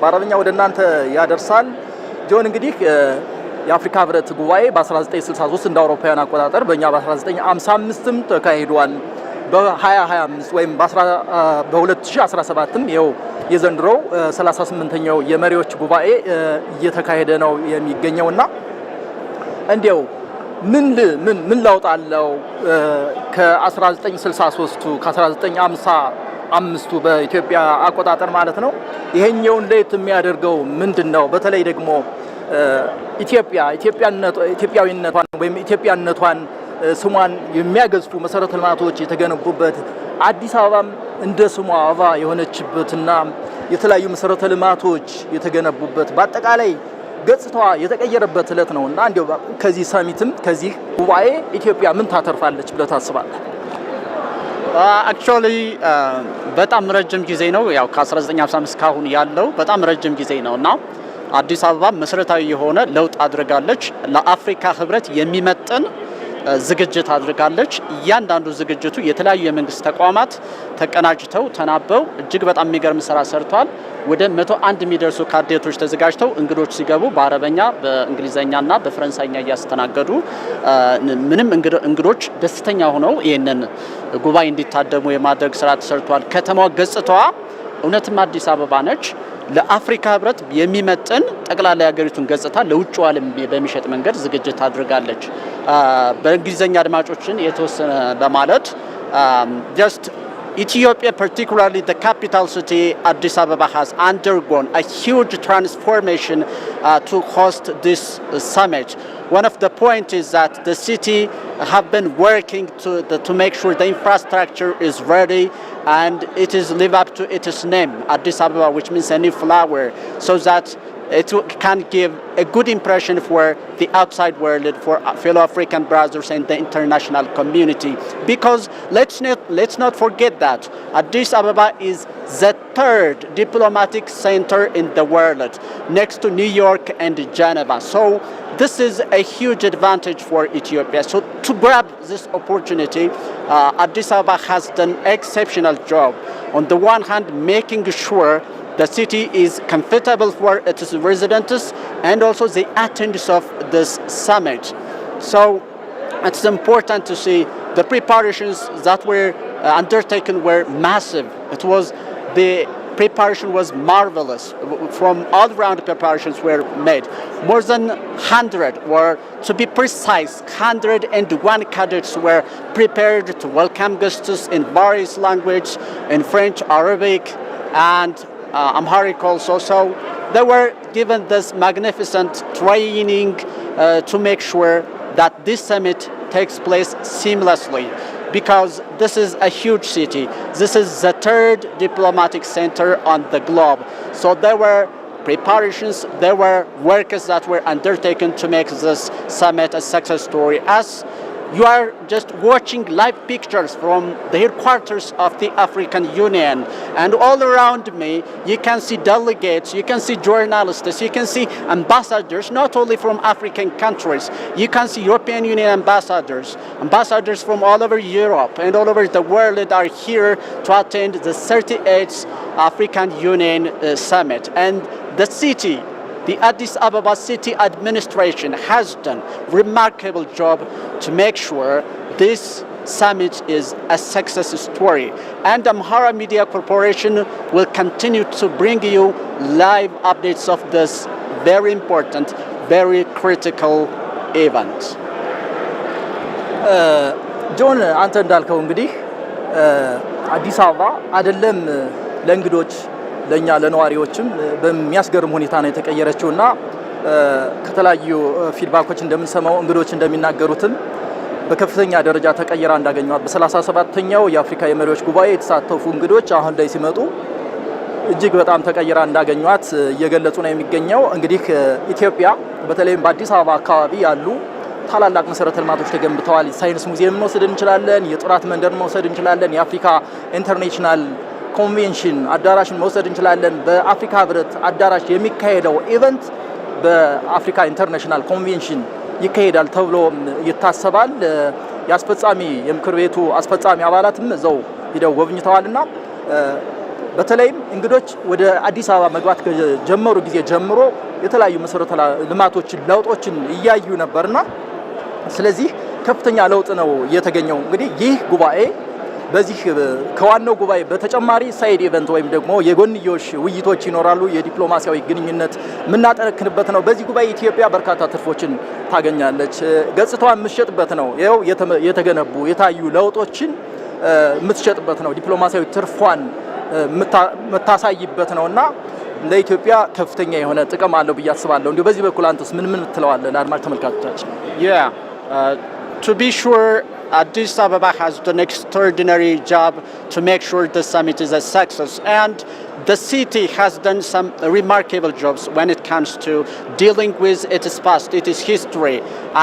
በአረብኛ ወደ እናንተ ያደርሳል። ጆን እንግዲህ የአፍሪካ ህብረት ጉባኤ በ1963 እንደ አውሮፓውያን አቆጣጠር በእኛ በ1955ም ተካሂዷል። በ2025 ወይም በ2017ም ይኸው የዘንድሮው 38ኛው የመሪዎች ጉባኤ እየተካሄደ ነው የሚገኘውና እንዲያው ምን ላውጣለው ከ1963 ከ1955 በኢትዮጵያ አቆጣጠር ማለት ነው። ይሄኛው ለየት የሚያደርገው ምንድነው? በተለይ ደግሞ ኢትዮጵያዊነቷን ወይም ኢትዮጵያነቷን ስሟን የሚያገዝፉ መሰረተ ልማቶች የተገነቡበት አዲስ አበባም እንደ ስሟ አበባ የሆነችበትና የተለያዩ መሰረተ ልማቶች የተገነቡበት በአጠቃላይ ገጽታዋ የተቀየረበት ዕለት ነውና እንዴው ከዚህ ሳሚትም ከዚህ ጉባኤ ኢትዮጵያ ምን ታተርፋለች ብለህ ታስባለህ? actually በጣም ረጅም ጊዜ ነው ያው ከ1955 ካሁን ያለው በጣም ረጅም ጊዜ ነውና አዲስ አበባ መሰረታዊ የሆነ ለውጥ አድርጋለች። ለአፍሪካ ህብረት የሚመጥን ዝግጅት አድርጋለች። እያንዳንዱ ዝግጅቱ የተለያዩ የመንግስት ተቋማት ተቀናጅተው ተናበው እጅግ በጣም የሚገርም ስራ ሰርቷል። ወደ 101 የሚደርሱ ካርዴቶች ተዘጋጅተው እንግዶች ሲገቡ በአረበኛ በእንግሊዘኛና በፍራንሳይኛ እያስተናገዱ ምንም እንግዶች ደስተኛ ሆነው ይሄንን ጉባኤ እንዲታደሙ የማድረግ ስራ ተሰርቷል። ከተማዋ ገጽታዋ እውነትም አዲስ አበባ ነች። ለአፍሪካ ህብረት የሚመጥን ጠቅላላ ሀገሪቱን ገጽታ ለውጭ ዓለም በሚሸጥ መንገድ ዝግጅት አድርጋለች። በእንግሊዘኛ አድማጮችን የተወሰነ ለማለት just Ethiopia, particularly the capital city Addis Ababa, has undergone a huge transformation to host this summit. One of the points is that the city have been working to make sure the infrastructure is ready and it is live up to its name, Addis Ababa, which means a new flower, so that it can give a good impression for the outside world, for fellow African brothers and the international community. Because let's not forget that Addis Ababa is the third diplomatic center in the world, next to New York and Geneva. So this is a huge advantage for Ethiopia. So to grab this opportunity, Addis Ababa has done an exceptional job. On the one hand, making sure the city is comfortable for its residents and also the attendance of this summit. So it's important to see the preparations that were undertaken were massive. The preparation was marvelous. From all round preparations were made. More than 100, or to be precise, 101 cadets were prepared to welcome guests in various languages, in French, Arabic, and Amharic also. So they were given this magnificent training to make sure that this summit takes place seamlessly, because this is a huge city. This is the third diplomatic center on the globe. So there were preparations, there were works that were undertaken to make this summit a success story. As you are just watching live pictures from the headquarters of the African Union, and all around me you can see delegates, you can see journalists, you can see ambassadors, not only from African countries. You can see European Union ambassadors from all over Europe and all over the world are here to attend the 38th African Union summit. And the city, the Addis Ababa city administration has done a remarkable job to make sure this summit is a success story. And Amhara Media Corporation will continue to bring you live updates of this very important, very critical event. ጆን አንተ እንዳልከው እንግዲህ አዲስ አበባ አይደለም ለእንግዶች ለኛ ለነዋሪዎችም በሚያስገርም ሁኔታ ነው የተቀየረችውና ከተለያዩ ፊድባኮች እንደምንሰማው እንግዶች እንደሚናገሩትም በከፍተኛ ደረጃ ተቀየራ እንዳገኙት በ37ኛው የአፍሪካ የመሪዎች ጉባኤ የተሳተፉ እንግዶች አሁን ላይ ሲመጡ እጅግ በጣም ተቀየራ እንዳገኙት እየገለጹ ነው የሚገኘው። እንግዲህ ኢትዮጵያ በተለይም በአዲስ አበባ አካባቢ ያሉ ታላላቅ መሰረተ ልማቶች ተገንብተዋል። ሳይንስ ሙዚየም መውሰድ እንችላለን፣ የጥራት መንደር መውሰድ እንችላለን፣ የአፍሪካ ኢንተርናሽናል ኮንቬንሽን አዳራሽን መውሰድ እንችላለን። በአፍሪካ ህብረት አዳራሽ የሚካሄደው ኢቨንት በአፍሪካ ኢንተርናሽናል ኮንቬንሽን ይካሄዳል ተብሎ ይታሰባል። የምክር ቤቱ አስፈጻሚ አባላትም እዛው ሄደው ጎብኝተዋልና በተለይም እንግዶች ወደ አዲስ አበባ መግባት ከጀመሩ ጊዜ ጀምሮ የተለያዩ መሰረተ ልማቶችን ለውጦችን እያዩ ነበርና ስለዚህ ከፍተኛ ለውጥ ነው የተገኘው። እንግዲህ ይህ ጉባኤ በዚህ ከዋናው ጉባኤ በተጨማሪ ሳይድ ኢቨንት ወይም ደግሞ የጎንዮሽ ውይይቶች ይኖራሉ። የዲፕሎማሲያዊ ግንኙነት የምናጠነክርበት ነው። በዚህ ጉባኤ ኢትዮጵያ በርካታ ትርፎችን ታገኛለች። ገጽታዋን የምትሸጥበት ነው። ይኸው የተገነቡ የታዩ ለውጦችን የምትሸጥበት ነው። ዲፕሎማሲያዊ ትርፏን የምታሳይበት ነውና ለኢትዮጵያ ከፍተኛ የሆነ ጥቅም አለው ብዬ አስባለሁ። እንዲሁ በዚህ በኩል አንተስ ምን ትለዋለህ ለአድማጭ ተመልካቾቻችን? To be sure, Addis Ababa has done an extraordinary job to make sure the summit is a success, and the city has done some remarkable jobs when it comes to dealing with its past, its history,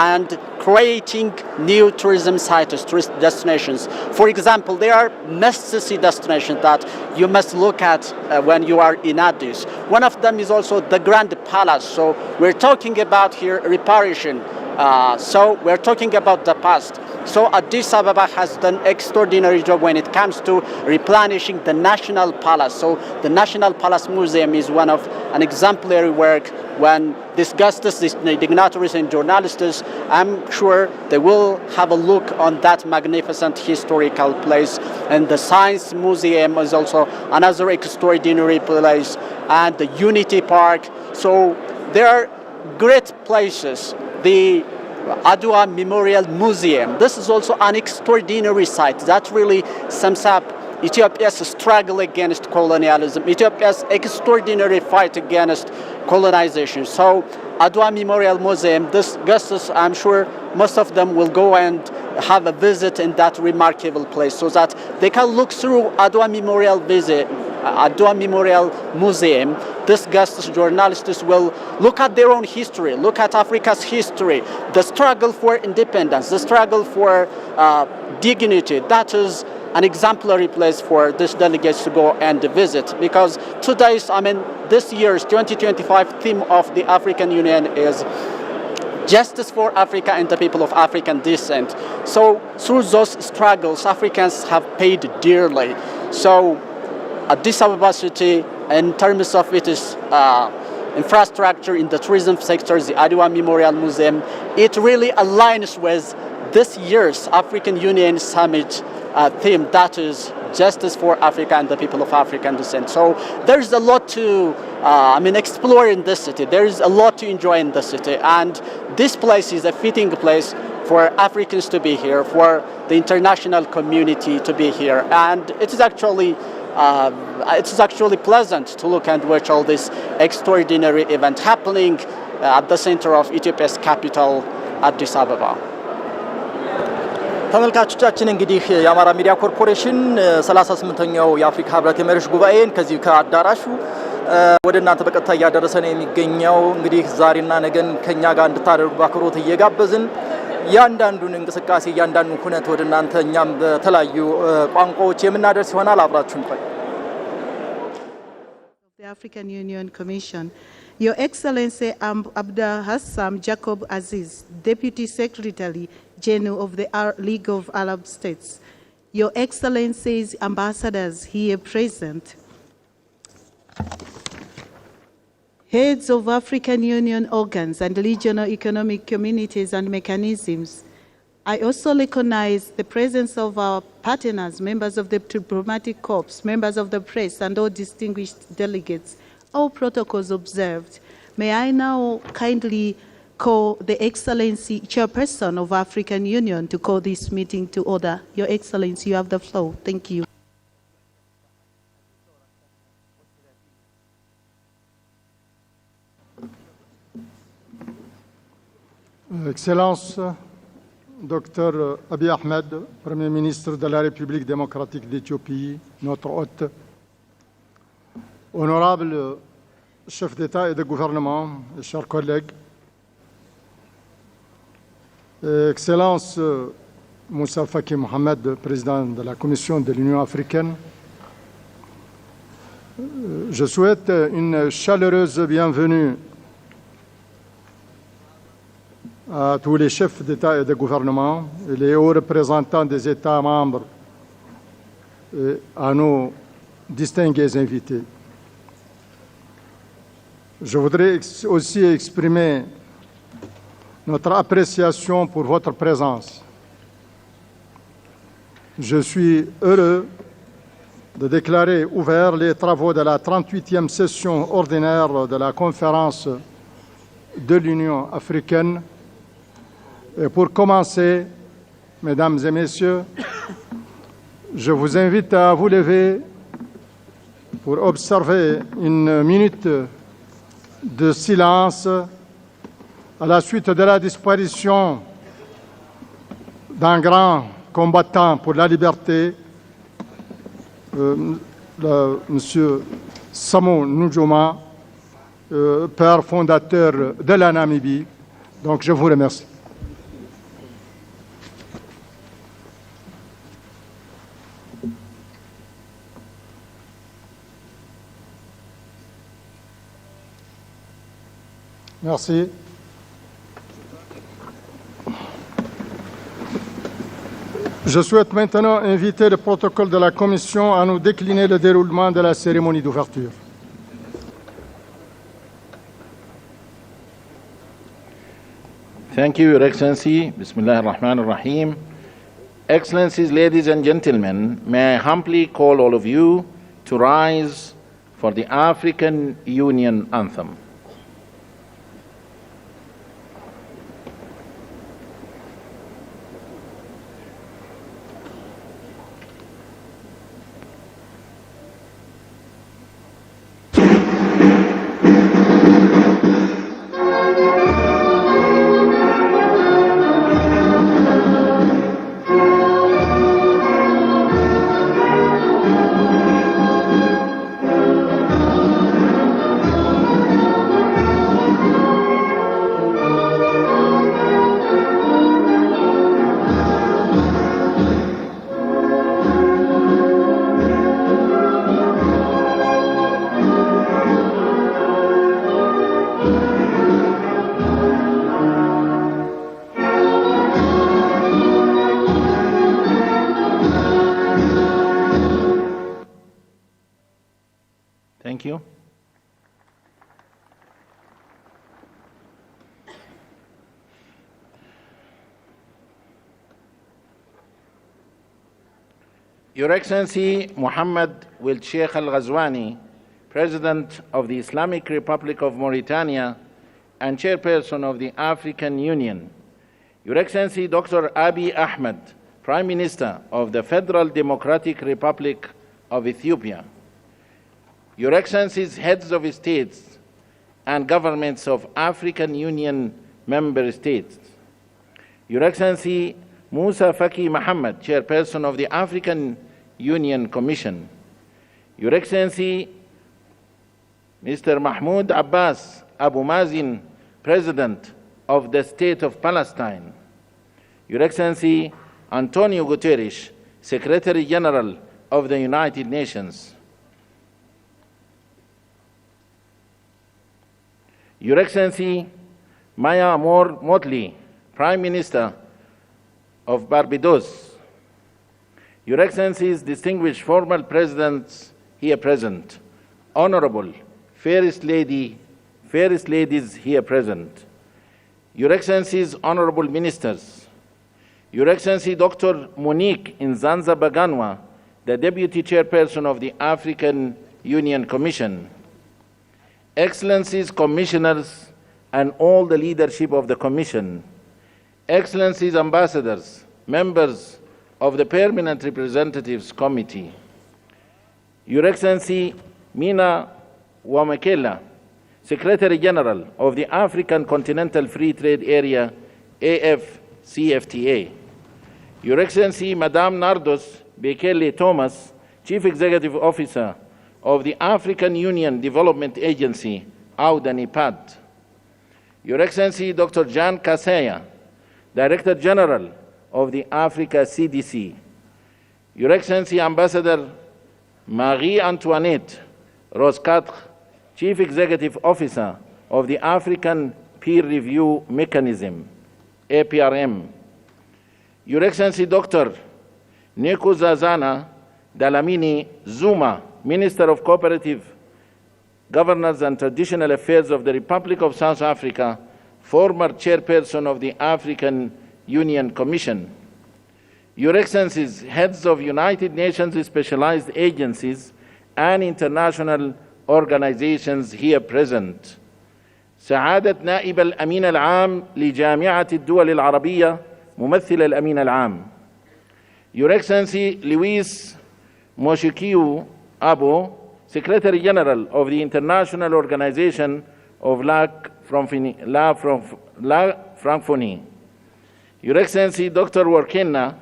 and creating new tourism sites, tourist destinations. For example, there are must-see destinations that you must look at when you are in Addis. One of them is also the Grand Palace. So we're talking about here reparation. So we're talking about the past. So Addis Ababa has done extraordinary job when it comes to replenishing the National Palace. So the National Palace Museum is one of an exemplary work. When these guests, these dignitaries and journalists, I'm sure they will have a look on that magnificent historical place. And the Science Museum is also another extraordinary place, and the Unity Park. So there are great places. The Adwa Memorial Museum, this is also an extraordinary site that really sums up Ethiopia's struggle against colonialism, Ethiopia's extraordinary fight against colonization. So Adwa Memorial Museum, this guests, I'm sure most of them will go and have a visit in that remarkable place so that they can look through Adwa Memorial Museum. These guests, journalists will look at their own history, look at Africa's history, the struggle for independence, the struggle for dignity. That is an exemplary place for these delegates to go and visit, because this year's 2025 theme of the African Union is justice for Africa and the people of African descent. So through those struggles, Africans have paid dearly. So Addis Ababa city, in terms of its infrastructure in the tourism sector, the Adwa Memorial Museum, it really aligns with this year's African Union Summit theme, that is justice for Africa and the people of African descent. So there's a lot to explore in this city. There is a lot to enjoy in the city, and this place is a fitting place for Africans to be here, for the international community to be here, and it is actually pleasant to look and watch all this extraordinary event happening at the center of Ethiopia's capital, Addis Ababa. ተመልካቾቻችን እንግዲህ የአማራ ሚዲያ ኮርፖሬሽን 38ኛው የአፍሪካ ህብረት የመሪዎች ጉባኤን ከዚህ ከአዳራሹ ወደ እናንተ በቀጥታ እያደረሰ ነው የሚገኘው። እንግዲህ ዛሬና ነገን ከኛ ጋር እንድታደርጉ በአክብሮት እየጋበዝን ያንዳንዱን እንቅስቃሴ ያንዳንዱን ሁነት ወደ እናንተ እኛም በተለያዩ ቋንቋዎች የምናደርስ ይሆናል። አብራችሁን ቆዩ። The African Union Commission, Your Excellency Abdul Hassam Jacob Aziz, Deputy Secretary General of the League of Arab States, Your Excellencies, ambassadors here present, heads of African Union organs and regional economic communities and mechanisms, I also recognize the presence of our partners, members of the diplomatic corps, members of the press, and all distinguished delegates. All protocols observed. May I now kindly call the Excellency Chairperson of African Union to call this meeting to order. Your Excellency, you have the floor. Thank you. Excellence, Dr Abiy Ahmed, Premier ministre de la République démocratique d'Éthiopie, notre hôte, honorable chef d'État et de gouvernement, chers collègues, Excellence Musa Faki Muhammad, président de la Commission de l'Union africaine, je souhaite une chaleureuse bienvenue à tous les chefs d'État et de gouvernement et les hauts représentants des États membres et à nos distingués invités, je voudrais aussi exprimer notre appréciation pour votre présence. Je suis heureux de déclarer ouverts les travaux de la 38e session ordinaire de la conférence de l'Union africaine. Et pour commencer, mesdames et messieurs, je vous invite à vous lever pour observer une minute de silence à la suite de la disparition d'un grand combattant pour la liberté, Monsieur Samo Nujoma, père fondateur de la Namibie. Donc je vous remercie. Merci. Je souhaite maintenant inviter le protocole de la Commission à nous décliner le déroulement de la cérémonie d'ouverture. Thank you, Your Excellency. Bismillah ar-Rahman ar-Rahim. Excellencies, ladies and gentlemen, may I humbly call all of you to rise for the African Union Anthem. Thank you. Your Excellency Muhammad Wil Sheikh Al Ghazwani, President of the Islamic Republic of Mauritania and Chairperson of the African Union, Your Excellency Dr. Abiy Ahmed, Prime Minister of the Federal Democratic Republic of Ethiopia, Your Excellencies, heads of states and governments of African Union member states, Your Excellency Musa Faki Muhammad, Chairperson of the African Union Commission, Your Excellency Mr. Mahmoud Abbas Abu Mazin, President of the State of Palestine, Your Excellency Antonio Guterres, Secretary General of the United Nations, Your Excellency Maya Motley, Prime Minister of Barbados, Your Excellencies, distinguished former presidents here present, Honorable fairest ladies here present, Your Excellencies, Honorable Ministers, Your Excellency Dr. Monique Nzanza Baganwa, the Deputy Chairperson of the African Union Commission, Excellencies, Commissioners, and all the leadership of the Commission, Excellencies, Ambassadors, members of the Permanent Representatives Committee, Your Excellency Mina Wamakela, Secretary General of the African Continental Free Trade Area, AFCFTA, Your Excellency Madame Nardos Bekele Thomas, Chief Executive Officer of the African Union Development Agency, AUDA-NIPAD, Your Excellency Dr. Jan Kaseya, Director General of the Africa CDC, Your Excellency Ambassador Marie-Antoinette Roscatre, Chief Executive Officer of the African Peer Review Mechanism, APRM, Your Excellency Dr. Nkosazana Dlamini Zuma, Minister of Cooperative Governance and Traditional Affairs of the Republic of South Africa, former chairperson of the African Union Commission. Your Excellencies, heads of United Nations specialized agencies and international organizations here present. سعادة نائب الأمين العام لجامعة الدول العربية ممثل الأمين العام. Your Excellency Luis Moshikiu Abo, Secretary General of the International Organization of La Francophonie. Your Excellency Dr. Warkena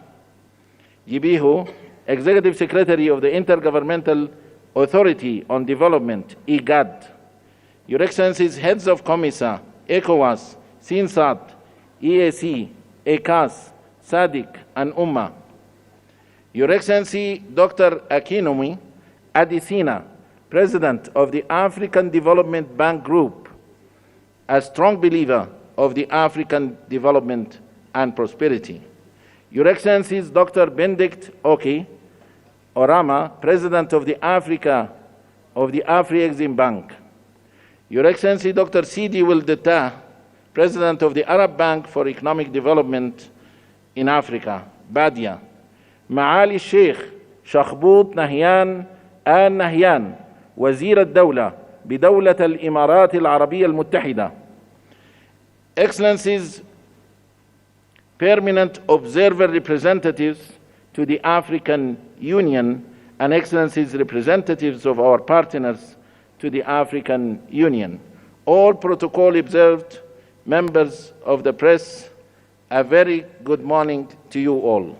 Yibihu, Executive Secretary of the Intergovernmental Authority on Development, IGAD. Your Excellencies, Heads of COMISA, ECOWAS, SINSAT, EAC, ECAS, SADC, and UMMA. Your Excellency, Dr. Akinomi Adesina, President of the African Development Bank Group, a strong believer of the African development and prosperity. Your Excellencies, Dr. Benedict Oki Orama, President of the Afri-Exim Bank. Your Excellency, Dr. Sidi Wildeta, President of the Arab Bank for Economic Development in Africa, Badia. معالي الشيخ شخبوط نهيان آل نهيان وزير الدولة بدولة الإمارات العربية المتحدة. Excellencies, permanent observer representatives to the African Union, and Excellencies, representatives of our partners to the African Union. All protocol observed, members of the press, a very good morning to you all.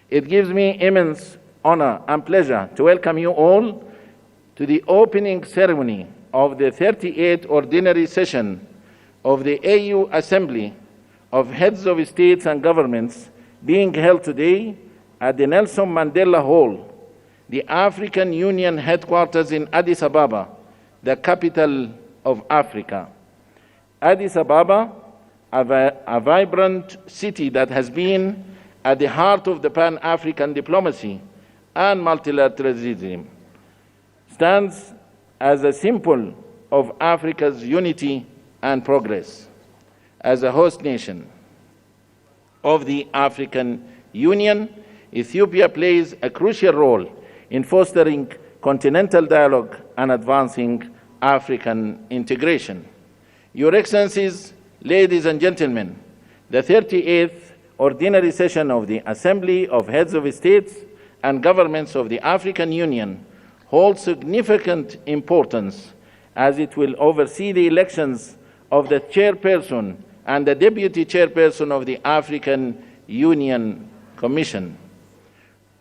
It gives me immense honor and pleasure to welcome you all to the opening ceremony of the 38th Ordinary Session of the AU Assembly of Heads of States and Governments being held today at the Nelson Mandela Hall, the African Union headquarters in Addis Ababa, the capital of Africa. Addis Ababa, a vibrant city that has been at the heart of the Pan-African diplomacy and multilateralism, stands as a symbol of Africa's unity and progress. As a host nation of the African Union, Ethiopia plays a crucial role in fostering continental dialogue and advancing African integration. Your Excellencies, ladies and gentlemen, the 38th Ordinary Session of the Assembly of Heads of States and Governments of the African Union holds significant importance as it will oversee the elections of the chairperson and the deputy chairperson of the African Union Commission.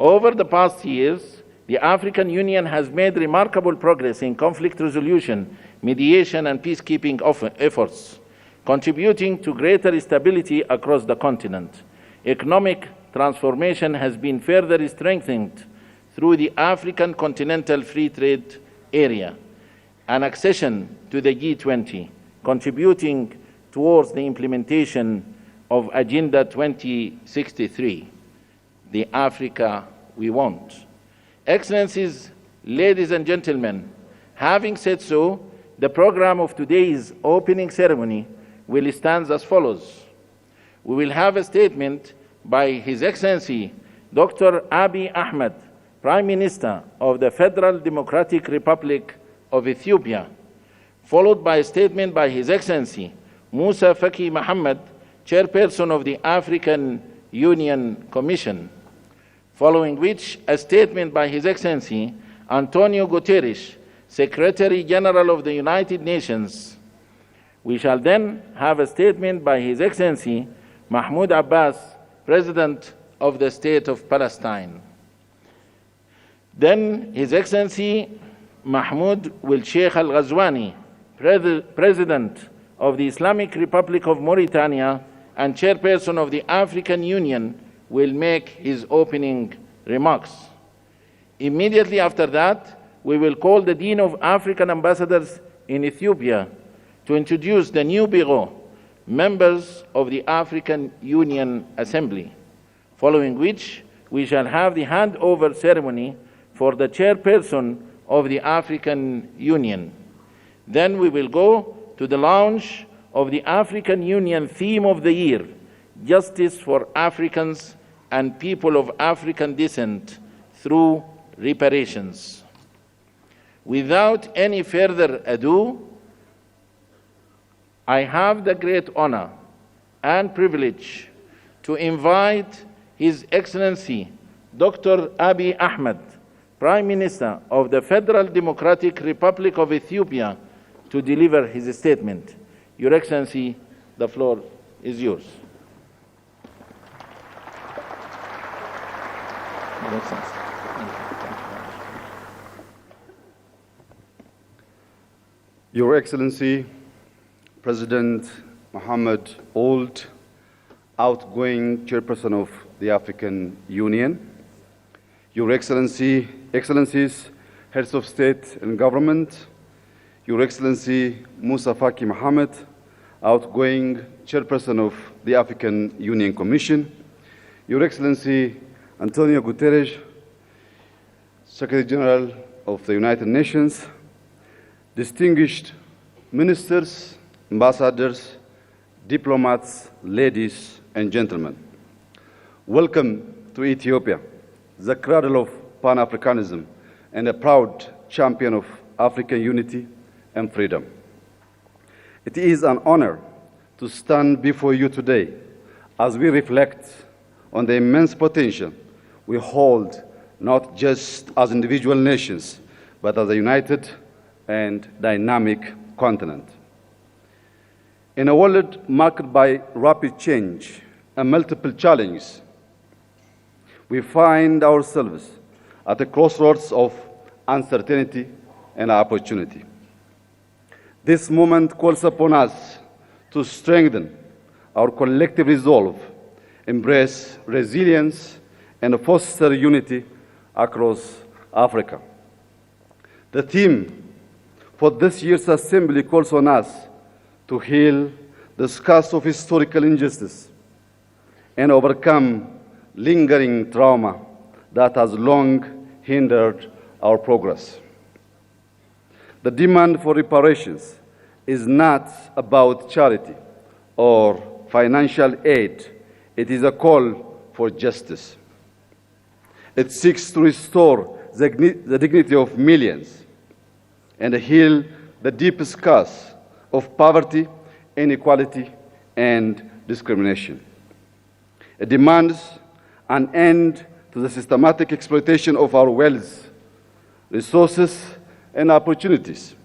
Over the past years, the African Union has made remarkable progress in conflict resolution, mediation, and peacekeeping efforts, contributing to greater stability across the continent. Economic transformation has been further strengthened through the African Continental Free Trade Area, an accession to the G20, contributing towards the implementation of Agenda 2063, the Africa we want. Excellencies, ladies and gentlemen, having said so, the program of today's opening ceremony will stand as follows. We will have a statement by His Excellency Dr. Abiy Ahmed, Prime Minister of the Federal Democratic Republic of Ethiopia, followed by a statement by His Excellency Musa Faki Muhammad, Chairperson of the African Union Commission, following which a statement by His Excellency Antonio Guterres, Secretary General of the United Nations. We shall then have a statement by His Excellency Mahmoud Abbas, President of the State of Palestine. Then His Excellency Mahmoud Sheikh Al-Ghazwani, President of the Islamic Republic of Mauritania and Chairperson of the African Union, will make his opening remarks. Immediately after that, we will call the Dean of African Ambassadors in Ethiopia to introduce the new Bureau, members of the African Union Assembly, following which we shall have the handover ceremony for the chairperson of the African Union. Then we will go to the launch of the African Union theme of the year, Justice for Africans and People of African Descent through Reparations. Without any further ado, I have the great honor and privilege to invite His Excellency Dr. Abiy Ahmed, Prime Minister of the Federal Democratic Republic of Ethiopia, to deliver his statement. Your Excellency, the floor is yours. Your Excellency. Your Excellency, President Muhammad Ould, outgoing Chairperson of the African Union, Your Excellency, Excellencies, Heads of State and Government, Your Excellency Musa Faki Muhammad, outgoing Chairperson of the African Union Commission, Your Excellency Antonio Guterres, Secretary General of the United Nations, distinguished ministers, ambassadors, diplomats, ladies and gentlemen. Welcome to Ethiopia, the cradle of Pan-Africanism and a proud champion of African unity and freedom. It is an honor to stand before you today as we reflect on the immense potential we hold, not just as individual nations, but as a united and dynamic continent. In a world marked by rapid change and multiple challenges, we find ourselves at a crossroads of uncertainty and opportunity. This moment calls upon us to strengthen our collective resolve, embrace resilience, and foster unity across Africa. The theme for this year's assembly calls on us to heal the scars of historical injustice and overcome lingering trauma that has long hindered our progress. The demand for reparations is not about charity or financial aid. It is a call for justice. It seeks to restore the dignity of millions and heal the deep scars of poverty, inequality, and discrimination. It demands an end to the systematic exploitation of our wealth, resources, and opportunities.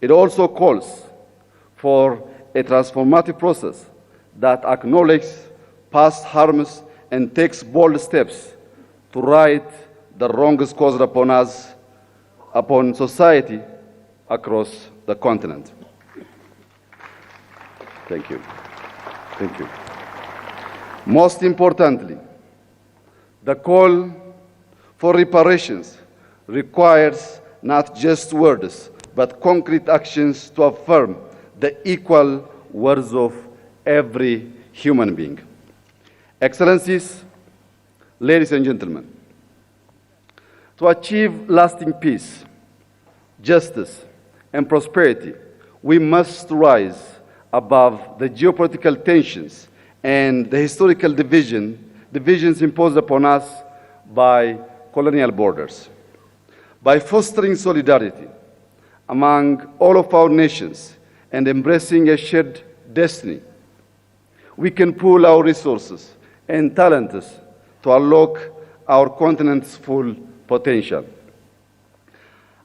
It also calls for a transformative process that acknowledges past harms and takes bold steps to right the wrongs caused upon us, upon society across the continent. Thank you. Thank you. Most importantly, the call for reparations requires not just words, but concrete actions to affirm the equal worth of every human being. Excellencies, ladies and gentlemen, to achieve lasting peace, justice, and prosperity, we must rise above the geopolitical tensions and the historical divisions imposed upon us by colonial borders. By fostering solidarity among all of our nations and embracing a shared destiny, we can pool our resources and talents to unlock our continent's full potential.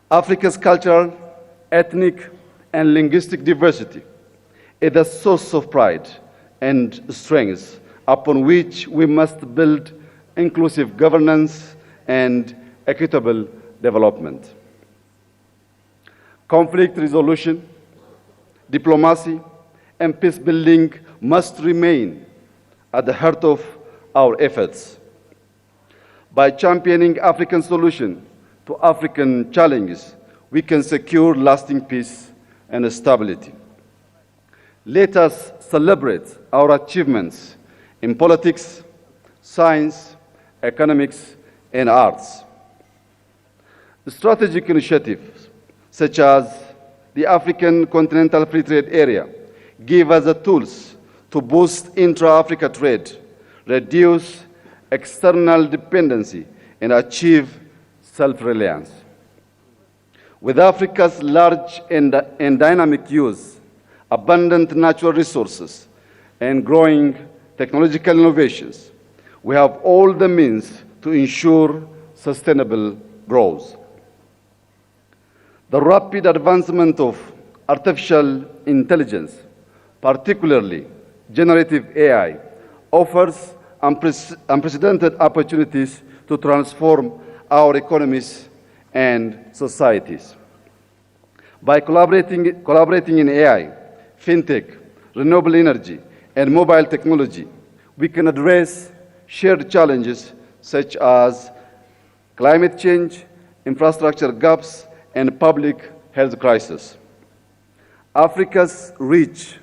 Africa's cultural, ethnic, and linguistic diversity is a source of pride and strength upon which we must build inclusive governance and equitable development. Conflict resolution, diplomacy, and peace building must remain at the heart of our efforts. By championing African solutions to African challenges, we can secure lasting peace and stability. Let us celebrate our achievements in politics, science, economics, and arts. Strategic initiatives such as the African Continental Free Trade Area give us the tools to boost intra-Africa trade, reduce external dependency, and achieve self-reliance. With Africa's large and dynamic use, abundant natural resources, and growing technological innovations, we have all the means to ensure sustainable growth. The rapid advancement of artificial intelligence, particularly generative AI, offers unprecedented opportunities to transform our economies and societies. By collaborating in AI, fintech, renewable energy, and mobile technology, we can address shared challenges such as climate change, infrastructure gaps, and public health crisis. Africa's rich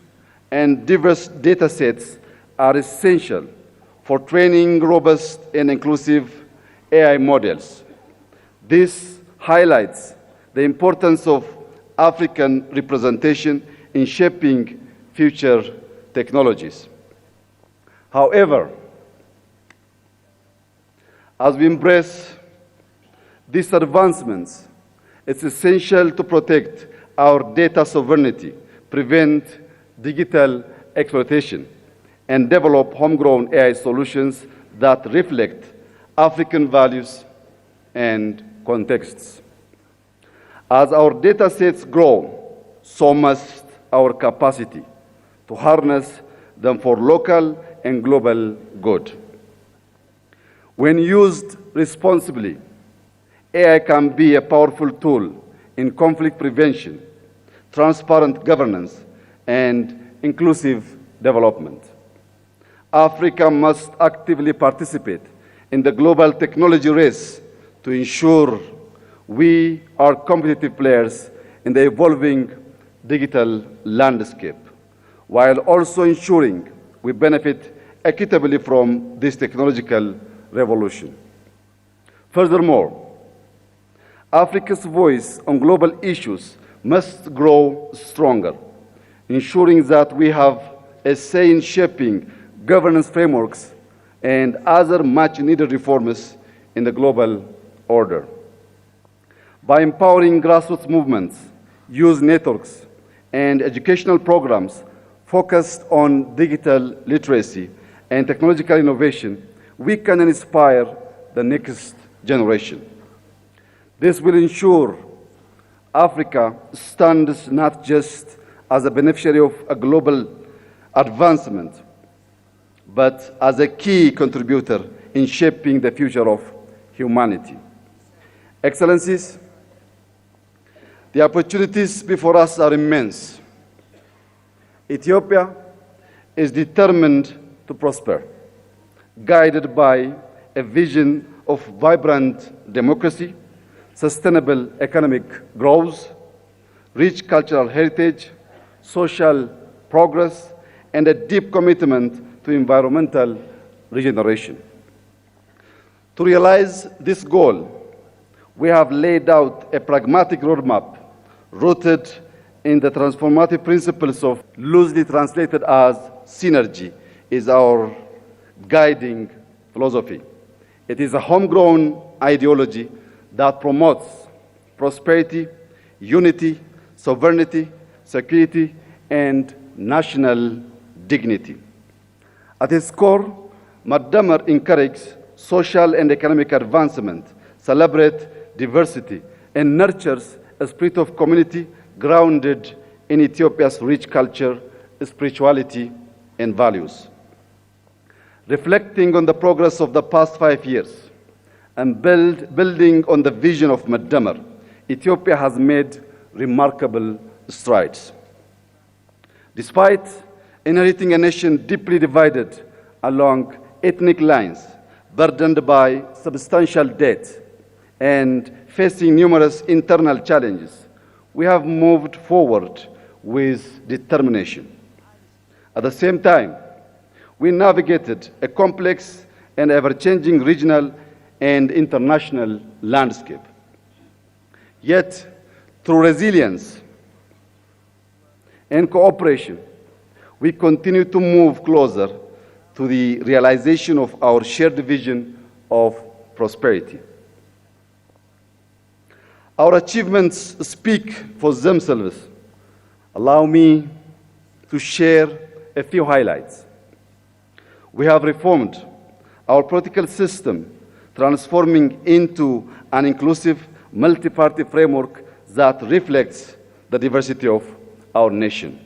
and diverse data sets are essential for training robust and inclusive AI models. This highlights the importance of African representation in shaping future technologies. However, as we embrace these advancements, it's essential to protect our data sovereignty, prevent digital exploitation, and develop homegrown AI solutions that reflect African values and contexts. As our data sets grow, so must our capacity to harness them for local and global good. When used responsibly, AI can be a powerful tool in conflict prevention, transparent governance, and inclusive development. Africa must actively participate in the global technology race to ensure we are competitive players in the evolving digital landscape, while also ensuring we benefit equitably from this technological revolution. Furthermore, Africa's voice on global issues must grow stronger, ensuring that we have a say in shaping governance frameworks and other much-needed reforms in the global order. By empowering grassroots movements, youth networks, and educational programs focused on digital literacy and technological innovation, we can inspire the next generation. This will ensure Africa stands not just as a beneficiary of a global advancement, but as a key contributor in shaping the future of humanity. Excellencies, the opportunities before us are immense. Ethiopia is determined to prosper, guided by a vision of vibrant democracy, sustainable economic growth, rich cultural heritage, social progress, and a deep commitment to environmental regeneration. To realize this goal, we have laid out a pragmatic roadmap rooted in the transformative principles of, loosely translated as synergy, is our guiding philosophy. It is a homegrown ideology that promotes prosperity, unity, sovereignty, security, and national dignity. At its core, Madamar encourages social and economic advancement, celebrates diversity, and nurtures a spirit of community grounded in Ethiopia's rich culture, spirituality, and values. Reflecting on the progress of the past 5 years and building on the vision of Madamar, Ethiopia has made remarkable strides. Despite inheriting a nation deeply divided along ethnic lines, burdened by substantial debt, and facing numerous internal challenges, we have moved forward with determination. At the same time, we navigated a complex and ever-changing regional and international landscape. Yet, through resilience and cooperation, we continue to move closer to the realization of our shared vision of prosperity. Our achievements speak for themselves. Allow me to share a few highlights. We have reformed our political system, transforming into an inclusive multi-party framework that reflects the diversity of our nation.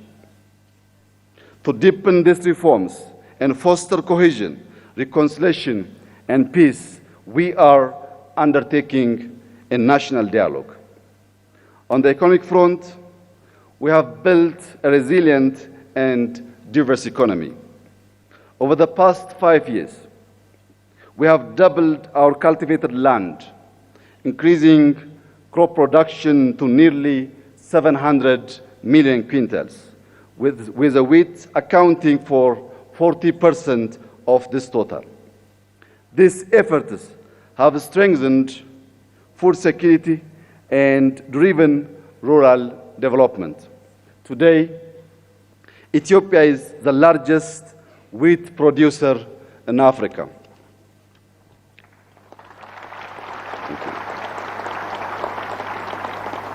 To deepen these reforms and foster cohesion, reconciliation, and peace, we are undertaking a national dialogue. On the economic front, we have built a resilient and diverse economy. Over the past 5 years, we have doubled our cultivated land, increasing crop production to nearly 700 million quintals, with the wheat accounting for 40% of this total. These efforts have strengthened food security and driven rural development. Today, Ethiopia is the largest wheat producer in Africa.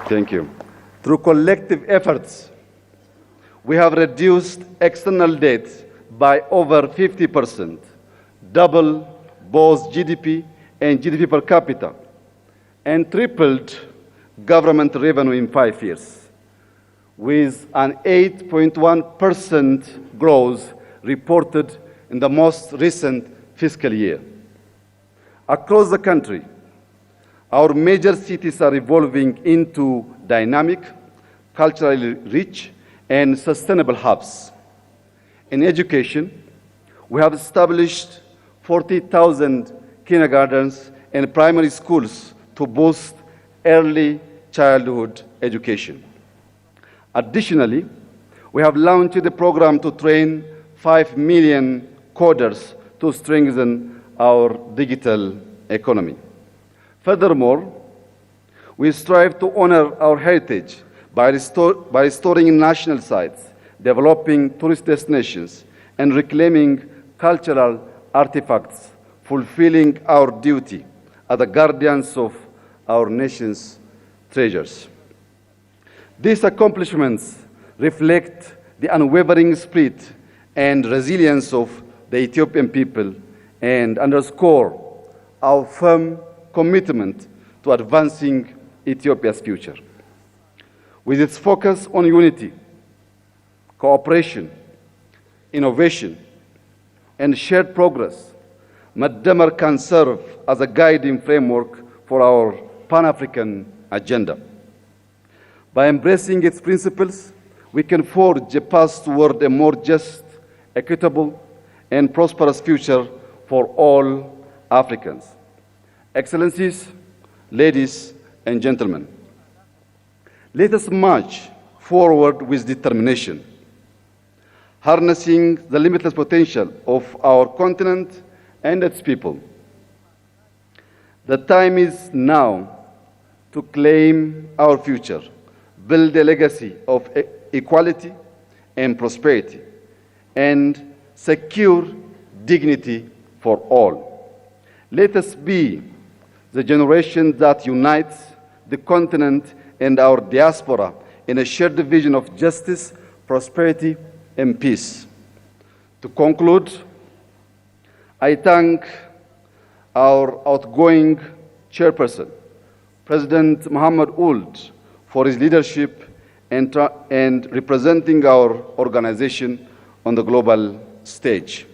Thank you. Through collective efforts, we have reduced external debt by over 50%, double both GDP and GDP per capita, and tripled government revenue in 5 years, with an 8.1% growth reported in the most recent fiscal year. Across the country, our major cities are evolving into dynamic, culturally rich, and sustainable hubs. In education, we have established 40,000 kindergartens and primary schools to boost early childhood education. Additionally, we have launched a program to train 5 million coders to strengthen our digital economy. Furthermore, we strive to honor our heritage by restoring national sites, developing tourist destinations, and reclaiming cultural artifacts, fulfilling our duty as the guardians of our nation's treasures. These accomplishments reflect the unwavering spirit and resilience of the Ethiopian people and underscore our firm commitment to advancing Ethiopia's future. With its focus on unity, cooperation, innovation, and shared progress, Madamar can serve as a guiding framework for our Pan-African agenda. By embracing its principles, we can forge a path toward a more just, equitable, and prosperous future for all Africans. Excellencies, ladies and gentlemen, let us march forward with determination, harnessing the limitless potential of our continent and its people. The time is now to claim our future, build a legacy of equality and prosperity, and secure dignity for all. Let us be the generation that unites the continent and our diaspora in a shared vision of justice, prosperity, and peace. To conclude, I thank our outgoing chairperson, President Muhammad Ould, for his leadership and representing our organization on the global stage.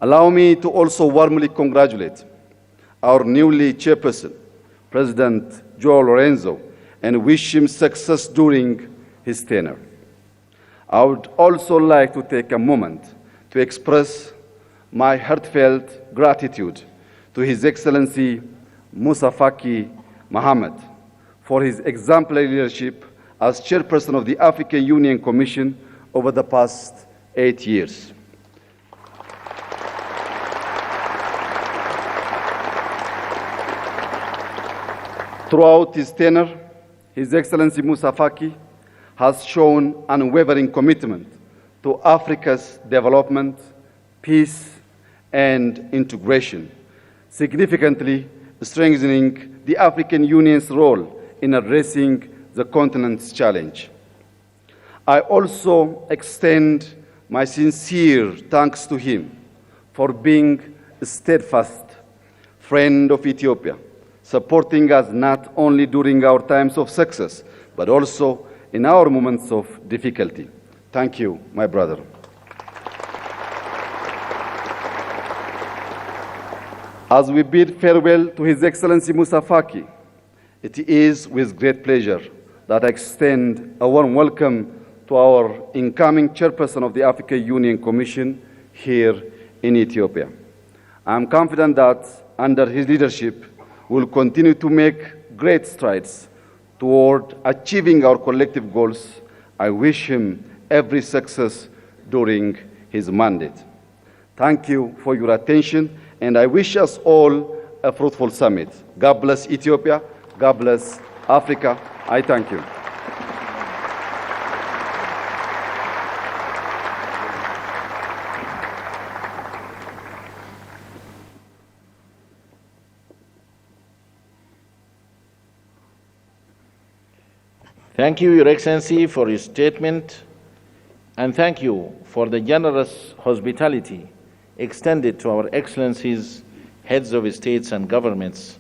Allow me to also warmly congratulate our newly chairperson, President João Lourenço, and wish him success during his tenure. I would also like to take a moment to express my heartfelt gratitude to His Excellency Musa Faki Muhammad for his exemplary leadership as chairperson of the African Union Commission over the past 8 years. Throughout his tenure, His Excellency Musa Faki has shown unwavering commitment to Africa's development, peace, and integration, significantly strengthening the African Union's role in addressing the continent's challenge. I also extend my sincere thanks to him for being a steadfast friend of Ethiopia, supporting us not only during our times of success, but also in our moments of difficulty. Thank you, my brother. As we bid farewell to His Excellency Musa Faki, it is with great pleasure that I extend a warm welcome to our incoming chairperson of the African Union Commission here in Ethiopia. I am confident that under his leadership, we will continue to make great strides toward achieving our collective goals. I wish him every success during his mandate. Thank you for your attention, and I wish us all a fruitful summit. God bless Ethiopia. God bless Africa. I thank you. Thank you, Your Excellency, for your statement, and thank you for the generous hospitality extended to our Excellencies, heads of states and governments,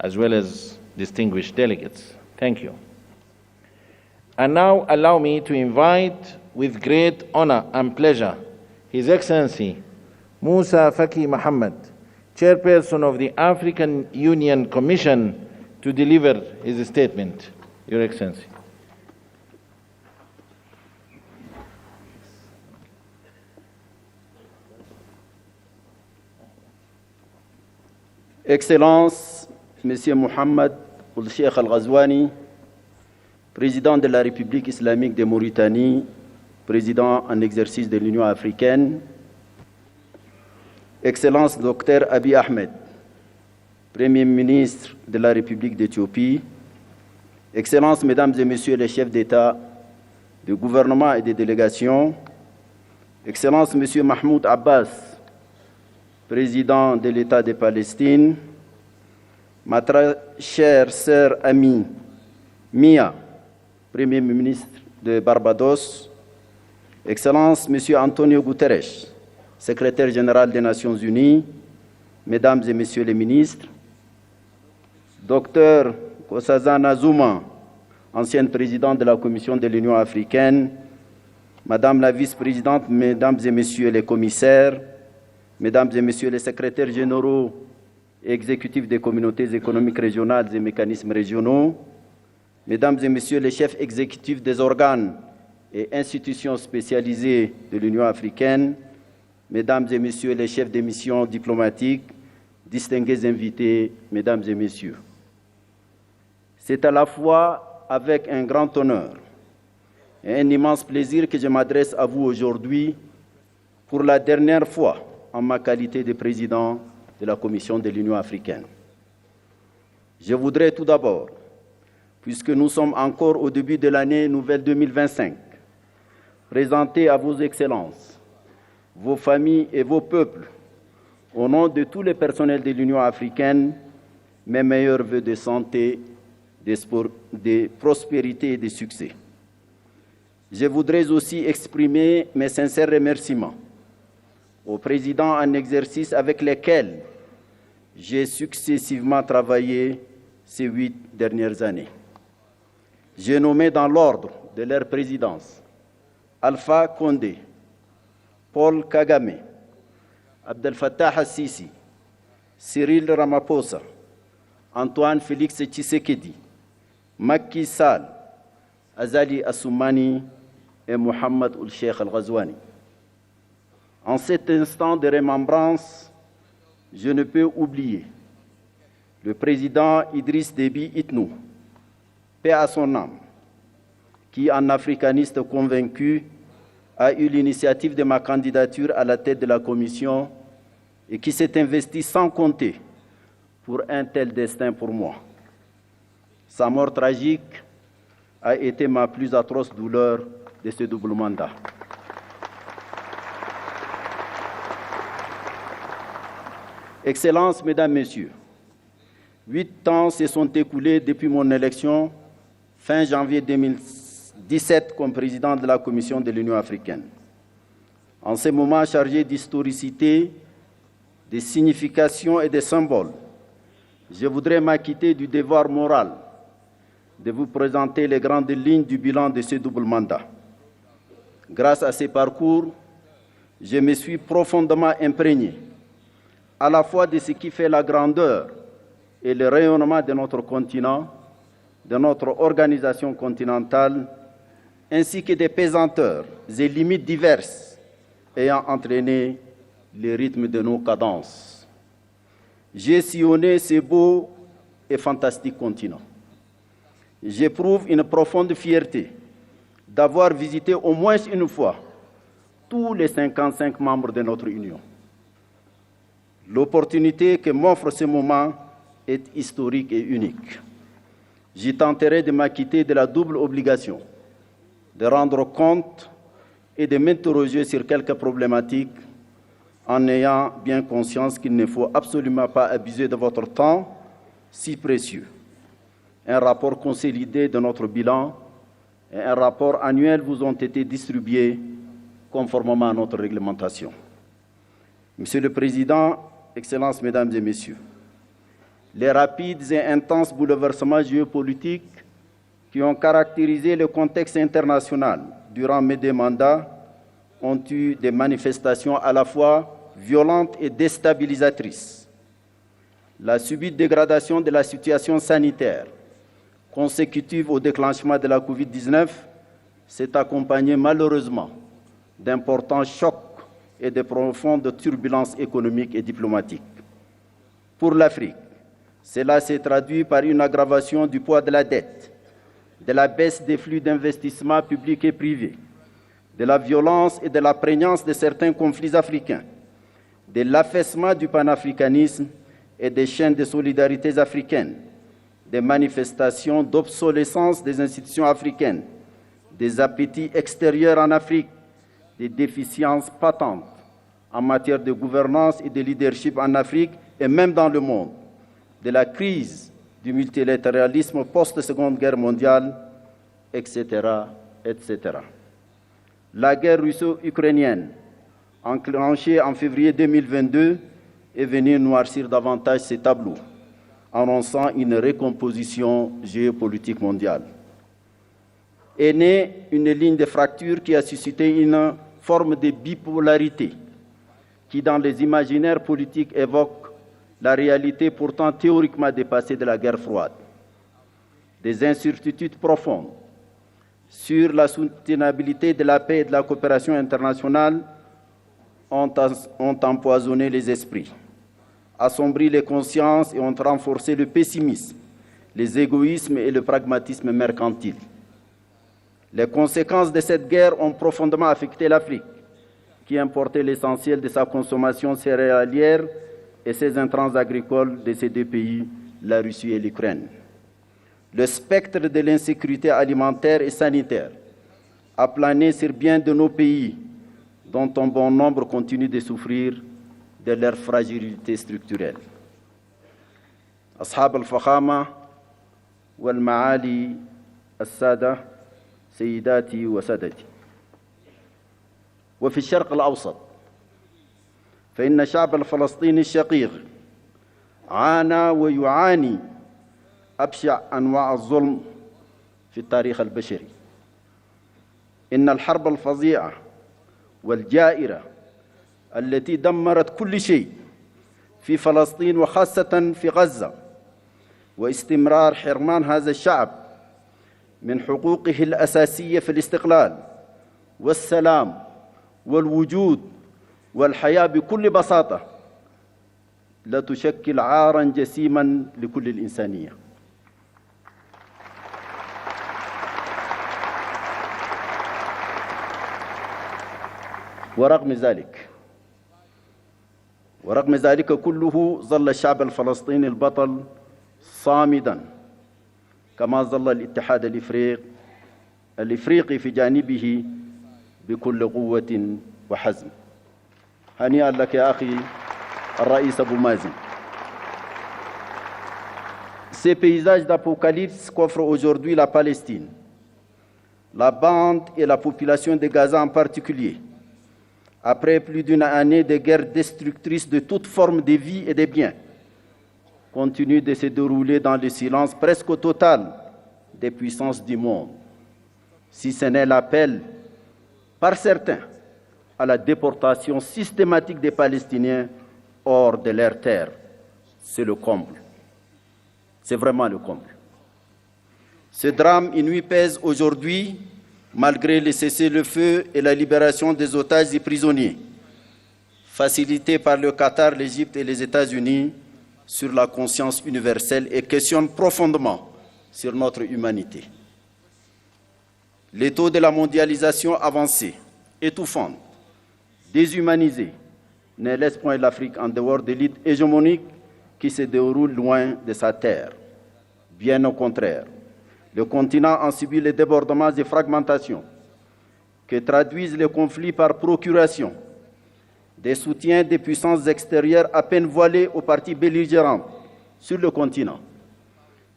as well as distinguished delegates. Thank you. And now allow me to invite with great honor and pleasure His Excellency Musa Faki Muhammad, Chairperson of the African Union Commission, to deliver his statement. Your Excellency. Excellences, Monsieur Mohamed Ould Cheikh Al-Ghazouani, Président de la République islamique de Mauritanie, Président en exercice de l'Union africaine, Excellence Dr Abiy Ahmed, Premier ministre de la République d'Éthiopie, Excellences, Mesdames et Messieurs les chefs d'État, de gouvernement et de délégation, Excellences, Monsieur Mahmoud Abbas, Président de l'État de Palestine, ma très chère sœur amie Mia, Premier ministre de Barbados, Excellence, Monsieur Antonio Guterres, Secrétaire général des Nations Unies, Mesdames et Messieurs les ministres, Docteur Nkosazana Zuma, ancienne présidente de la Commission de l'Union africaine, Madame la vice-présidente, Mesdames et Messieurs les commissaires, Mesdames et Messieurs les secrétaires généraux et exécutifs des communautés économiques régionales et mécanismes régionaux, Mesdames et Messieurs les chefs exécutifs des organes et institutions spécialisées de l'Union africaine, Mesdames et Messieurs les chefs des missions diplomatiques, distingués invités, Mesdames et Messieurs. C'est à la fois avec un grand honneur et un immense plaisir que je m'adresse à vous aujourd'hui pour la dernière fois en ma qualité de président de la Commission de l'Union africaine. Je voudrais tout d'abord, puisque nous sommes encore au début de l'année nouvelle 2025, présenter à vos excellences, vos familles et vos peuples, au nom de tous les personnels de l'Union africaine, mes meilleurs vœux de santé, de prospérité et de succès. Je voudrais aussi exprimer mes sincères remerciements aux présidents en exercice avec lesquels j'ai successivement travaillé ces 8 dernières années. J'ai nommé dans l'ordre de leur présidence Alpha Condé, Paul Kagame, Abdel Fattah al-Sisi, Cyril Ramaphosa, Antoine Félix Tshisekedi, Macky Sall, Azali Assoumani et Mohamed Ould Cheikh Al-Ghazouani. En cet instant de remembrance, je ne peux oublier le président Idriss Déby Itnou, paix à son âme, qui, en africaniste convaincu, a eu l'initiative de ma candidature à la tête de la Commission et qui s'est investi sans compter pour un tel destin pour moi. Sa mort tragique a été ma plus atroce douleur de ce double mandat. Excellences, Mesdames, Messieurs, 8 ans se sont écoulés depuis mon élection fin janvier 2017 comme président de la Commission de l'Union africaine. En ce moment chargé d'historicité, de signification et de symboles, je voudrais m'acquitter du devoir moral de vous présenter les grandes lignes du bilan de ce double mandat. Grâce à ces parcours, je me suis profondément imprégné à la fois de ce qui fait la grandeur et le rayonnement de notre continent, de notre organisation continentale, ainsi que des pesanteurs et limites diverses ayant entraîné le rythme de nos cadences. J'ai sillonné ce beau et fantastique continent. J'éprouve une profonde fierté d'avoir visité au moins une fois tous les 55 membres de notre Union. L'opportunité que m'offre ce moment est historique et unique. J'y tenterai de m'acquitter de la double obligation de rendre compte et de m'interroger sur quelques problématiques en ayant bien conscience qu'il ne faut absolument pas abuser de votre temps si précieux. Un rapport consolidé de notre bilan et un rapport annuel vous ont été distribués conformément à notre réglementation. Monsieur le Président, Excellences, Mesdames et Messieurs, les rapides et intenses bouleversements géopolitiques qui ont caractérisé le contexte international durant mes 2 mandats ont eu des manifestations à la fois violentes et déstabilisatrices. La subite dégradation de la situation sanitaire consécutive au déclenchement de la Covid-19 s'est accompagnée malheureusement d'importants chocs et de profondes turbulences économiques et diplomatiques. Pour l'Afrique, cela s'est traduit par une aggravation du poids de la dette, de la baisse des flux d'investissement publics et privés, de la violence et de la prégnance de certains conflits africains, de l'affaissement du panafricanisme et des chaînes de solidarité africaines, des manifestations d'obsolescence des institutions africaines, des appétits extérieurs en Afrique, des déficiences patentes en matière de gouvernance et de leadership en Afrique et même dans le monde, de la crise du multilatéralisme post-Seconde Guerre mondiale, etc., etc. La guerre russo-ukrainienne, enclenchée en février 2022, est venue noircir davantage ces tableaux, annonçant une recomposition géopolitique mondiale. Est née une ligne de fracture qui a suscité une forme de bipolarité qui, dans les imaginaires politiques, évoque la réalité pourtant théoriquement dépassée de la guerre froide. Des incertitudes profondes sur la soutenabilité de la paix et de la coopération internationale ont empoisonné les esprits, assombri les consciences et ont renforcé le pessimisme, les égoïsmes et le pragmatisme mercantile. Les conséquences de cette guerre ont profondément affecté l'Afrique, qui importait l'essentiel de sa consommation céréalière et ses intrants agricoles de ces 2 pays, la Russie et l'Ukraine. Le spectre de l'insécurité alimentaire et sanitaire a plané sur bien de nos pays, dont un bon nombre continue de souffrir de leur fragilité structurelle. أصحاب الفخامة والمعالي السادة سيداتي وسادتي، وفي الشرق الأوسط فإن الشعب الفلسطيني الشقيق عانى ويعاني أبشع أنواع الظلم في التاريخ البشري. إن الحرب الفظيعة والجائرة التي دمرت كل شيء في فلسطين وخاصة في غزة، واستمرار حرمان هذا الشعب من حقوقه الأساسية في الاستقلال والسلام والوجود والحياة بكل بساطة، لا تشكل عاراً جسيماً لكل الإنسانية. ورغم ذلك كله ظل الشعب الفلسطيني البطل صامداً كما ظل الاتحاد الإفريقي في جانبه بكل قوة وحزم. هنيئا لك يا أخي الرئيس أبو مازن. Ces paysages d'apocalypse qu'offre aujourd'hui la Palestine, la bande et la population de Gaza en particulier, après plus d'une année de guerre destructrice de toute forme de vie et de biens, continue de se dérouler dans le silence presque total des puissances du monde, si ce n'est l'appel par certains à la déportation systématique des Palestiniens hors de leurs terres. C'est le comble. C'est vraiment le comble. Ce drame inouï pèse aujourd'hui, malgré le cessez-le-feu et la libération des otages et prisonniers, facilité par le Qatar, l'Égypte et les États-Unis, sur la conscience universelle et questionne profondément sur notre humanité. Les taux de la mondialisation avancée, étouffante, déshumanisée, ne laissent point l'Afrique en dehors de l'élite hégémonique qui se déroule loin de sa terre. Bien au contraire, le continent en subit les débordements et fragmentations que traduisent les conflits par procuration, des soutiens des puissances extérieures à peine voilées aux parties belligérantes sur le continent,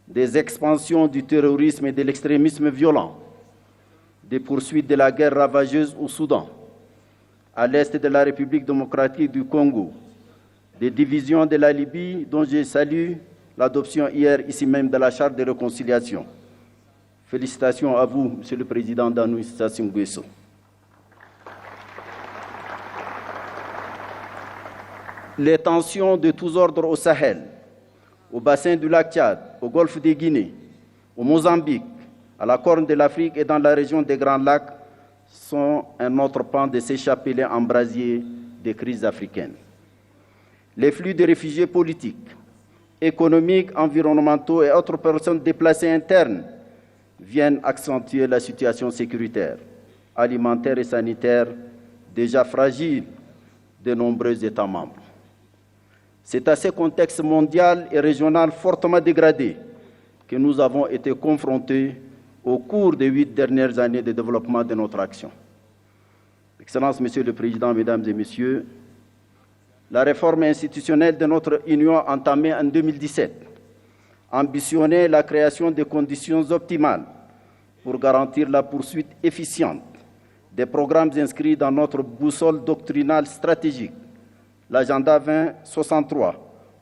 des expansions du terrorisme et de l'extrémisme violent, des poursuites de la guerre ravageuse au Soudan, à l'est de la République démocratique du Congo, des divisions de la Libye dont je salue l'adoption hier ici même de la charte de réconciliation. Félicitations à vous, Monsieur le Président Danou Sassou Nguesso. Les tensions de tous ordres au Sahel, au bassin du lac Tchad, au golfe de Guinée, au Mozambique, à la Corne de l'Afrique et dans la région des Grands Lacs sont un autre pan de ces chapelets embrasiers des crises africaines. Les flux de réfugiés politiques, économiques, environnementaux et autres personnes déplacées internes viennent accentuer la situation sécuritaire, alimentaire et sanitaire déjà fragile de nombreux États membres. C'est à ce contexte mondial et régional fortement dégradé que nous avons été confrontés au cours des 8 dernières années de développement de notre action. Excellences, Monsieur le Président, Mesdames et Messieurs, la réforme institutionnelle de notre Union entamée en 2017 ambitionnait la création de conditions optimales pour garantir la poursuite efficiente des programmes inscrits dans notre boussole doctrinale stratégique, l'agenda 2063,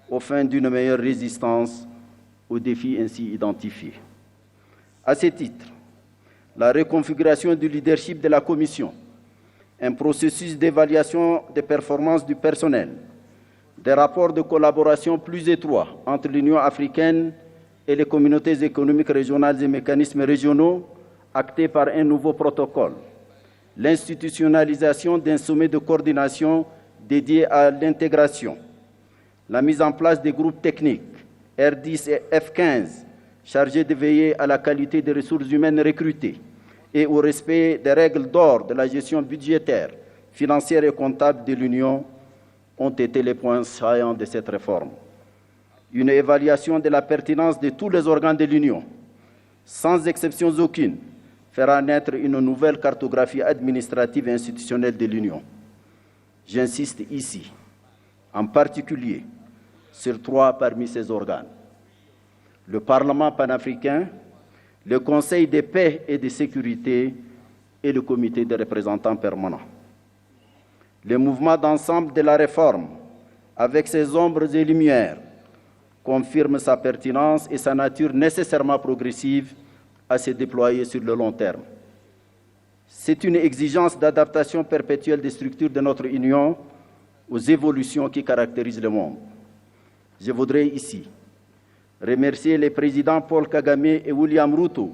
aux fins d'une meilleure résistance aux défis ainsi identifiés. À ce titre, la reconfiguration du leadership de la Commission, un processus d'évaluation des performances du personnel, des rapports de collaboration plus étroits entre l'Union africaine et les communautés économiques régionales et mécanismes régionaux, actés par un nouveau protocole, l'institutionnalisation d'un sommet de coordination dédié à l'intégration, la mise en place des groupes techniques R10 et F15 chargés de veiller à la qualité des ressources humaines recrutées et au respect des règles d'or de la gestion budgétaire, financière et comptable de l'Union ont été les points saillants de cette réforme. Une évaluation de la pertinence de tous les organes de l'Union, sans exception aucune, fera naître une nouvelle cartographie administrative et institutionnelle de l'Union. J'insiste ici, en particulier, sur 3 parmi ces organes. Le Parlement panafricain, le Conseil de paix et de sécurité et le Comité des représentants permanents. Le mouvement d'ensemble de la réforme, avec ses ombres et lumières, confirme sa pertinence et sa nature nécessairement progressive à se déployer sur le long terme. C'est une exigence d'adaptation perpétuelle des structures de notre Union aux évolutions qui caractérisent le monde. Je voudrais ici remercier les présidents Paul Kagame et William Ruto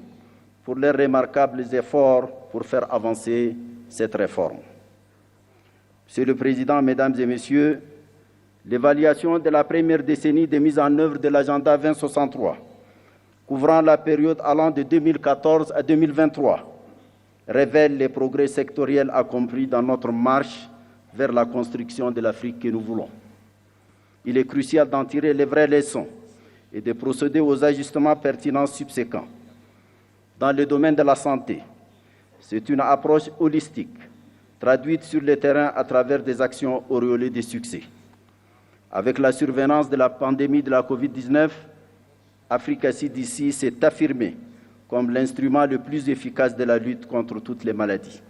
pour leurs remarquables efforts pour faire avancer cette réforme. Monsieur le Président, Mesdames et Messieurs, l'évaluation de la première décennie de mise en œuvre de l'agenda 2063, couvrant la période allant de 2014 à 2023, révèle les progrès sectoriels accomplis dans notre marche vers la construction de l'Afrique que nous voulons. Il est crucial d'en tirer les vraies leçons et de procéder aux ajustements pertinents subséquents. Dans le domaine de la santé, c'est une approche holistique, traduite sur le terrain à travers des actions auréolées de succès. Avec la survenance de la pandémie de la COVID-19, Africa CDC s'est affirmée comme l'instrument le plus efficace de la lutte contre toutes les maladies.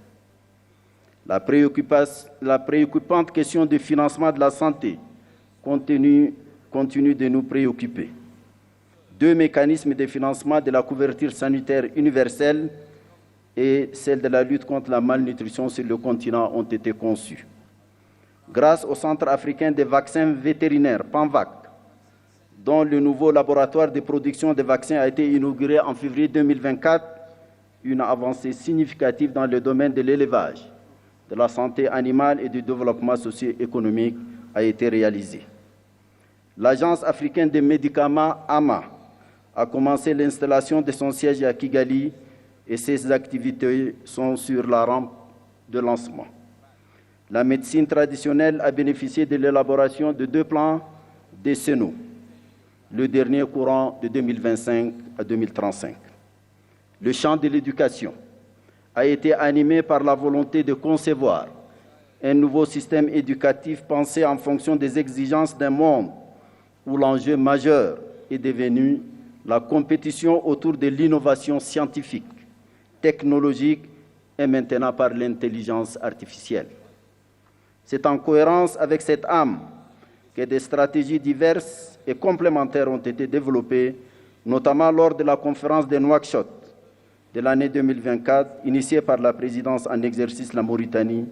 La préoccupante question du financement de la santé continue de nous préoccuper. 2 mécanismes de financement de la couverture sanitaire universelle et celle de la lutte contre la malnutrition sur le continent ont été conçus. Grâce au Centre africain des vaccins vétérinaires, PANVAC, dont le nouveau laboratoire de production de vaccins a été inauguré en février 2024, une avancée significative dans le domaine de l'élevage, de la santé animale et du développement socio-économique a été réalisée. L'Agence africaine des médicaments, AMA, a commencé l'installation de son siège à Kigali et ses activités sont sur la rampe de lancement. La médecine traditionnelle a bénéficié de l'élaboration de 2 plans décennaux, le dernier courant de 2025 à 2035. Le champ de l'éducation a été animé par la volonté de concevoir un nouveau système éducatif pensé en fonction des exigences d'un monde où l'enjeu majeur est devenu la compétition autour de l'innovation scientifique, technologique et maintenant par l'intelligence artificielle. C'est en cohérence avec cette âme que des stratégies diverses et complémentaires ont été développées, notamment lors de la conférence de Nouakchott de l'année 2024, initiée par la présidence en exercice la Mauritanie,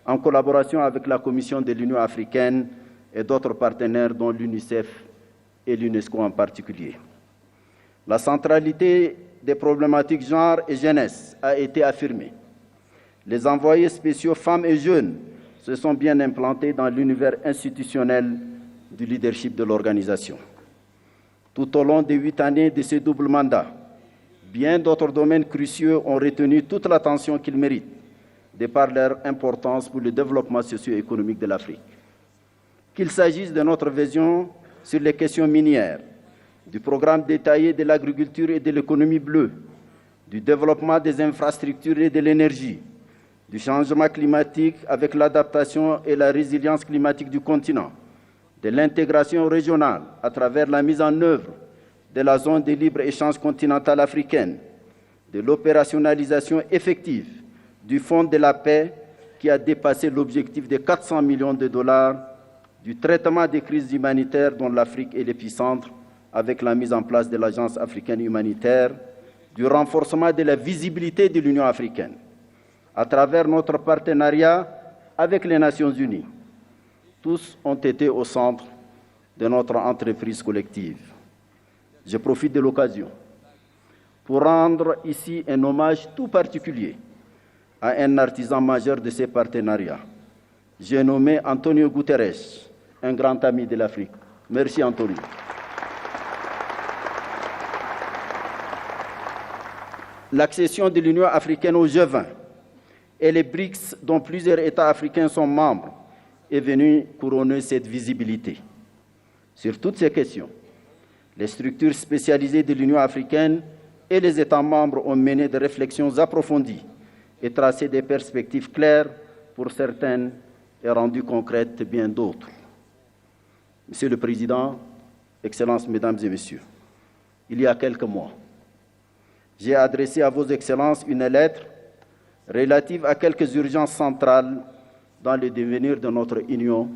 en collaboration avec la Commission de l'Union africaine et d'autres partenaires, dont l'UNICEF et l'UNESCO en particulier. La centralité des problématiques genre et jeunesse a été affirmée. Les envoyés spéciaux femmes et jeunes se sont bien implantés dans l'univers institutionnel du leadership de l'organisation. Tout au long des 8 années de ce double mandat, bien d'autres domaines cruciaux ont retenu toute l'attention qu'ils méritent, de par leur importance pour le développement socio-économique de l'Afrique. Qu'il s'agisse de notre vision sur les questions minières, du programme détaillé de l'agriculture et de l'économie bleue, du développement des infrastructures et de l'énergie, du changement climatique avec l'adaptation et la résilience climatique du continent, de l'intégration régionale à travers la mise en œuvre de la zone de libre-échange continentale africaine, de l'opérationnalisation effective du Fonds de la paix qui a dépassé l'objectif de 400 millions de dollars, du traitement des crises humanitaires dont l'Afrique est l'épicentre avec la mise en place de l'Agence africaine humanitaire, du renforcement de la visibilité de l'Union africaine à travers notre partenariat avec les Nations unies. Tous ont été au centre de notre entreprise collective. Je profite de l'occasion pour rendre ici un hommage tout particulier à un artisan majeur de ces partenariats. J'ai nommé Antonio Guterres, un grand ami de l'Afrique. Merci Antonio. L'accession de l'Union africaine au G20 et les BRICS, dont plusieurs États africains sont membres, est venue couronner cette visibilité. Sur toutes ces questions, les structures spécialisées de l'Union africaine et les États membres ont mené des réflexions approfondies et tracé des perspectives claires pour certaines et rendu concrètes bien d'autres. Monsieur le Président, Excellences, Mesdames et Messieurs, il y a quelques mois, j'ai adressé à vos Excellences une lettre relative à quelques urgences centrales dans le devenir de notre Union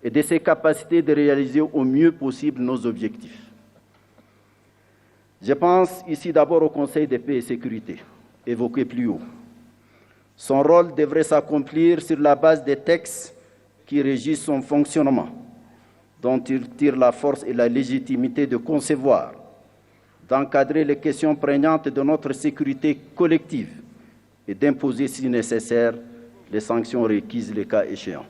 et de ses capacités de réaliser au mieux possible nos objectifs. Je pense ici d'abord au Conseil de paix et sécurité, évoqué plus haut. Son rôle devrait s'accomplir sur la base des textes qui régissent son fonctionnement, dont il tire la force et la légitimité de concevoir, d'encadrer les questions prégnantes de notre sécurité collective et d'imposer, si nécessaire, les sanctions requises le cas échéant.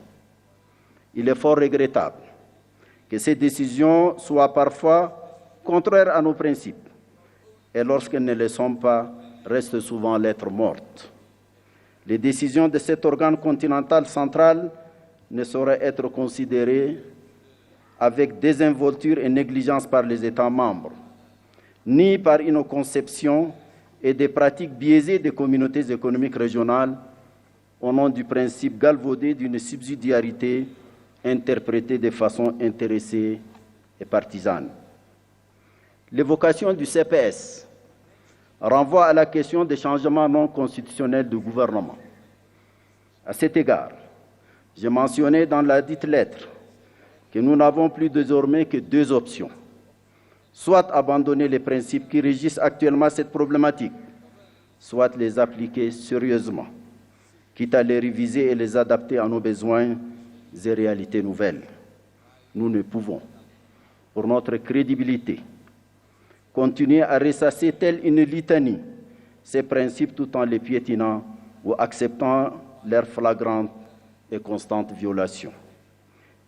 Il est fort regrettable que ces décisions soient parfois contraires à nos principes et lorsqu'elles ne le sont pas, restent souvent lettre morte. Les décisions de cet organe continental central ne sauraient être considérées avec désinvolture et négligence par les États membres, ni par une conception et des pratiques biaisées des communautés économiques régionales au nom du principe galvaudé d'une subsidiarité interprétée de façon intéressée et partisane. L'évocation du CPS renvoie à la question des changements non constitutionnels de gouvernement. À cet égard, j'ai mentionné dans la dite lettre que nous n'avons plus désormais que deux options. Soit abandonner les principes qui régissent actuellement cette problématique, soit les appliquer sérieusement, quitte à les réviser et les adapter à nos besoins et réalités nouvelles. Nous ne pouvons, pour notre crédibilité, continuer à ressasser telle une litanie ces principes tout en les piétinant ou acceptant leur flagrante et constante violation.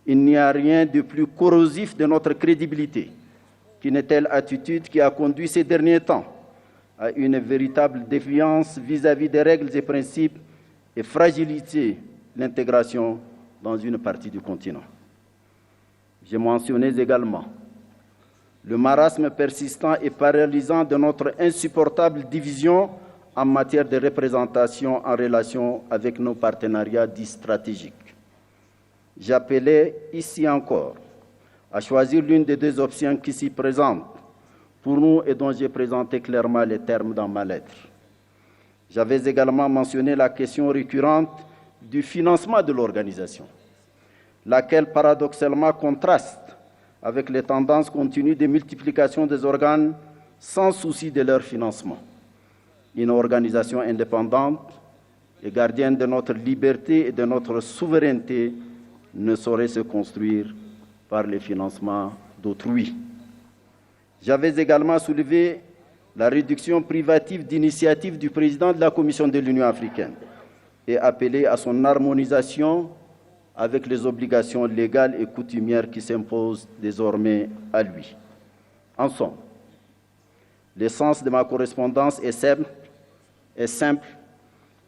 Il n'y a rien de plus corrosif de notre crédibilité qu'une telle attitude qui a conduit ces derniers temps à une véritable défiance vis-à-vis des règles et principes et fragiliser l'intégration dans une partie du continent. J'ai mentionné également le marasme persistant et paralysant de notre insupportable division en matière de représentation en relation avec nos partenariats dits stratégiques. J'appelais ici encore à choisir l'une des deux options qui s'y présentent pour nous et dont j'ai présenté clairement les termes dans ma lettre. J'avais également mentionné la question récurrente du financement de l'organisation, laquelle paradoxalement contraste avec les tendances continues de multiplication des organes sans souci de leur financement. Une organisation indépendante et gardienne de notre liberté et de notre souveraineté ne saurait se construire par le financement d'autrui. J'avais également soulevé la réduction privative d'initiative du président de la Commission de l'Union africaine et appelé à son harmonisation avec les obligations légales et coutumières qui s'imposent désormais à lui. En somme, l'essence de ma correspondance est simple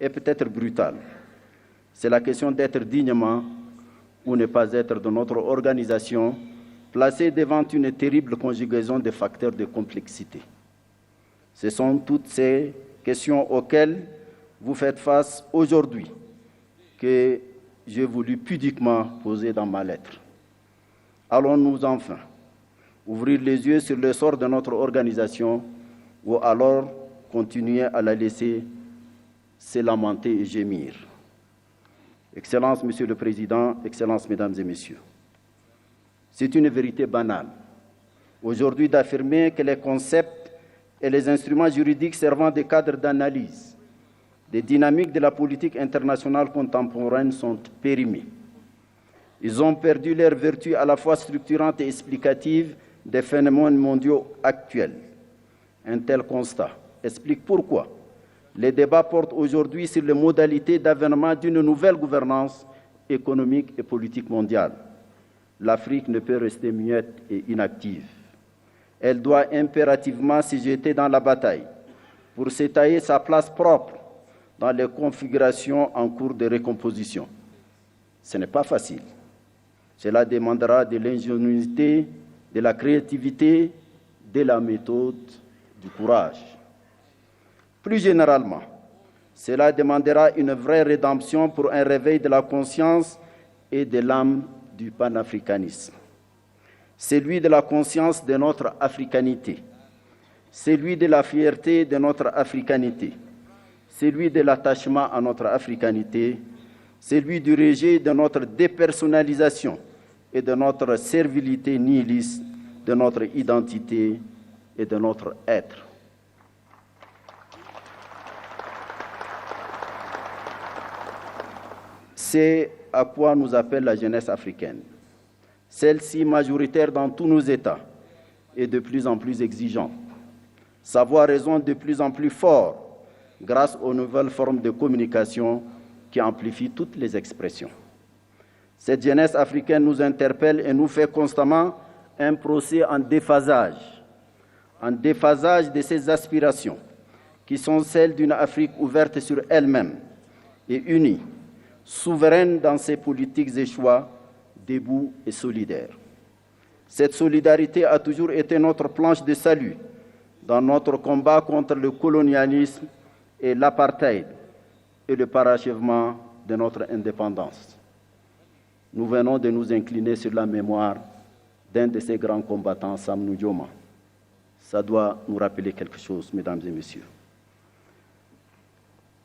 et peut-être brutale. C'est la question d'être dignement ou ne pas être de notre organisation, placée devant une terrible conjugaison de facteurs de complexité. Ce sont toutes ces questions auxquelles vous faites face aujourd'hui que j'ai voulu pudiquement poser dans ma lettre. Allons-nous enfin ouvrir les yeux sur le sort de notre organisation ou alors continuer à la laisser se lamenter et gémir? Excellences, Monsieur le Président, Excellences, Mesdames et Messieurs, c'est une vérité banale aujourd'hui d'affirmer que les concepts et les instruments juridiques servant de cadre d'analyse des dynamiques de la politique internationale contemporaine sont périmés. Ils ont perdu leur vertu à la fois structurante et explicative des phénomènes mondiaux actuels. Un tel constat explique pourquoi les débats portent aujourd'hui sur les modalités d'avènement d'une nouvelle gouvernance économique et politique mondiale. L'Afrique ne peut rester muette et inactive. Elle doit impérativement se jeter dans la bataille pour se tailler sa place propre dans les configurations en cours de recomposition. Ce n'est pas facile. Cela demandera de l'ingéniosité, de la créativité, de la méthode, du courage. Plus généralement, cela demandera une vraie rédemption pour un réveil de la conscience et de l'âme du panafricanisme. Celui de la conscience de notre africanité, celui de la fierté de notre africanité, celui de l'attachement à notre africanité, celui du rejet de notre dépersonnalisation et de notre servilité nihiliste, de notre identité et de notre être. C'est à quoi nous appelle la jeunesse africaine. Celle-ci, majoritaire dans tous nos États, est de plus en plus exigeante. Sa voix résonne de plus en plus fort grâce aux nouvelles formes de communication qui amplifient toutes les expressions. Cette jeunesse africaine nous interpelle et nous fait constamment un procès en déphasage de ses aspirations, qui sont celles d'une Afrique ouverte sur elle-même et unie, souveraine dans ses politiques et choix, debout et solidaire. Cette solidarité a toujours été notre planche de salut dans notre combat contre le colonialisme et l'apartheid et le parachèvement de notre indépendance. Nous venons de nous incliner sur la mémoire d'un de ces grands combattants, Sam Nujoma. Ça doit nous rappeler quelque chose, mesdames et messieurs.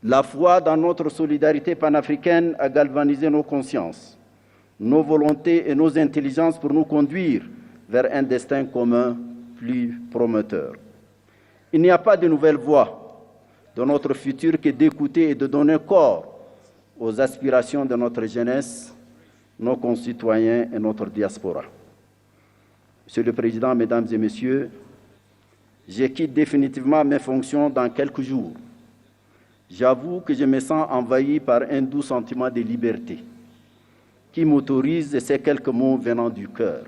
La foi dans notre solidarité panafricaine a galvanisé nos consciences, nos volontés et nos intelligences pour nous conduire vers un destin commun plus prometteur. Il n'y a pas de nouvelle voie de notre futur que d'écouter et de donner corps aux aspirations de notre jeunesse, nos concitoyens et notre diaspora. Monsieur le Président, Mesdames et Messieurs, je quitte définitivement mes fonctions dans quelques jours. J'avoue que je me sens envahi par un doux sentiment de liberté qui m'autorise ces quelques mots venant du cœur.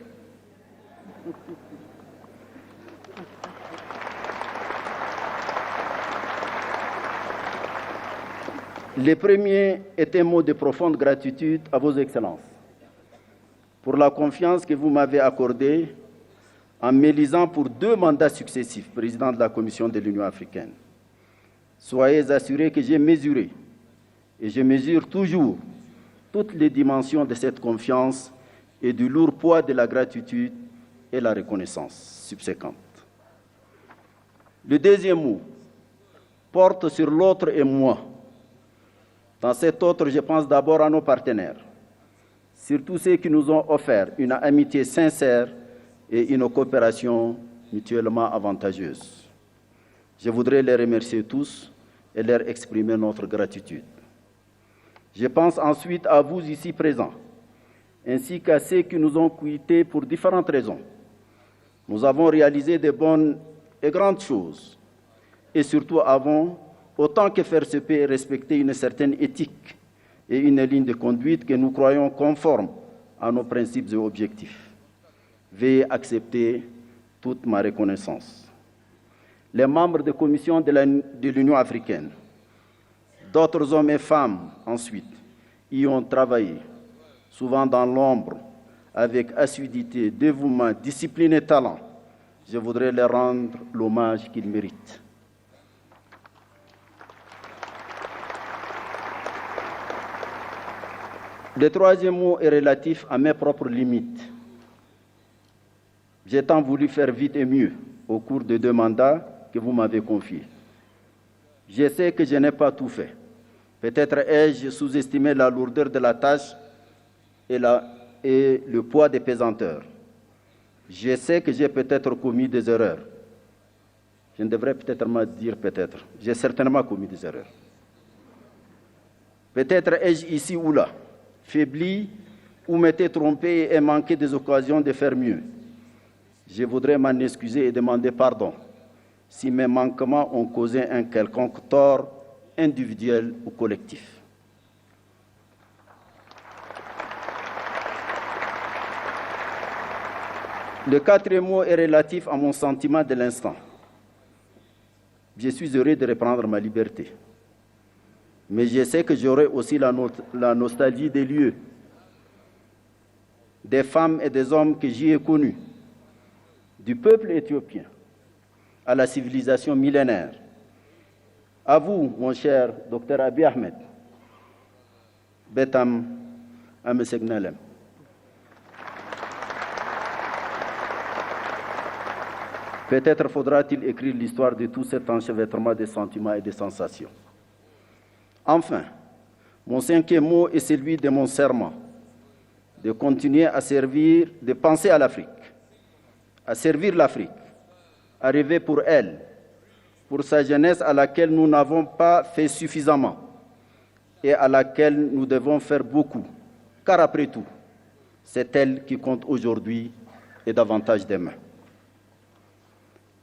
Le premier est un mot de profonde gratitude à vos excellences pour la confiance que vous m'avez accordée en m'élisant pour 2 mandats successifs, président de la Commission de l'Union africaine. Soyez assurés que j'ai mesuré et je mesure toujours toutes les dimensions de cette confiance et du lourd poids de la gratitude et la reconnaissance subséquente. Le deuxième mot porte sur l'autre et moi. Dans cet autre, je pense d'abord à nos partenaires, surtout ceux qui nous ont offert une amitié sincère et une coopération mutuellement avantageuse. Je voudrais les remercier tous et leur exprimer notre gratitude. Je pense ensuite à vous ici présents, ainsi qu'à ceux qui nous ont quittés pour différentes raisons. Nous avons réalisé de bonnes et grandes choses, et surtout avons, autant que faire se peut, respecter une certaine éthique et une ligne de conduite que nous croyons conforme à nos principes et objectifs. Veuillez accepter toute ma reconnaissance. Les membres de la Commission de l'Union africaine, d'autres hommes et femmes ensuite, y ont travaillé, souvent dans l'ombre, avec assiduité, dévouement, discipline et talent. Je voudrais leur rendre l'hommage qu'ils méritent. Le troisième mot est relatif à mes propres limites. J'ai tant voulu faire vite et mieux au cours des 2 mandats que vous m'avez confiés. Je sais que je n'ai pas tout fait. Peut-être ai-je sous-estimé la lourdeur de la tâche et le poids des pesanteurs. Je sais que j'ai peut-être commis des erreurs. Je ne devrais peut-être pas dire peut-être. J'ai certainement commis des erreurs. Peut-être ai-je ici ou là faibli ou m'étais trompé et manqué des occasions de faire mieux. Je voudrais m'en excuser et demander pardon si mes manquements ont causé un quelconque tort individuel ou collectif. Le 4e mot est relatif à mon sentiment de l'instant. Je suis heureux de reprendre ma liberté. Mais je sais que j'aurai aussi la nostalgie des lieux, des femmes et des hommes que j'y ai connus, du peuple éthiopien à la civilisation millénaire. À vous, mon cher Dr Abiy Ahmed, Betam Amesegnalem. Peut-être faudra-t-il écrire l'histoire de tout cet enchevêtrement de sentiments et de sensations. Enfin, mon 5e mot est celui de mon serment, de continuer à servir, de penser à l'Afrique, à servir l'Afrique, à rêver pour elle, pour sa jeunesse à laquelle nous n'avons pas fait suffisamment et à laquelle nous devons faire beaucoup, car après tout, c'est elle qui compte aujourd'hui et davantage demain.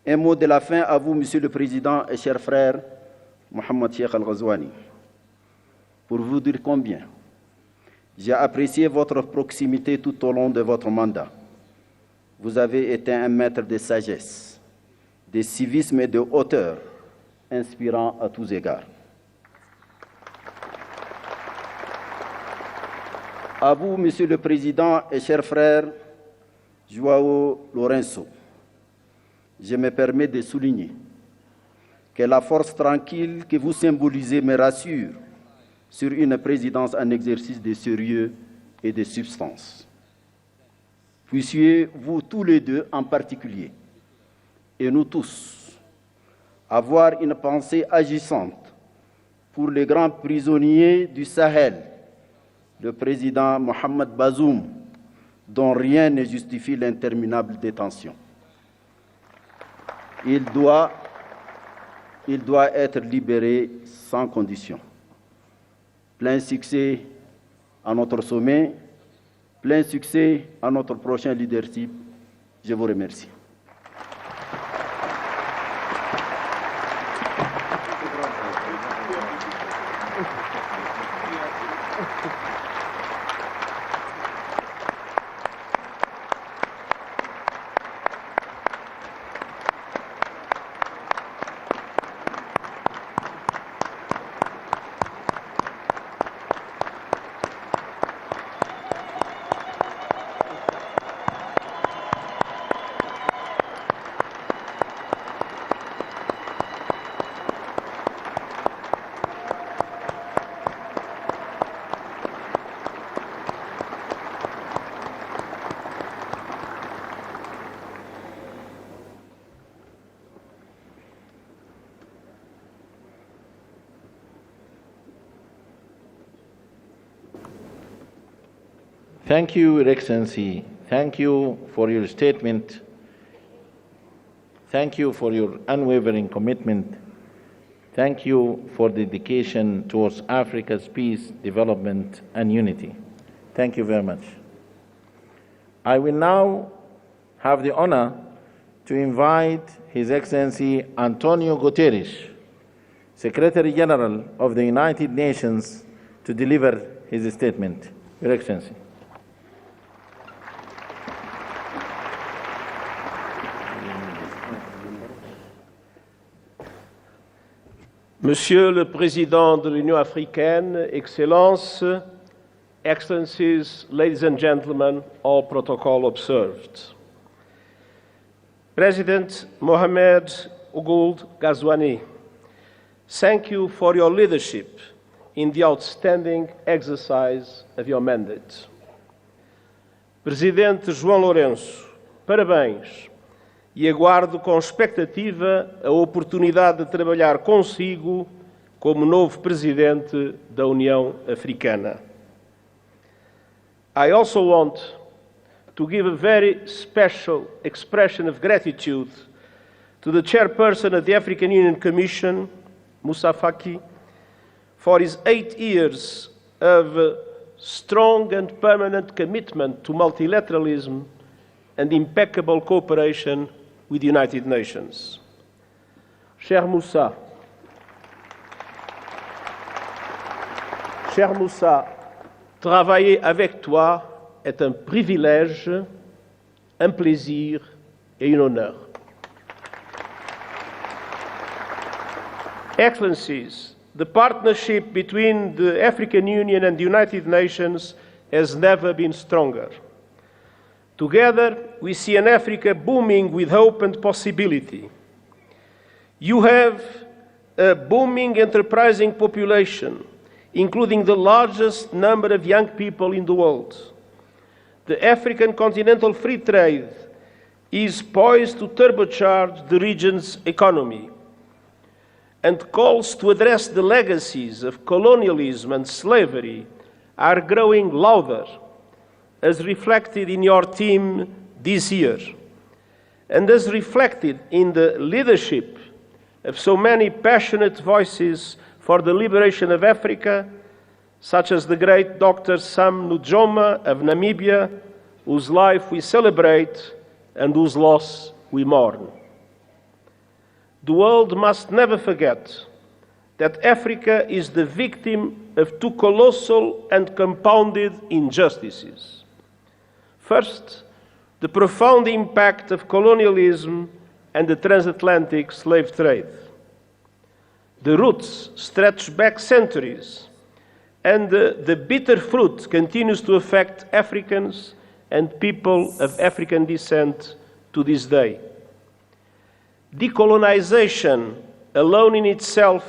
Un mot de la fin à vous, Monsieur le Président et cher frère Mohamed Cheikh Al-Ghazouani, pour vous dire combien j'ai apprécié votre proximité tout au long de votre mandat. Vous avez été un maître de sagesse, de civisme et de hauteur, inspirant à tous égards. À vous, Monsieur le Président et chers frères, João Lourenço, je me permets de souligner que la force tranquille que vous symbolisez me rassure sur une présidence en exercice de sérieux et de substance. Puissiez-vous tous les deux en particulier, et nous tous, avoir une pensée agissante pour les grands prisonniers du Sahel, le président Mohamed Bazoum, dont rien ne justifie l'interminable détention. Il doit être libéré sans condition. Plein succès à notre sommet, plein succès à notre prochain leadership. Je vous remercie. Thank you, Your Excellency. Thank you for your statement. Thank you for your unwavering commitment. Thank you for dedication towards Africa's peace, development, and unity. Thank you very much. I will now have the honor to invite His Excellency Antonio Guterres, Secretary General of the United Nations, to deliver his statement. Your Excellency. Monsieur le Président de l'Union africaine, Excellences, Excellencies, ladies and gentlemen, all protocol observed. President Mohamed Ould Ghazouani, thank you for your leadership in the outstanding exercise of your mandate. Presidente João Lourenço, parabéns e aguardo com expectativa a oportunidade de trabalhar consigo como novo Presidente da União Africana. I also want to give a very special expression of gratitude to the Chairperson of the African Union Commission, Musa Faki, for his 8 years of strong and permanent commitment to multilateralism and impeccable cooperation with the United Nations. Cher Musa, travailler avec toi est un privilège, un plaisir et un honneur. Excellencies, the partnership between the African Union and the United Nations has never been stronger. Together, we see an Africa booming with hope and possibility. You have a booming, enterprising population, including the largest number of young people in the world. The African continental free trade is poised to turbocharge the region's economy, and calls to address the legacies of colonialism and slavery are growing louder, as reflected in your theme this year, and as reflected in the leadership of so many passionate voices for the liberation of Africa, such as the great Dr. Sam Nujoma of Namibia, whose life we celebrate and whose loss we mourn. The world must never forget that Africa is the victim of 2 colossal and compounded injustices. First, the profound impact of colonialism and the transatlantic slave trade. The roots stretch back centuries, and the bitter fruit continues to affect Africans and people of African descent to this day. Decolonization alone in itself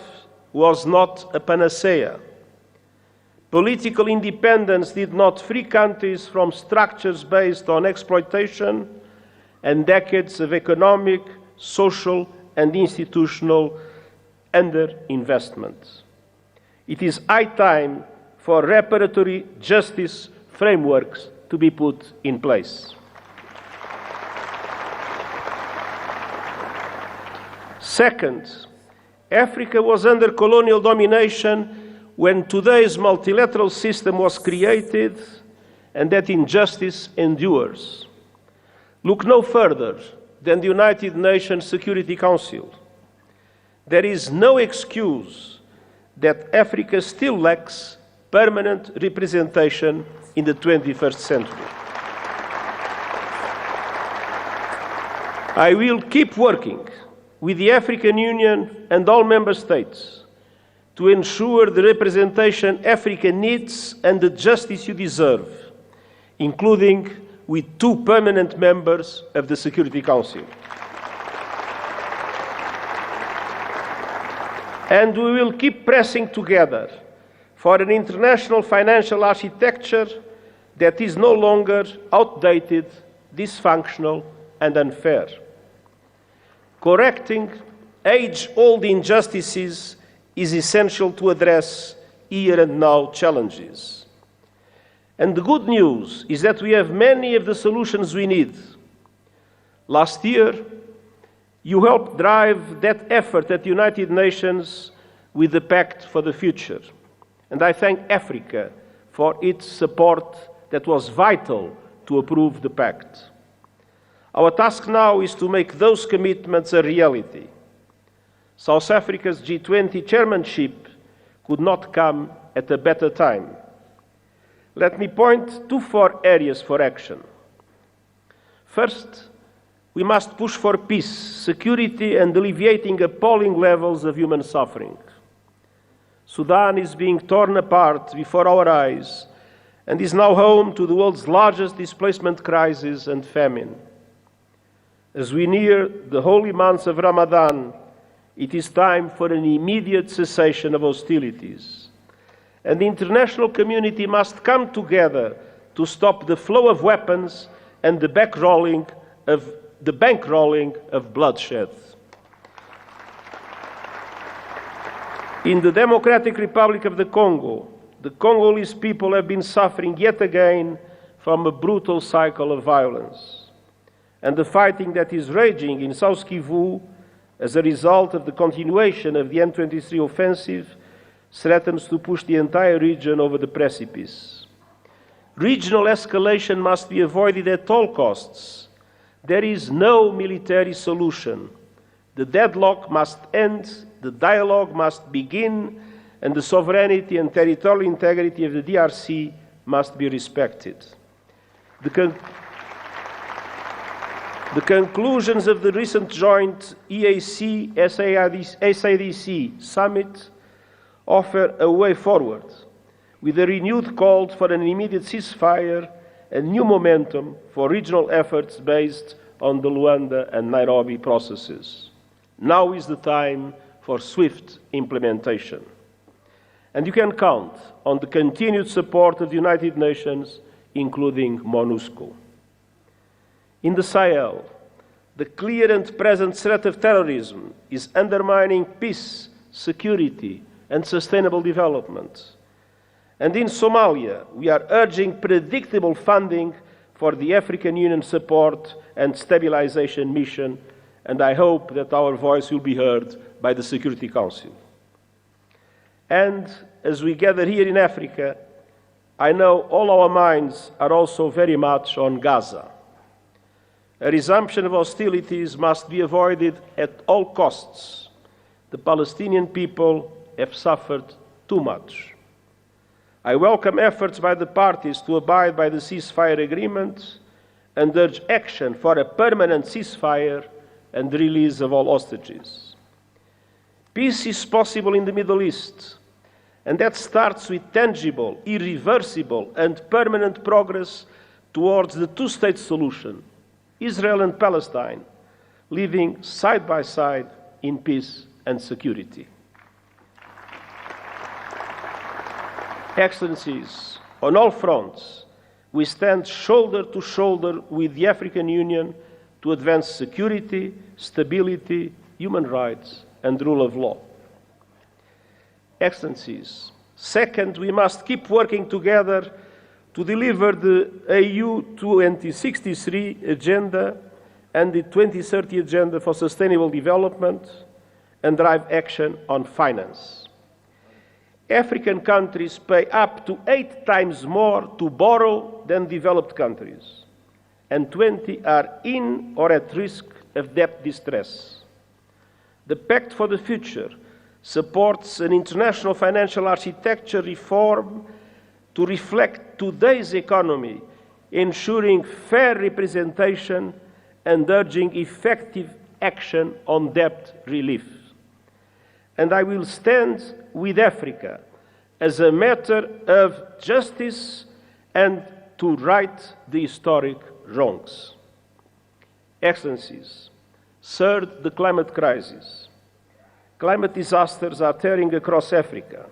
was not a panacea. Political independence did not free countries from structures based on exploitation and decades of economic, social, and institutional underinvestment. It is high time for reparatory justice frameworks to be put in place. Second, Africa was under colonial domination when today's multilateral system was created, and that injustice endures. Look no further than the United Nations Security Council. There is no excuse that Africa still lacks permanent representation in the 21st century. I will keep working with the African Union and all member states to ensure the representation Africa needs and the justice you deserve, including with 2 permanent members of the Security Council. And we will keep pressing together for an international financial architecture that is no longer outdated, dysfunctional, and unfair. Correcting age-old injustices is essential to address here and now challenges. And the good news is that we have many of the solutions we need. Last year, you helped drive that effort at the United Nations with the Pact for the Future. And I thank Africa for its support that was vital to approve the Pact. Our task now is to make those commitments a reality. South Africa's G20 chairmanship could not come at a better time. Let me point to 4 areas for action. First, we must push for peace, security, and alleviating appalling levels of human suffering. Sudan is being torn apart before our eyes and is now home to the world's largest displacement crisis and famine. As we near the holy months of Ramadan, it is time for an immediate cessation of hostilities. And the international community must come together to stop the flow of weapons and the bankrolling of bloodshed. In the Democratic Republic of the Congolese people have been suffering yet again from a brutal cycle of violence. And the fighting that is raging in South Kivu as a result of the continuation of the M23 offensive threatens to push the entire region over the precipice. Regional escalation must be avoided at all costs. There is no military solution. The deadlock must end, the dialogue must begin, and the sovereignty and territorial integrity of the DRC must be respected. The conclusions of the recent joint EAC-SADC summit offer a way forward, with a renewed call for an immediate ceasefire and new momentum for regional efforts based on the Luanda and Nairobi processes. Now is the time for swift implementation. And you can count on the continued support of the United Nations, including MONUSCO. In the Sahel, the clear and present threat of terrorism is undermining peace, security, and sustainable development. And in Somalia, we are urging predictable funding for the African Union support and stabilization mission, and I hope that our voice will be heard by the Security Council. And as we gather here in Africa, I know all our minds are also very much on Gaza. A resumption of hostilities must be avoided at all costs. The Palestinian people have suffered too much. I welcome efforts by the parties to abide by the ceasefire agreement and urge action for a permanent ceasefire and the release of all hostages. Peace is possible in the Middle East, and that starts with tangible, irreversible, and permanent progress towards the two-state solution, Israel and Palestine living side by side in peace and security. Excellencies, on all fronts, we stand shoulder to shoulder with the African Union to advance security, stability, human rights, and rule of law. Excellencies, second, we must keep working together to deliver the AU 2063 agenda and the 2030 agenda for sustainable development and drive action on finance. African countries pay up to 8 times more to borrow than developed countries, and 20 are in or at risk of debt distress. The Pact for the Future supports an international financial architecture reform to reflect today's economy, ensuring fair representation and urging effective action on debt relief. And I will stand with Africa as a matter of justice and to right the historic wrongs. Excellencies, third, the climate crisis. Climate disasters are tearing across Africa,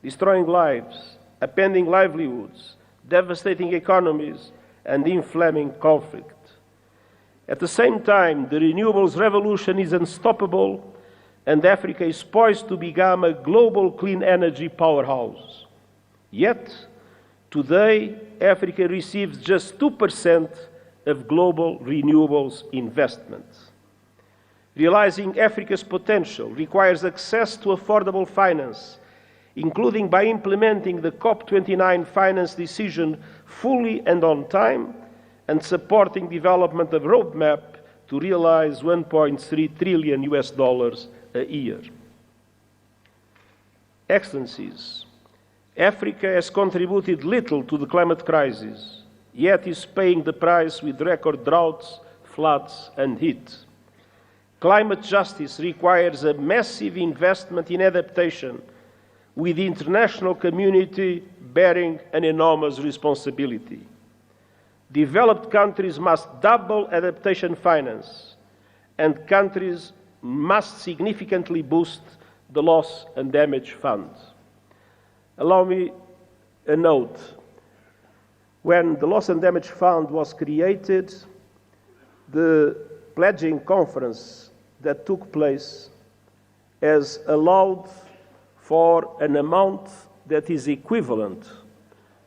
destroying lives, upending livelihoods, devastating economies, and inflaming conflict. At the same time, the renewables revolution is unstoppable, and Africa is poised to become a global clean energy powerhouse. Yet, today, Africa receives just 2% of global renewables investment. Realizing Africa's potential requires access to affordable finance, including by implementing the COP29 finance decision fully and on time, and supporting development of a roadmap to realize $1.3 trillion a year. Excellencies, Africa has contributed little to the climate crisis, yet is paying the price with record droughts, floods, and heat. Climate justice requires a massive investment in adaptation, with the international community bearing an enormous responsibility. Developed countries must double adaptation finance, and countries must significantly boost the loss and damage fund. Allow me a note. When the loss and damage fund was created, the pledging conference that took place has allowed for an amount that is equivalent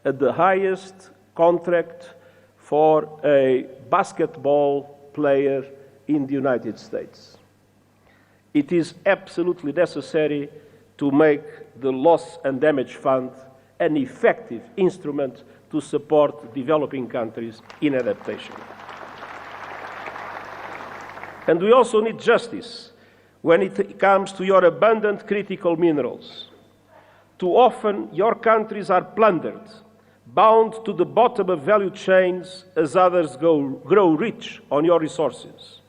at the highest contract for a basketball player in the United States. It is absolutely necessary to make the loss and damage fund an effective instrument to support developing countries in adaptation. And we also need justice when it comes to your abundant critical minerals. Too often, your countries are plundered, bound to the bottom of value chains as others grow rich on your resources.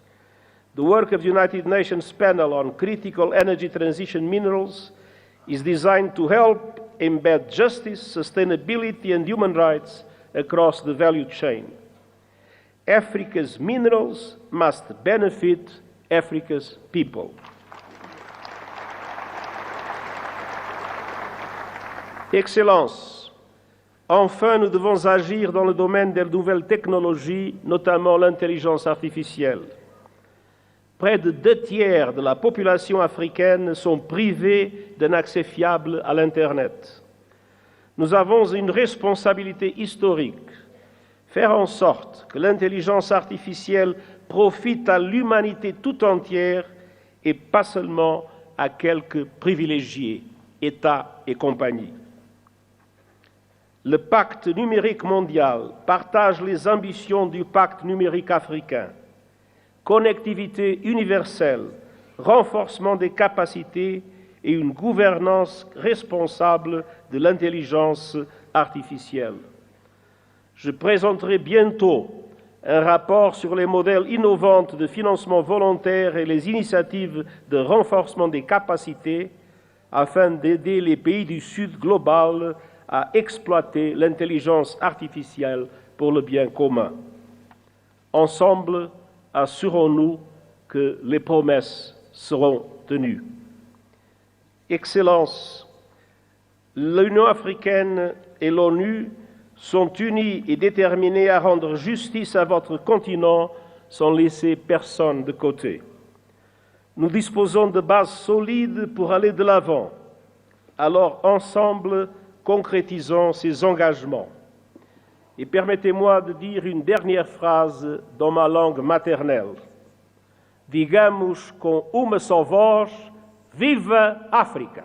The work of the United Nations Panel on Critical Energy Transition Minerals is designed to help embed justice, sustainability, and human rights across the value chain. Africa's minerals must benefit Africa's people. Excellences, enfin, nous devons agir dans le domaine des nouvelles technologies, notamment l'intelligence artificielle. Près de 2 tiers de la population africaine sont privés d'un accès fiable à l'Internet. Nous avons une responsabilité historique, faire en sorte que l'intelligence artificielle profite à l'humanité tout entière et pas seulement à quelques privilégiés, États et compagnie. Le pacte numérique mondial partage les ambitions du pacte numérique africain. Connectivité universelle, renforcement des capacités et une gouvernance responsable de l'intelligence artificielle. Je présenterai bientôt un rapport sur les modèles innovants de financement volontaire et les initiatives de renforcement des capacités afin d'aider les pays du Sud global à exploiter l'intelligence artificielle pour le bien commun. Ensemble, assurons-nous que les promesses seront tenues. Excellences, l'Union africaine et l'ONU sont unis et déterminés à rendre justice à votre continent sans laisser personne de côté. Nous disposons de bases solides pour aller de l'avant. Alors, ensemble, concrétisons ces engagements. Et permettez-moi de dire une dernière phrase dans ma langue maternelle. Digamos com uma só voz, viva África!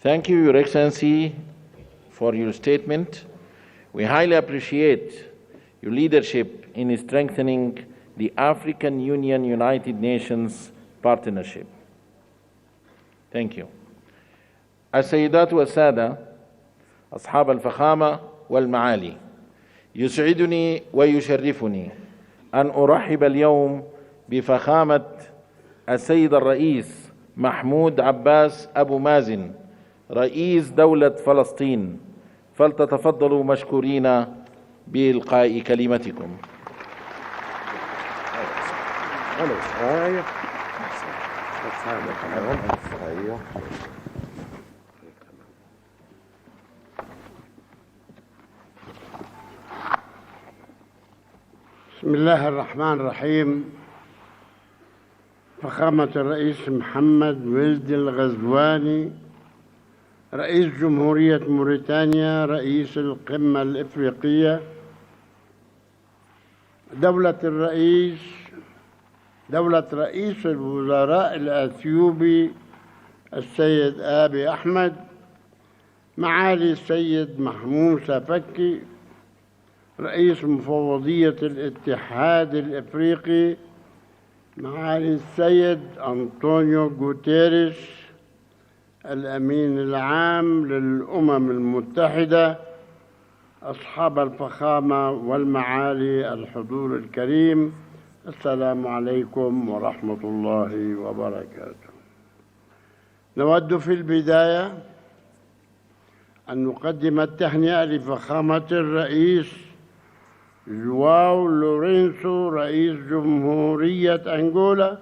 Thank you, Your Excellency, for your statement. We highly appreciate your leadership in strengthening the African Union-United Nations partnership. Thank you. السيدات والسادة أصحاب الفخامة والمعالي، يسعدني ويشرفني أن أرحب اليوم بفخامة السيد الرئيس محمود عباس أبو مازن رئيس دولة فلسطين، فلتتفضلوا مشكورين بإلقاء كلمتكم. بسم الله الرحمن الرحيم. فخامة الرئيس محمد ولد الغزواني رئيس جمهورية موريتانيا، رئيس القمة الإفريقية، دولة رئيس الوزراء الأثيوبي السيد آبي أحمد، معالي السيد موسى فكي رئيس مفوضية الاتحاد الإفريقي، معالي السيد أنطونيو غوتيريس الأمين العام للأمم المتحدة، أصحاب الفخامة والمعالي الحضور الكريم، السلام عليكم ورحمة الله وبركاته. نود في البداية أن نقدم التهنئة لفخامة الرئيس جواو لورينسو رئيس جمهورية أنغولا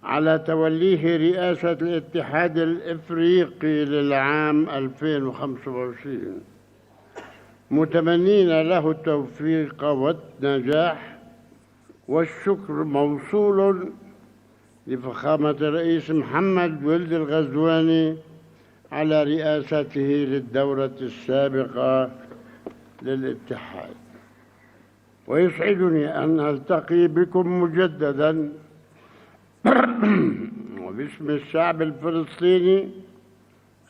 على توليه رئاسة الاتحاد الإفريقي للعام 2025، متمنين له التوفيق والنجاح، والشكر موصول لفخامة الرئيس محمد ولد الغزواني على رئاسته للدورة السابقة للاتحاد. ويسعدني أن ألتقي بكم مجدداً وباسم الشعب الفلسطيني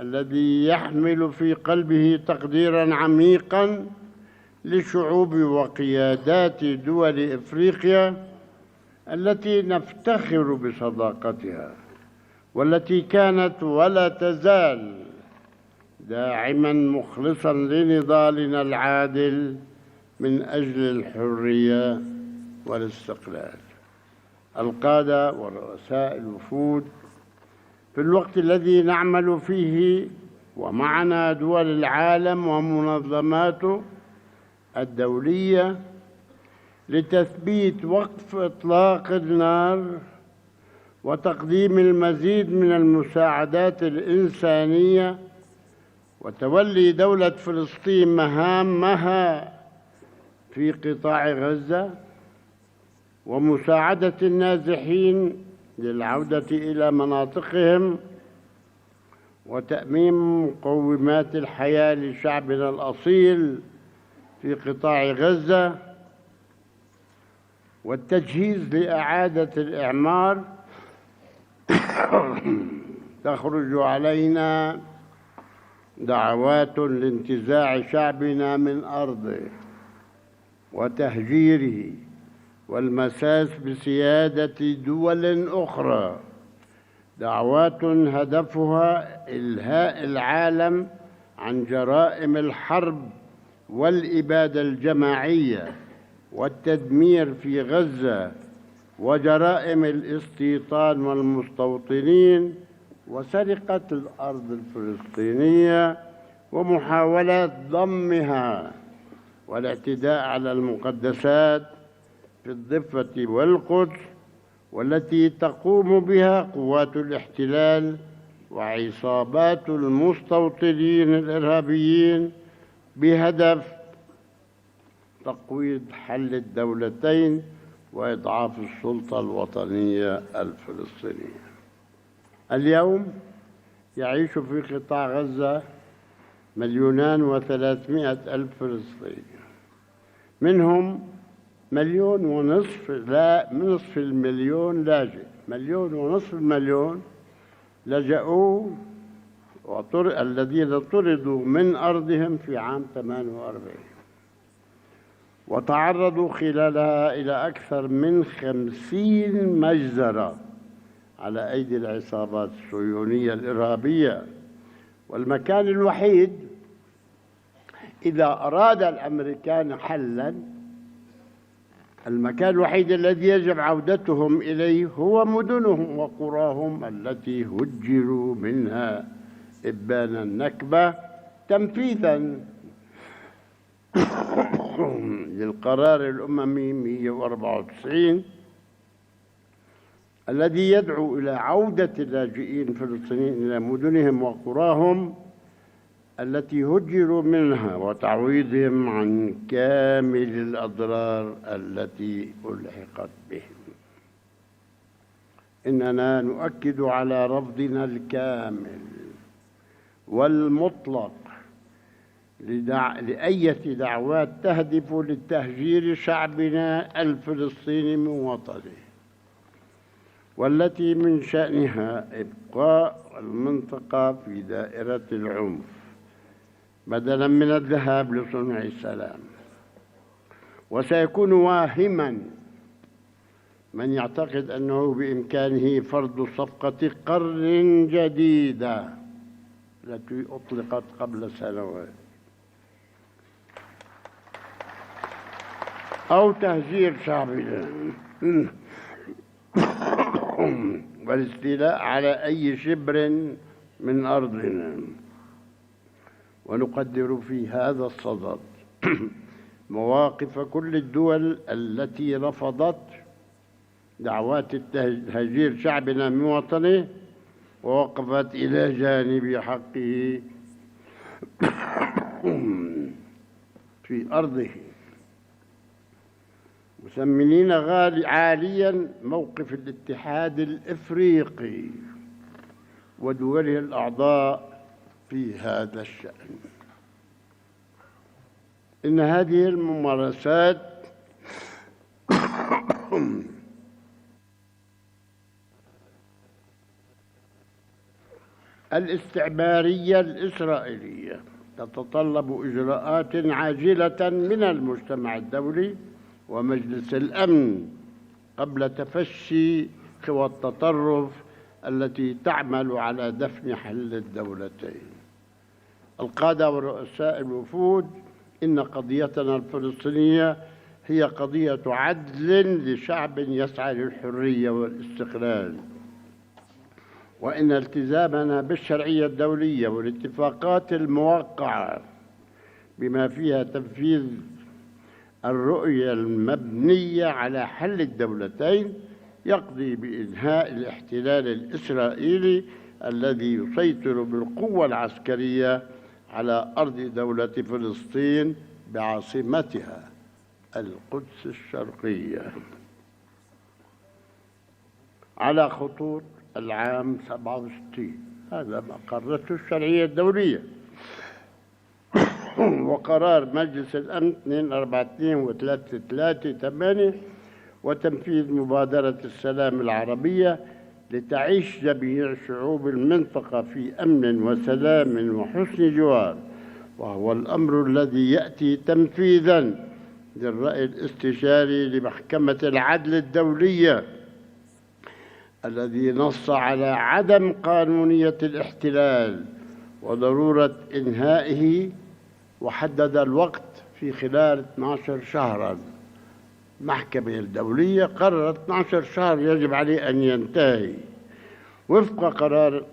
الذي يحمل في قلبه تقديراً عميقاً لشعوب وقيادات دول إفريقيا التي نفتخر بصداقتها، والتي كانت ولا تزال داعماً مخلصاً لنضالنا العادل من أجل الحرية والاستقلال. القادة ورؤساء الوفود، في الوقت الذي نعمل فيه ومعنا دول العالم ومنظماته الدولية لتثبيت وقف إطلاق النار وتقديم المزيد من المساعدات الإنسانية وتولي دولة فلسطين مهامها في قطاع غزة ومساعدة النازحين للعودة إلى مناطقهم وتأمين مقومات الحياة لشعبنا الأصيل في قطاع غزة والتجهيز لإعادة الإعمار، تخرج علينا دعوات لانتزاع شعبنا من أرضه وتهجيره والمساس بسيادة دول أخرى، دعوات هدفها إلهاء العالم عن جرائم الحرب والإبادة الجماعية والتدمير في غزة وجرائم الاستيطان والمستوطنين وسرقة الأرض الفلسطينية ومحاولات ضمها والاعتداء على المقدسات في الضفة والقدس، والتي تقوم بها قوات الاحتلال وعصابات المستوطنين الإرهابيين بهدف تقويض حل الدولتين وإضعاف السلطة الوطنية الفلسطينية. اليوم يعيش في قطاع غزة 2,300,000 فلسطيني، منهم 1,500,000 نصف المليون لاجئ، 1,500,000 لجأوا الذين طردوا من أرضهم في عام 48 وتعرضوا خلالها إلى أكثر من 50 مجزرة على أيدي العصابات الصهيونية الإرهابية. والمكان الوحيد إذا أراد الأمريكان حلاً، المكان الوحيد الذي يجب عودتهم إليه هو مدنهم وقراهم التي هجروا منها إبان النكبة تنفيذاً للقرار الأممي 194 الذي يدعو إلى عودة اللاجئين الفلسطينيين إلى مدنهم وقراهم التي هجروا منها وتعويضهم عن كامل الأضرار التي ألحقت بهم. إننا نؤكد على رفضنا الكامل والمطلق لأي دعوات تهدف لتهجير شعبنا الفلسطيني من وطنه، والتي من شأنها إبقاء المنطقة في دائرة العنف بدلاً من الذهاب لصنع السلام. وسيكون واهماً من يعتقد أنه بإمكانه فرض صفقة قرن جديدة التي أطلقت قبل سنوات أو تهجير شعبنا والاستيلاء على أي شبر من أرضنا. ونقدر في هذا الصدد مواقف كل الدول التي رفضت دعوات تهجير شعبنا من وطنه ووقفت إلى جانب حقه في أرضه، مسمنين عاليا موقف الاتحاد الإفريقي ودوله الأعضاء في هذا الشأن. إن هذه الممارسات الاستعمارية الإسرائيلية تتطلب إجراءات عاجلة من المجتمع الدولي ومجلس الأمن قبل تفشي قوى التطرف التي تعمل على دفن حل الدولتين. القادة ورؤساء الوفود، إن قضيتنا الفلسطينية هي قضية عدل لشعب يسعى للحرية والاستقلال، وإن التزامنا بالشرعية الدولية والاتفاقات الموقعة بما فيها تنفيذ الرؤية المبنية على حل الدولتين يقضي بإنهاء الاحتلال الإسرائيلي الذي يسيطر بالقوة العسكرية على أرض دولة فلسطين بعاصمتها القدس الشرقية على خطوط العام 67. هذا ما قررته الشرعية الدولية وقرار مجلس الأمن 242 و338 وتنفيذ مبادرة السلام العربية لتعيش جميع شعوب المنطقة في أمن وسلام وحسن جوار، وهو الأمر الذي يأتي تنفيذاً للرأي الاستشاري لمحكمة العدل الدولية الذي نص على عدم قانونية الاحتلال وضرورة إنهائه، وحدد الوقت في خلال 12 شهراً. المحكمة الدولية قررت 12 شهر يجب عليه أن ينتهي وفق قرار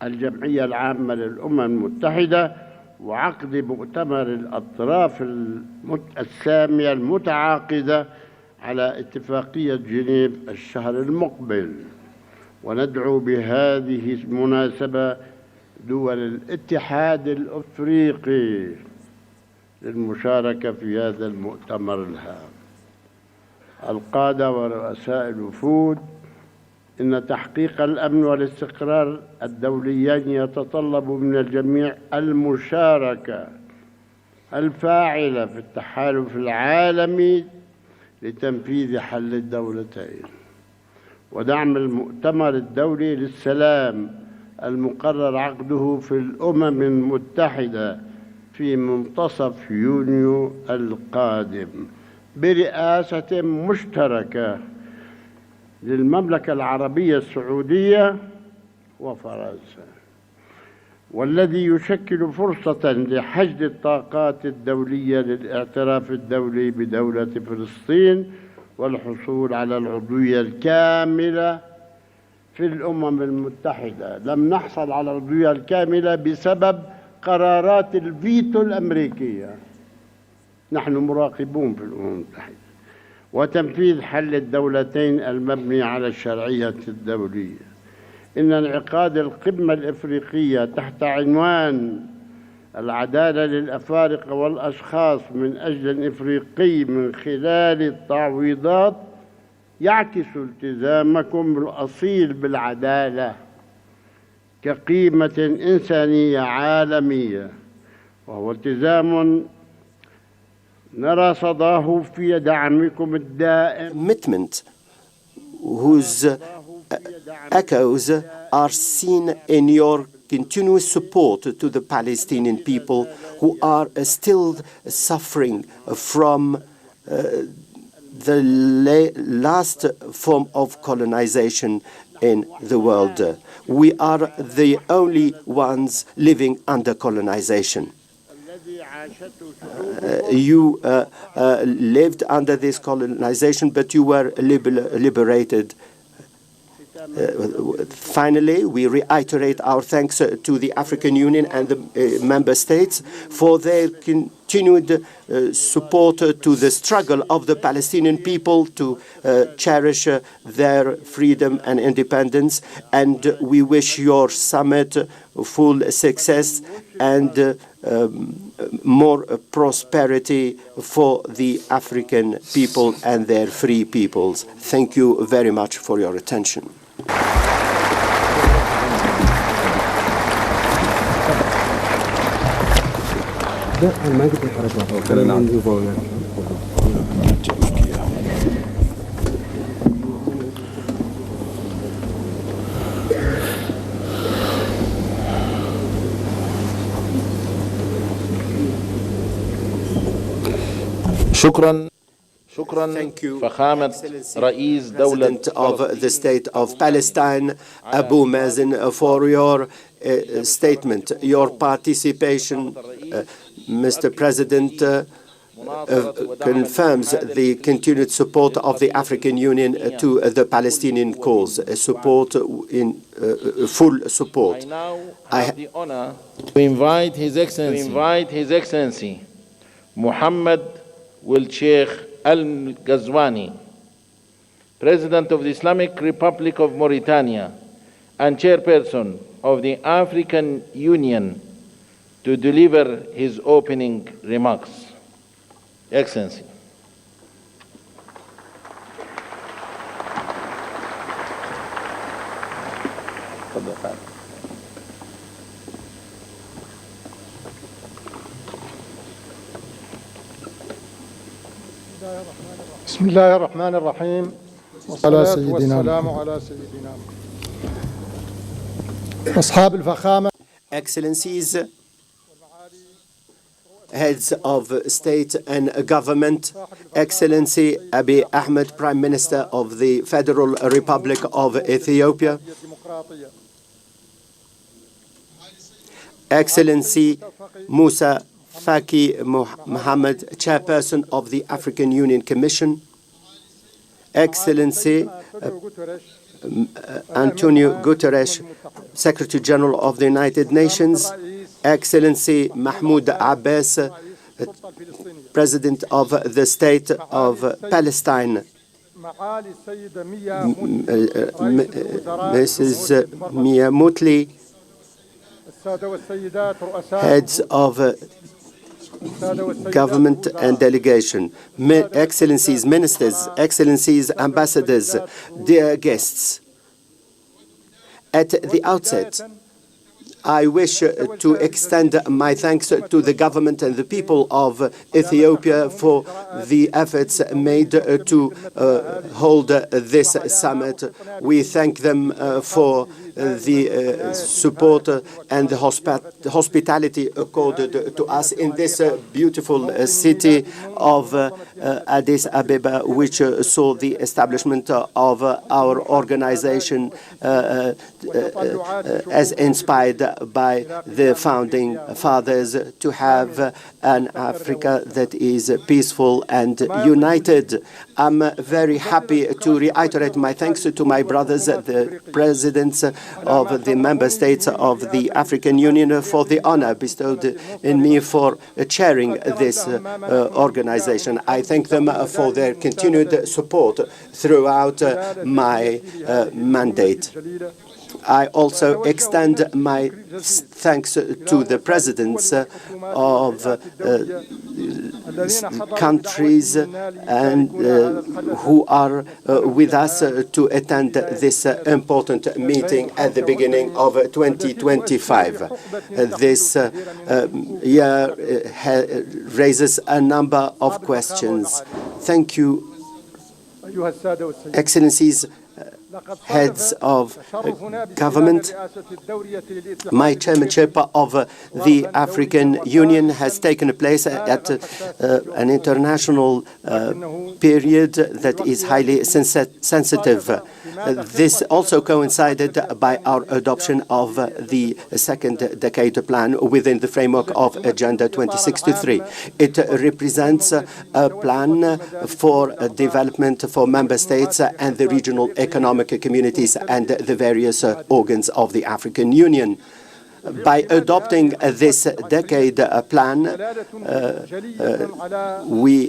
الجمعية العامة للأمم المتحدة وعقد مؤتمر الأطراف السامية المتعاقدة على اتفاقية جنيف الشهر المقبل. وندعو بهذه المناسبة دول الاتحاد الأفريقي للمشاركة في هذا المؤتمر الهام. القادة ورؤساء الوفود، إن تحقيق الأمن والاستقرار الدوليين يتطلب من الجميع المشاركة الفاعلة في التحالف العالمي لتنفيذ حل الدولتين ودعم المؤتمر الدولي للسلام المقرر عقده في الأمم المتحدة في منتصف يونيو القادم برئاسة مشتركة للمملكة العربية السعودية وفرنسا، والذي يشكل فرصة لحشد الطاقات الدولية للاعتراف الدولي بدولة فلسطين والحصول على العضوية الكاملة في الأمم المتحدة. لم نحصل على العضوية الكاملة بسبب قرارات الفيتو الأمريكية، نحن مراقبون في الأمم المتحدة، وتنفيذ حل الدولتين المبني على الشرعية الدولية. إن انعقاد القمة الإفريقية تحت عنوان العدالة للأفارقة والأشخاص من أجل الإفريقي من خلال التعويضات يعكس التزامكم الأصيل بالعدالة كقيمة إنسانية عالمية، وهو التزام نرى صداه في دعمكم الدائم. Commitment whose echoes are seen in your continuous support to the Palestinian people who are still suffering from the last form of colonization in the world. We are the only ones living under colonization. You lived under this colonization, but you were liberated. Finally, we reiterate our thanks to the African Union and the member states for their continued support to the struggle of the Palestinian people to cherish their freedom and independence. And we wish your summit full success and more prosperity for the African people and their free peoples. Thank you very much for your attention. شكرا Thank you, فخامة رئيس دولة President of the State of Palestine, Abu Mazen, for your statement, your participation. Mr. President confirms the continued support of the African Union to the Palestinian cause, support in full support. I now have the honor to invite His Excellency Muhammad Sheikh Al-Ghazwani, President of the Islamic Republic of Mauritania and Chairperson of the African Union, to deliver his opening remarks. Excellency. بسم الله الرحمن الرحيم والصلاة والسلام على سيدنا أصحاب الفخامة Excellencies heads of state and government, Excellency Abiy Ahmed, Prime Minister of the Federal Republic of Ethiopia, Excellency Musa Faki Muhammad, Chairperson of the African Union Commission, Excellency Antonio Guterres, Secretary General of the United Nations, Excellency Mahmoud Abbas, President of the State of Palestine, Mrs. Mia Mutli, heads of government and delegation, Excellencies, Ministers, Excellencies, Ambassadors, dear guests. At the outset, I wish to extend my thanks to the government and the people of Ethiopia for the efforts made to hold this summit. We thank them for the support and the hospitality accorded to us in this beautiful city of Addis Ababa, which saw the establishment of our organization as inspired by the founding fathers to have an Africa that is peaceful and united. I'm very happy to reiterate my thanks to my brothers, the presidents of the member states of the African Union, for the honor bestowed in me for chairing this organization. I thank them for their continued support throughout my mandate. I also extend my thanks to the presidents of countries and who are with us to attend this important meeting at the beginning of 2025. This year raises a number of questions. Thank you, Excellencies, heads of government. My chairmanship of the African Union has taken place at an international period that is highly sensitive. This also coincided by our adoption of the second decade plan within the framework of Agenda 2063. It represents a plan for development for member states and the regional economic communities and the various organs of the African Union. By adopting this decade plan, we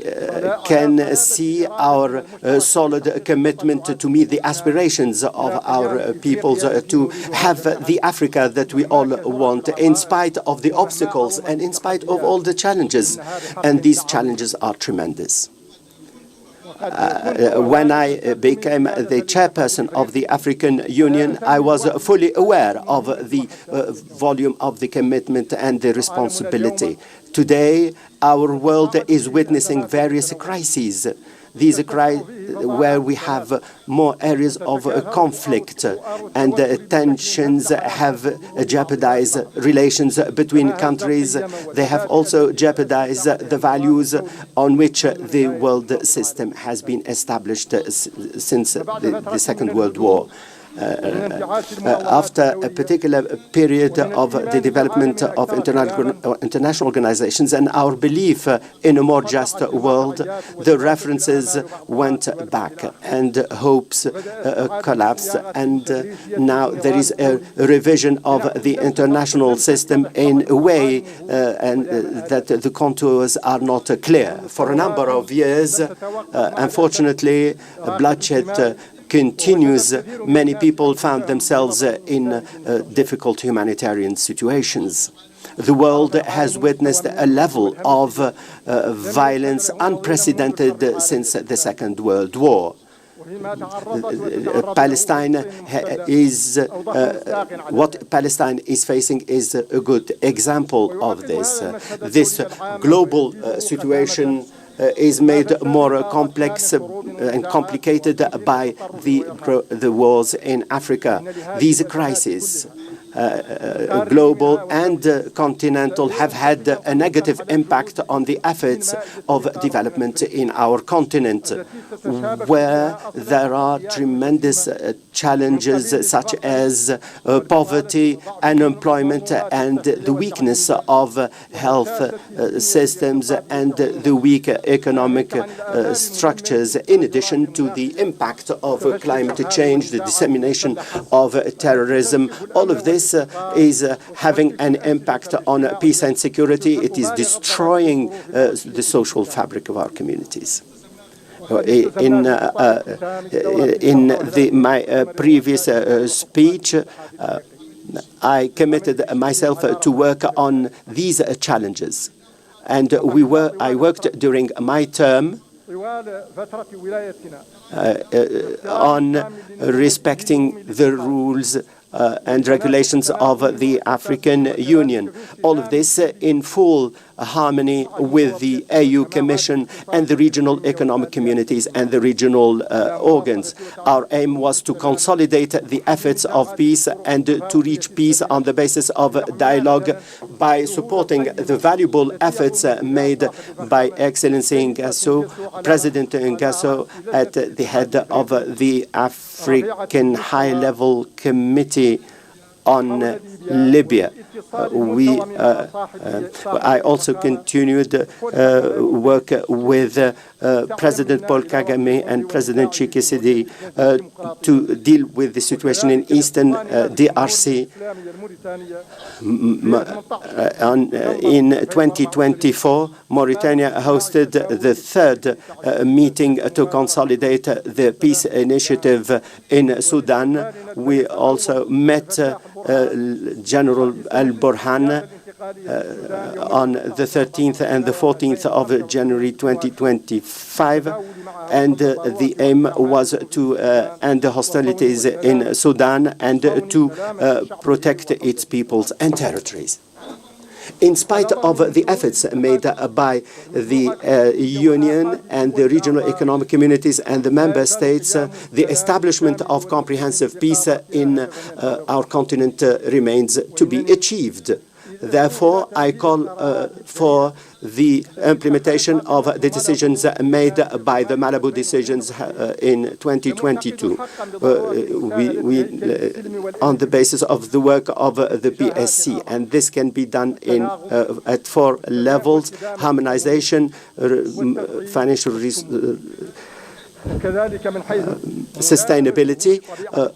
can see our solid commitment to meet the aspirations of our peoples to have the Africa that we all want, in spite of the obstacles and in spite of all the challenges. And these challenges are tremendous. When I became the chairperson of the African Union, I was fully aware of the volume of the commitment and the responsibility. Today, our world is witnessing various crises. These are where we have more areas of conflict, and tensions have jeopardized relations between countries. They have also jeopardized the values on which the world system has been established since the Second World War. After a particular period of the development of international organizations and our belief in a more just world, the references went back and hopes collapsed. And now there is a revision of the international system in a way and that the contours are not clear. For a number of years, unfortunately, bloodshed continues. Many people found themselves in difficult humanitarian situations. The world has witnessed a level of violence unprecedented since the Second World War. Palestine is what Palestine is facing is a good example of this. This global situation is made more complex and complicated by the wars in Africa. These crises global and continental, have had a negative impact on the efforts of development in our continent, where there are tremendous challenges such as poverty, unemployment, and the weakness of health systems and the weak economic structures, in addition to the impact of climate change, the dissemination of terrorism. All of this is having an impact on peace and security. It is destroying the social fabric of our communities. In my previous speech, I committed myself to work on these challenges, and I worked during my term on respecting the rules and regulations of the African Union. All of this in full harmony with the AU Commission and the regional economic communities and the regional organs. Our aim was to consolidate the efforts of peace and to reach peace on the basis of dialogue by supporting the valuable efforts made by Excellency Ngasso, President Ngasso, at the head of the African High-Level Committee on Libya. I also continued work with President Paul Kagame and President Tshisekedi to deal with the situation in Eastern DRC. In 2024, Mauritania hosted the third meeting to consolidate the peace initiative in Sudan. We also met General Al-Burhan on the 13th and the 14th of January 2025, and the aim was to end the hostilities in Sudan and to protect its peoples and territories. In spite of the efforts made by the Union and the regional economic communities and the member states, the establishment of comprehensive peace in our continent remains to be achieved. Therefore, I call for the implementation of the decisions made by the Malabo decisions in 2022 on the basis of the work of the PSC. And this can be done at 4 levels: harmonization, financial sustainability.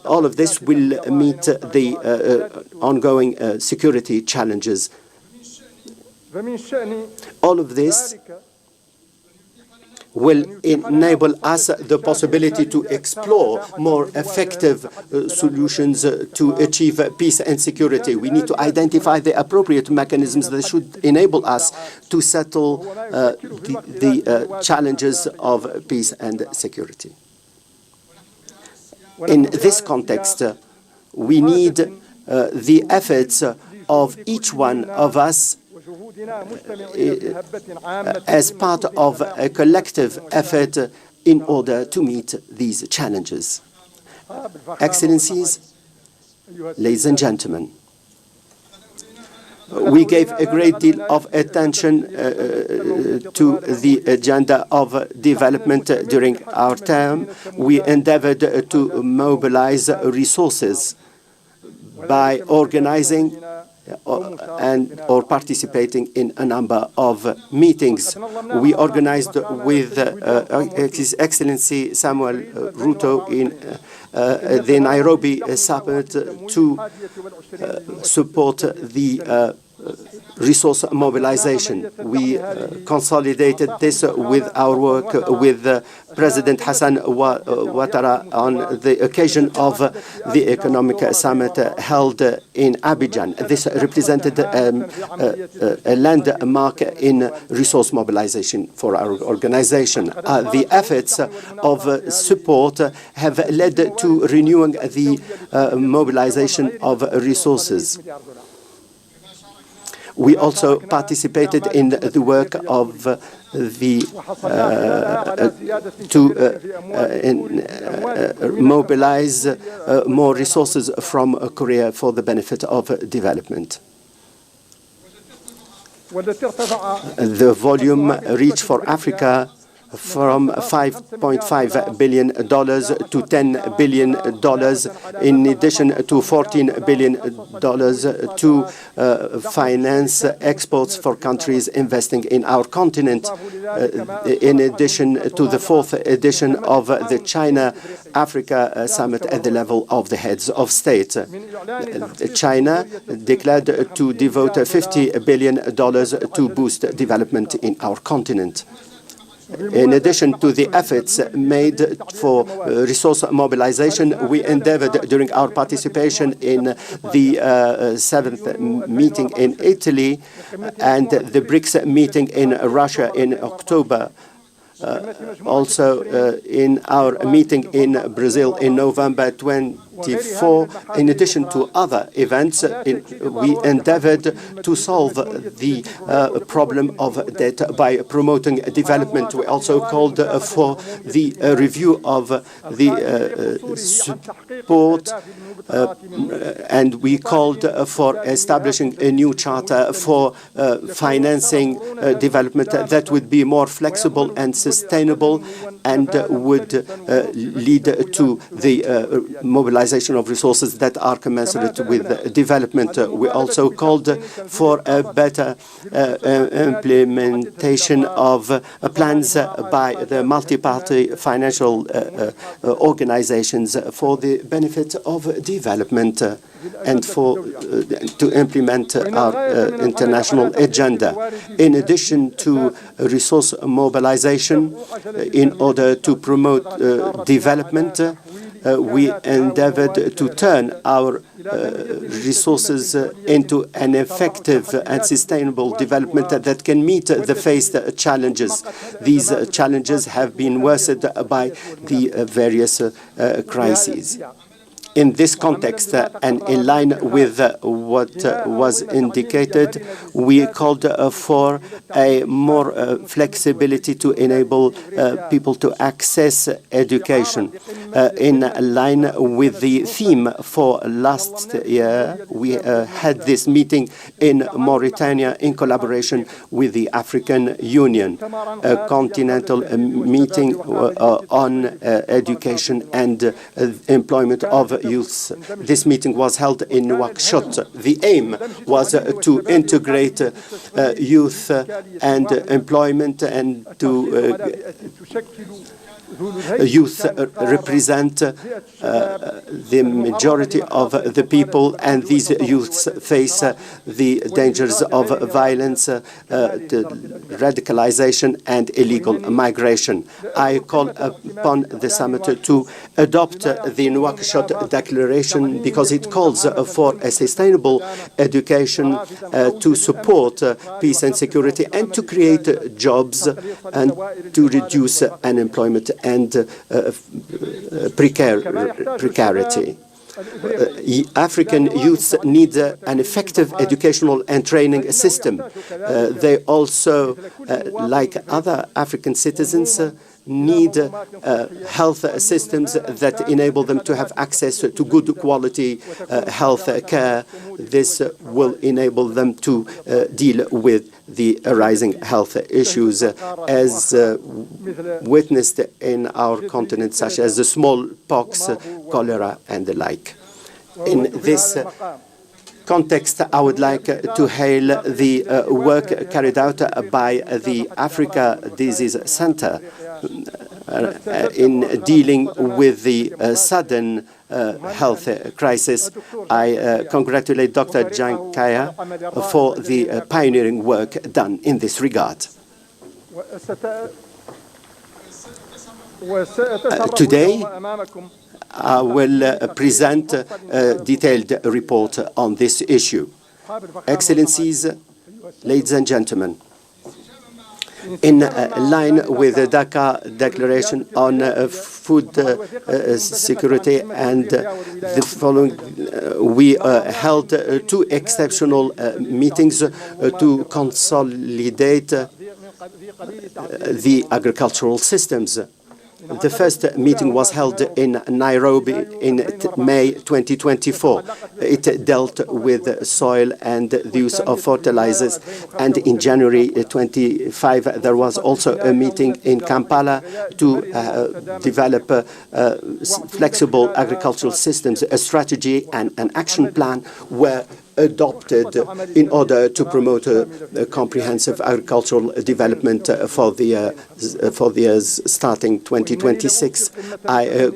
All of this will meet the ongoing security challenges. All of this will enable us the possibility to explore more effective solutions to achieve peace and security. We need to identify the appropriate mechanisms that should enable us to settle the challenges of peace and security. In this context, we need the efforts of each one of us as part of a collective effort in order to meet these challenges. Excellencies, ladies and gentlemen, we gave a great deal of attention to the agenda of development during our term. We endeavored to mobilize resources by organizing or participating in a number of meetings. We organized with His Excellency Samuel Ruto in the Nairobi summit to support the resource mobilization. We consolidated this with our work with President Hassan Ouattara on the occasion of the economic summit held in Abidjan. This represented a landmark in resource mobilization for our organization. The efforts of support have led to renewing the mobilization of resources. We also participated in the work of mobilize more resources from Korea for the benefit of development. The volume reached for Africa from $5.5 billion to $10 billion, in addition to $14 billion to finance exports for countries investing in our continent, in addition to the 4th edition of the China-Africa Summit at the level of the heads of state. China declared to devote $50 billion to boost development in our continent. In addition to the efforts made for resource mobilization, we endeavored during our participation in the 7th meeting in Italy and the BRICS meeting in Russia in October. Also in our meeting in Brazil in November 24, in addition to other events, we endeavored to solve the problem of debt by promoting development. We also called for the review of the support, and we called for establishing a new charter for financing development that would be more flexible and sustainable and would lead to the mobilization of resources that are commensurate with development. We also called for a better implementation of plans by the multi-party financial organizations for the benefit of development and to implement our international agenda. In addition to resource mobilization, in order to promote development, we endeavored to turn our resources into an effective and sustainable development that can meet the faced challenges. These challenges have been worsened by the various crises. In this context, and in line with what was indicated, we called for a more flexibility to enable people to access education. In line with the theme for last year, we had this meeting in Mauritania in collaboration with the African Union, a continental meeting on education and employment of youths. This meeting was held in Nouakchott. The aim was to integrate youth and employment and to youth represent the majority of the people, and these youths face the dangers of violence, radicalization, and illegal migration. I call upon the summit to adopt the Nouakchott Declaration because it calls for a sustainable education to support peace and security and to create jobs and to reduce unemployment and precarity. African youths need an effective educational and training system. They also, like other African citizens, need health systems that enable them to have access to good quality health care. This will enable them to deal with the arising health issues as witnessed in our continent, such as the smallpox, cholera, and the like. In this context, I would like to hail the work carried out by the Africa Disease Center in dealing with the sudden health crisis. I congratulate Dr. Jankaya for the pioneering work done in this regard. Today, I will present a detailed report on this issue. Excellencies, ladies and gentlemen, In line with the Dhaka Declaration on Food Security and the following, we held two exceptional meetings to consolidate the agricultural systems. The first meeting was held in Nairobi in May 2024. It dealt with soil and the use of fertilizers. And in January 25, there was also a meeting in Kampala to develop flexible agricultural systems. A strategy and an action plan were adopted in order to promote a comprehensive agricultural development for the years starting 2026. I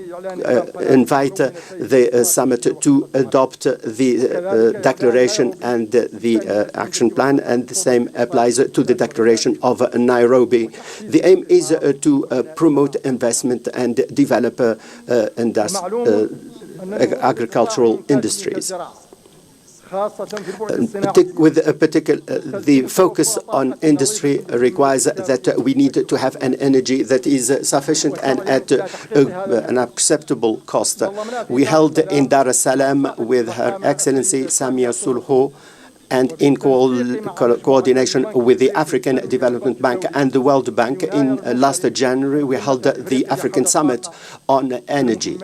invite the summit to adopt the declaration and the action plan, and the same applies to the declaration of Nairobi. The aim is to promote investment and develop agricultural industries. With a particular, the focus on industry requires that we need to have an energy that is sufficient and at an acceptable cost. We held in Dar es Salaam with Her Excellency Samia Suluhu, and in coordination with the African Development Bank and the World Bank, in last January, we held the African Summit on Energy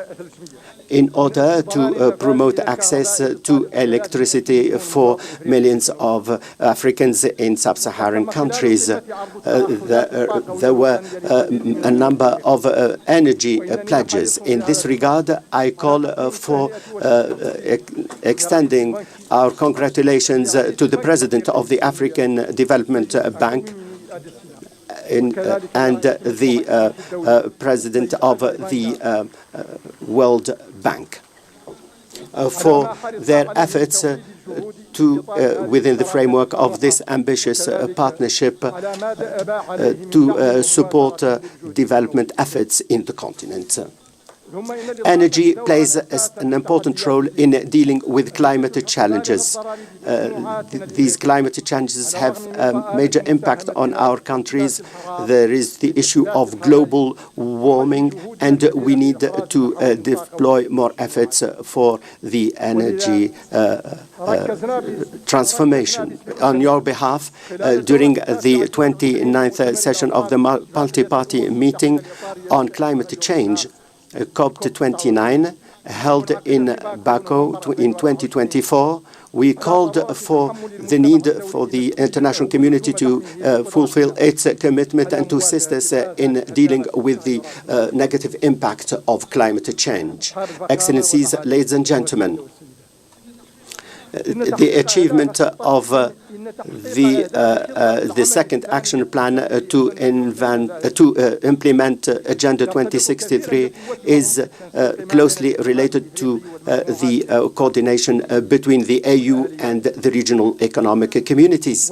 in order to promote access to electricity for millions of Africans in sub-Saharan countries. There were a number of energy pledges. In this regard, I call for extending our congratulations to the President of the African Development Bank and the President of the World Bank for their efforts to, within the framework of this ambitious partnership, to support development efforts in the continent. Energy plays an important role in dealing with climate challenges. These climate challenges have a major impact on our countries. There is the issue of global warming, and we need to deploy more efforts for the energy transformation. On your behalf, during the 29th session of the multi-party meeting on climate change, COP29, held in Baku in 2024, we called for the need for the international community to fulfill its commitment and to assist us in dealing with the negative impact of climate change. Excellencies, ladies and gentlemen, the achievement of the second action plan to implement Agenda 2063 is closely related to the coordination between the AU and the regional economic communities.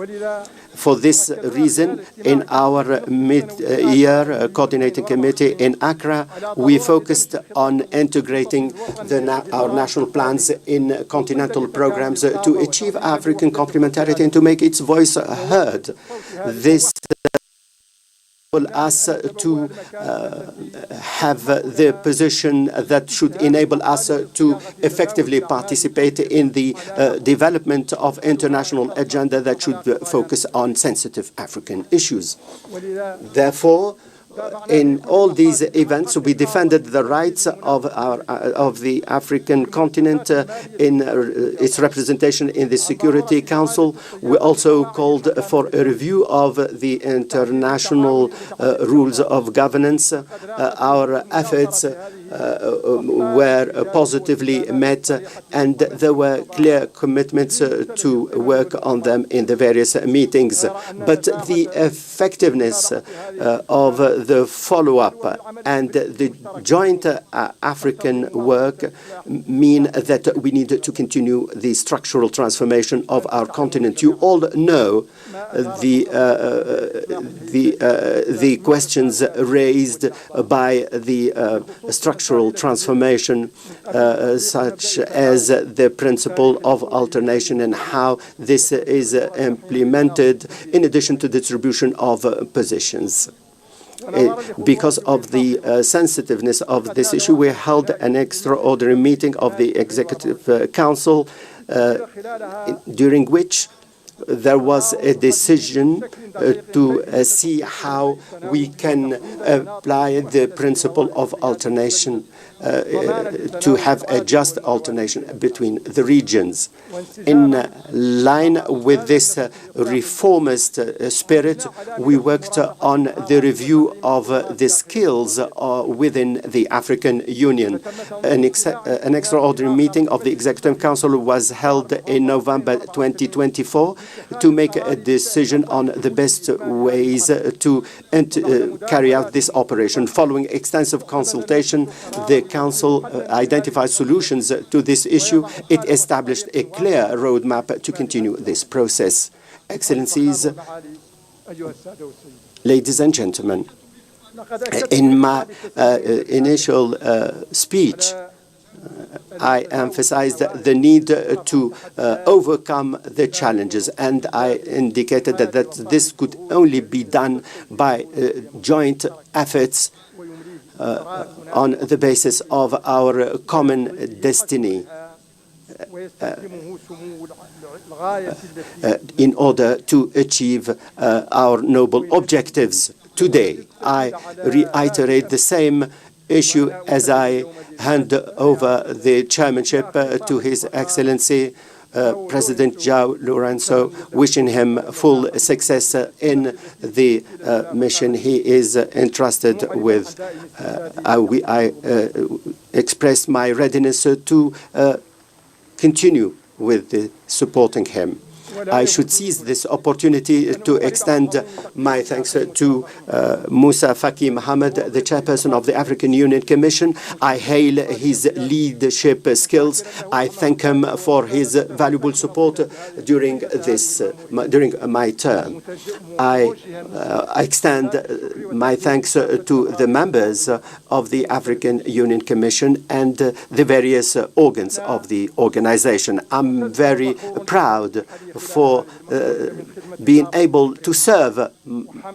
For this reason, in our mid-year coordinating committee in Accra, we focused on integrating our national plans in continental programs to achieve African complementarity and to make its voice heard. This enable us to have the position that should enable us to effectively participate in the development of international agenda that should focus on sensitive African issues. Therefore, in all these events, we defended the rights of the African continent in its representation in the Security Council. We also called for a review of the international rules of governance. Our efforts were positively met, and there were clear commitments to work on them in the various meetings. But the effectiveness of the follow-up and the joint African work mean that we need to continue the structural transformation of our continent. You all know the questions raised by the structural structural transformation, such as the principle of alternation and how this is implemented in addition to distribution of positions. Because of the sensitiveness of this issue, we held an extraordinary meeting of the Executive Council, during which there was a decision to see how we can apply the principle of alternation to have a just alternation between the regions. In line with this reformist spirit, we worked on the review of the skills within the African Union. An extraordinary meeting of the Executive Council was held in November 2024 to make a decision on the best ways to carry out this operation. Following extensive consultation, the Council identified solutions to this issue. It established a clear roadmap to continue this process. Excellencies, ladies and gentlemen, in my initial speech, I emphasized the need to overcome the challenges, and I indicated that this could only be done by joint efforts on the basis of our common destiny in order to achieve our noble objectives. Today, I reiterate the same issue as I hand over the chairmanship to His Excellency President João Lourenço, wishing him full success in the mission he is entrusted with. I express my readiness to continue with supporting him. I should seize this opportunity to extend my thanks to Musa Faki Muhammad, the chairperson of the African Union Commission. I hail his leadership skills. I thank him for his valuable support during my term. I extend my thanks to the members of the African Union Commission and the various organs of the organization. I'm very proud for being able to serve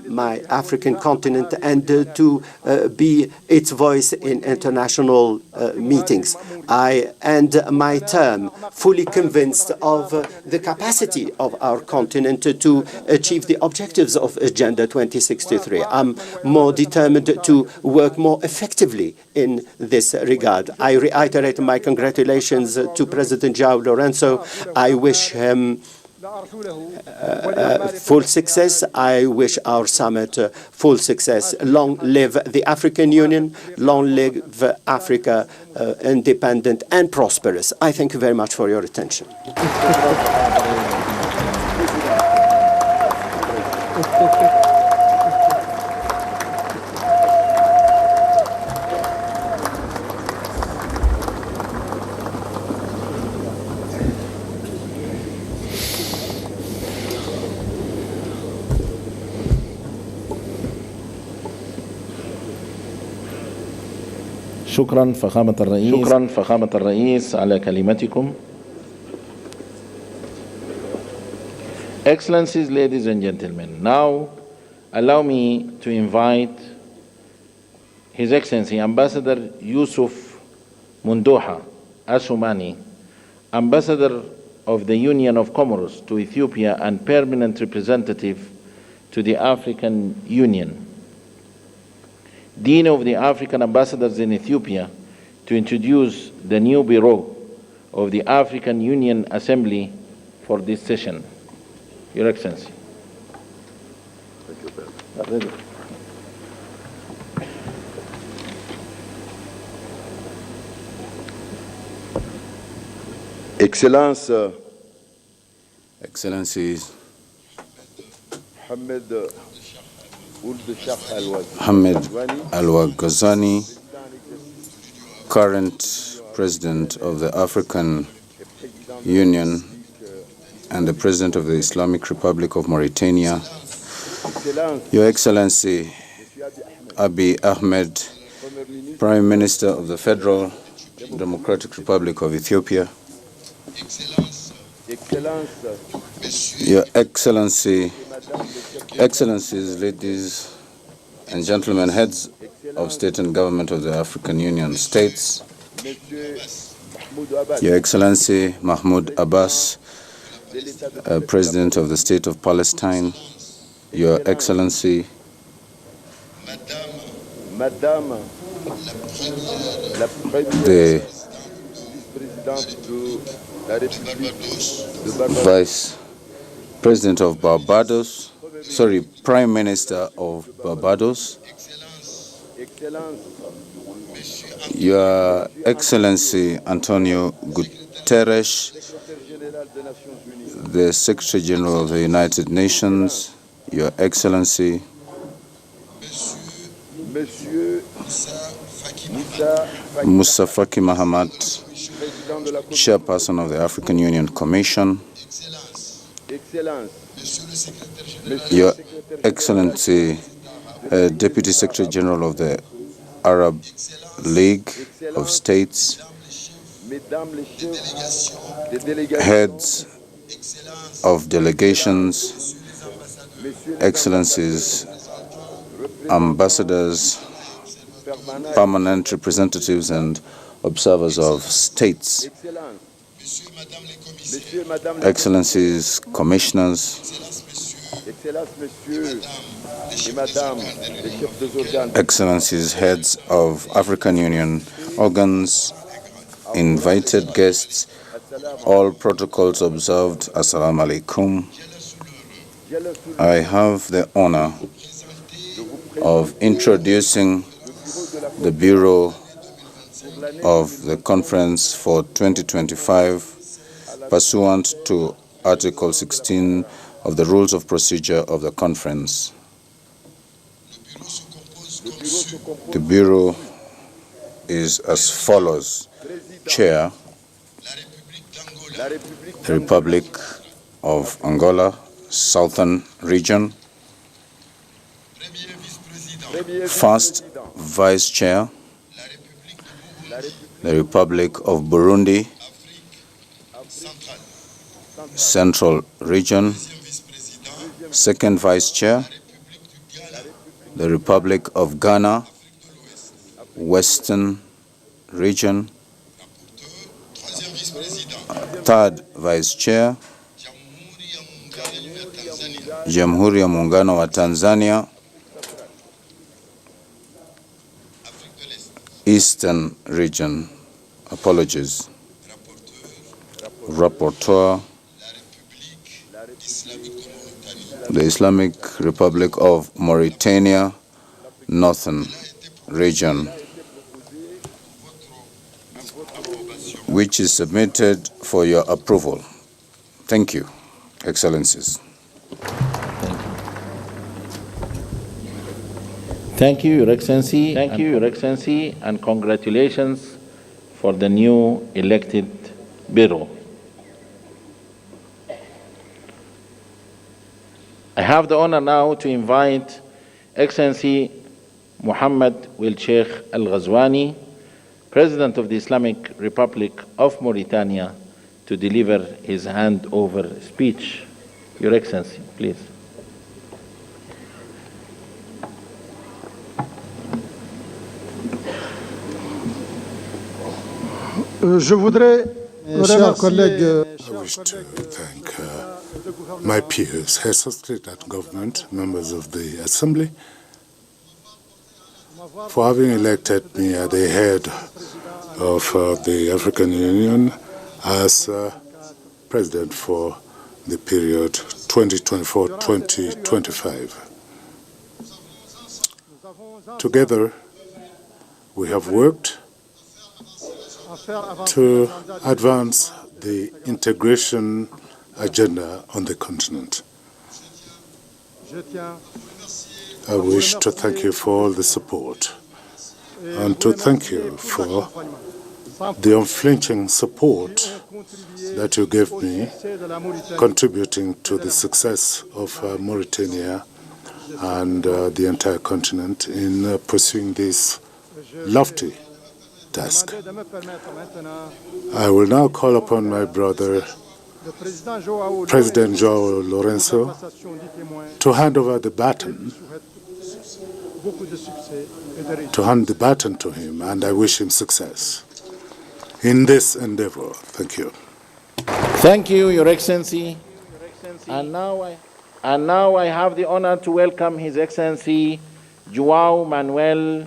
my African continent and to be its voice in international meetings. I end my term fully convinced of the capacity of our continent to achieve the objectives of Agenda 2063. I'm more determined to work more effectively in this regard. I reiterate my congratulations to President João Lourenço. I wish him full success. I wish our summit full success. Long live the African Union. Long live Africa, independent and prosperous. I thank you very much for your attention. شكرا فخامة الرئيس. شكرا فخامة الرئيس على كلمتكم. Excellencies, ladies and gentlemen, now allow me to invite His Excellency Ambassador Yusuf Mundoha Asumani, Ambassador of the Union of Comoros to Ethiopia and Permanent Representative to the African Union, Dean of the African Ambassadors in Ethiopia, to introduce the new Bureau of the African Union Assembly for this session. Your Excellency. Thank you. Excellencies, Ahmed Al-Ghazani, current President of the African Union and the President of the Islamic Republic of Mauritania, Your Excellency Abiy Ahmed, Prime Minister of the Federal Democratic Republic of Ethiopia, Your Excellency, Excellencies, ladies and gentlemen, heads of state and government of the African Union states, Your Excellency Mahmoud Abbas, President of the State of Palestine, Your Excellency the Vice President of Barbados, Prime Minister of Barbados, Your Excellency Antonio Guterres, the Secretary General of the United Nations, Your Excellency Musa Faki Muhammad, Chairperson of the African Union Commission, Your Excellency Deputy Secretary General of the Arab League of States, heads of delegations, excellencies, ambassadors, permanent representatives and observers of states, excellencies, commissioners, excellencies, heads of African Union organs, invited guests, all protocols observed, Assalamu alaikum. I have the honor of introducing the Bureau of the Conference for 2025 pursuant to Article 16 of the Rules of Procedure of the Conference. The Bureau is as follows. Chair, the Republic of Angola, Southern Region. First Vice Chair, the Republic of Burundi, Central Region. Second Vice Chair, the Republic of Ghana, Western Region. Third Vice Chair, Jamhuri ya Muungano wa Tanzania, Eastern Region. Apologies. Rapporteur, the Islamic Republic of Mauritania, Northern Region, which is submitted for your approval. Thank you, Excellencies. Thank you, Your Excellency. Thank you, Your Excellency, and congratulations for the new elected Bureau. I have the honor now to invite Excellency Muhammad Wil Sheikh Al Ghazwani, President of the Islamic Republic of Mauritania, to deliver his handover speech. Your Excellency, please. I wish to thank my peers, heads of state and government, members of the Assembly, for having elected me at the head of the African Union as President for the period 2024-2025. Together, we have worked to advance the integration agenda on the continent. I wish to thank you for all the support and to thank you for the unflinching support that you gave me, contributing to the success of Mauritania and the entire continent in pursuing this lofty task. I will now call upon my brother, President João Lourenço, to hand over the baton, to him, and I wish him success in this endeavor. Thank you. Thank you, Your Excellency. And now I have the honor to welcome His Excellency João Manuel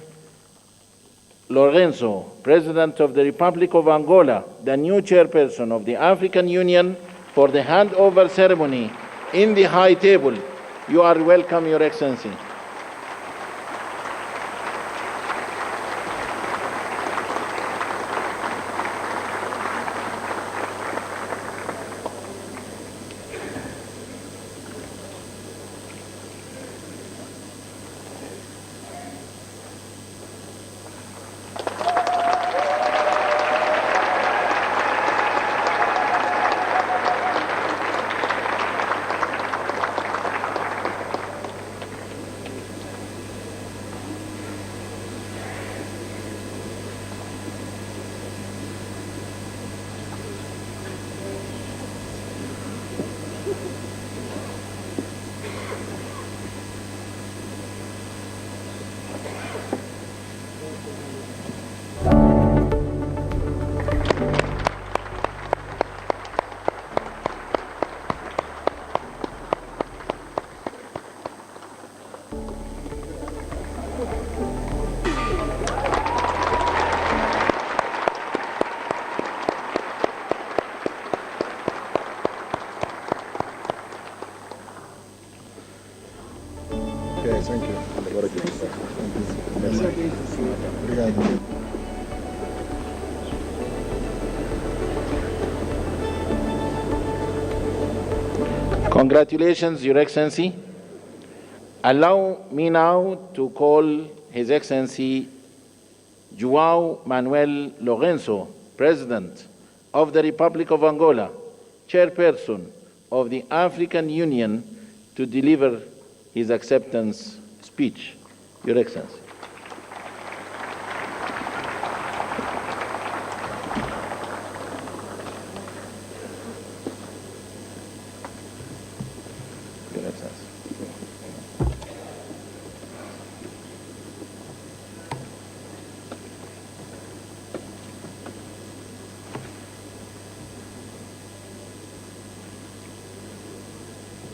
Lourenço, President of the Republic of Angola, the new chairperson of the African Union, for the handover ceremony in the High Table. You are welcome, Your Excellency. Congratulations, Your Excellency. Allow me now to call His Excellency João Manuel Lourenço, President of the Republic of Angola, Chairperson of the African Union, to deliver his acceptance speech. Your Excellency. Your Excellency.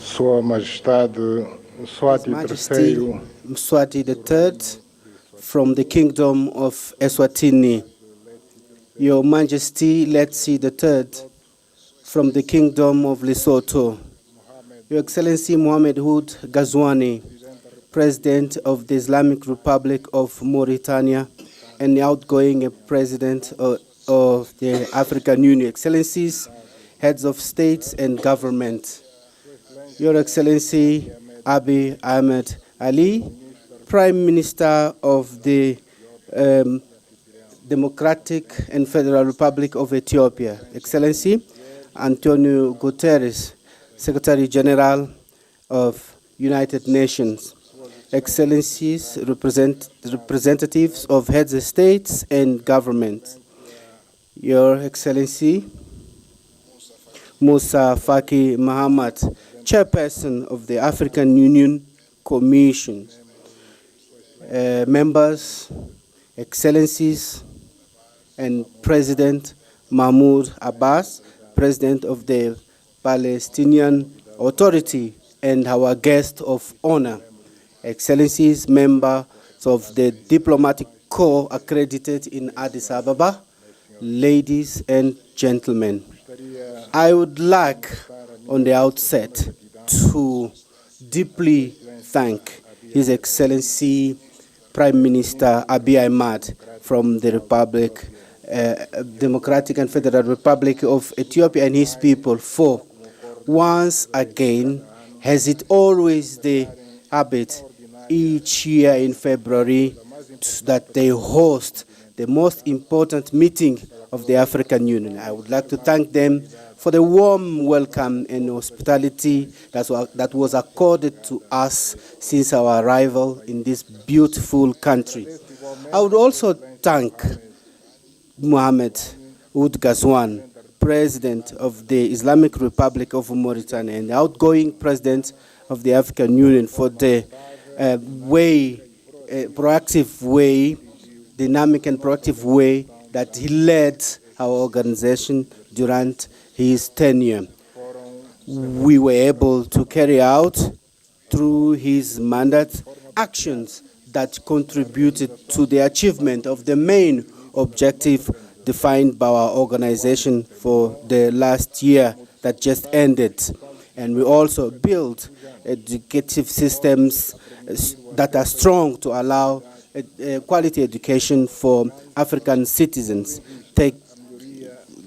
Sua Majestade Mswati III, Mswati III from the Kingdom of Eswatini, Your Majesty Letsi III from the Kingdom of Lesotho, Your Excellency Mohamed Ould Ghazouani, President of the Islamic Republic of Mauritania and the outgoing President of the African Union, Excellencies, Heads of States and Government, Your Excellency Abiy Ahmed Ali, Prime Minister of the Democratic and Federal Republic of Ethiopia, Excellency Antonio Guterres, Secretary General of United Nations, Excellencies, representatives of heads of states and governments, Your Excellency Musa Faki Muhammad, Chairperson of the African Union Commission, members, Excellencies, and President Mahmoud Abbas, President of the Palestinian Authority, and our guest of honor, Excellencies, members of the Diplomatic Corps accredited in Addis Ababa, ladies and gentlemen. I would like, on the outset, to deeply thank His Excellency Prime Minister Abiy Ahmed from the Democratic and Federal Republic of Ethiopia and his people for, once again, as it always the habit each year in February, that they host the most important meeting of the African Union. I would like to thank them for the warm welcome and hospitality that was accorded to us since our arrival in this beautiful country. I would also thank Mohamed Ould Ghazouan, President of the Islamic Republic of Mauritania and the outgoing President of the African Union, for the proactive way, dynamic and proactive way that he led our organization during his tenure. We were able to carry out, through his mandate, actions that contributed to the achievement of the main objective defined by our organization for the last year that just ended. And we also built educative systems that are strong to allow quality education for African citizens,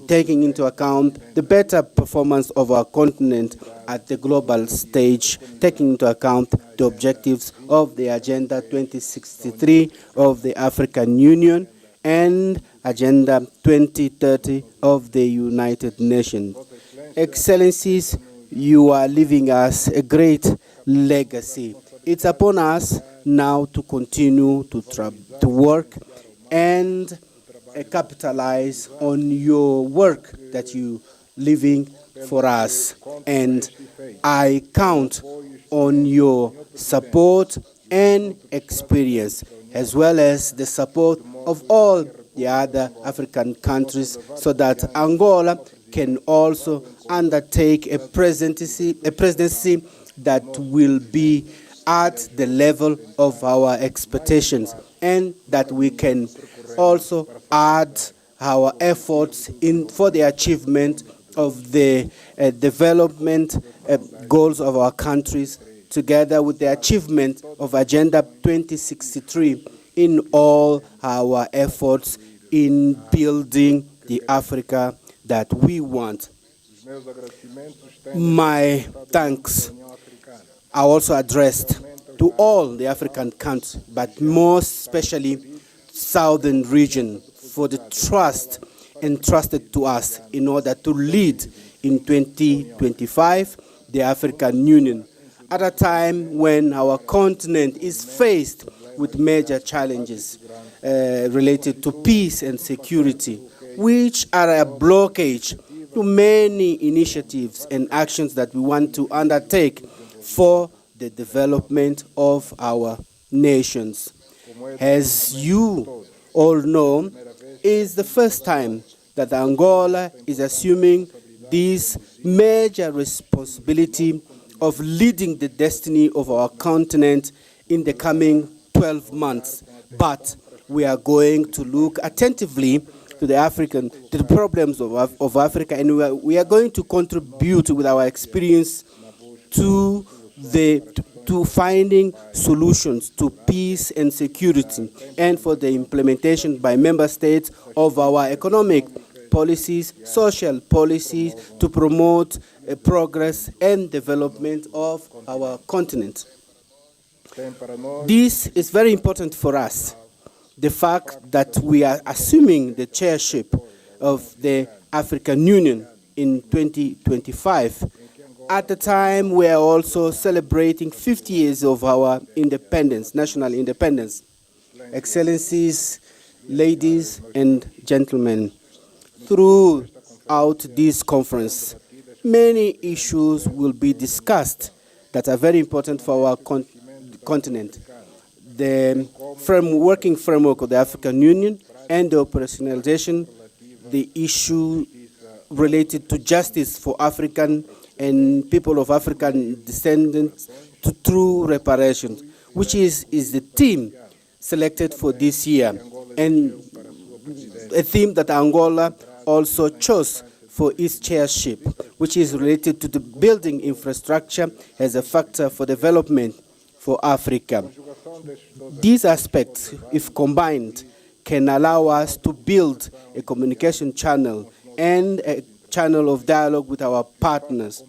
taking into account the better performance of our continent at the global stage, taking into account the objectives of the Agenda 2063 of the African Union and Agenda 2030 of the United Nations. Excellencies, you are leaving us a great legacy. It's upon us now to continue to work and capitalize on your work that you living for us. And I count on your support and experience, as well as the support of all the other African countries, so that Angola can also undertake a presidency that will be at the level of our expectations, and that we can also add our efforts for the achievement of the development goals of our countries, together with the achievement of Agenda 2063 in all our efforts in building the Africa that we want. My thanks are also addressed to all the African countries, but most especially Southern region, for the trust entrusted to us in order to lead in 2025 the African Union, at a time when our continent is faced with major challenges related to peace and security, which are a blockage to many initiatives and actions that we want to undertake for the development of our nations. As you all know, it's the first time that Angola is assuming this major responsibility of leading the destiny of our continent in the coming 12 months. But we are going to look attentively to the problems of Africa, and we are going to contribute with our experience to finding solutions to peace and security, and for the implementation by member states of our economic policies, social policies, to promote progress and development of our continent. This is very important for us. The fact that we are assuming the chairship of the African Union in 2025, at the time we are also celebrating 50 years of our independence, national independence. Excellencies, ladies and gentlemen, throughout this conference, many issues will be discussed that are very important for our continent. The working framework of the African Union and the operationalization, the issue related to justice for African and people of African descendants to true reparations, which is the theme selected for this year, and a theme that Angola also chose for its chairship, which is related to the building infrastructure as a factor for development for Africa. These aspects, if combined, can allow us to build a communication channel and a channel of dialogue with our partners.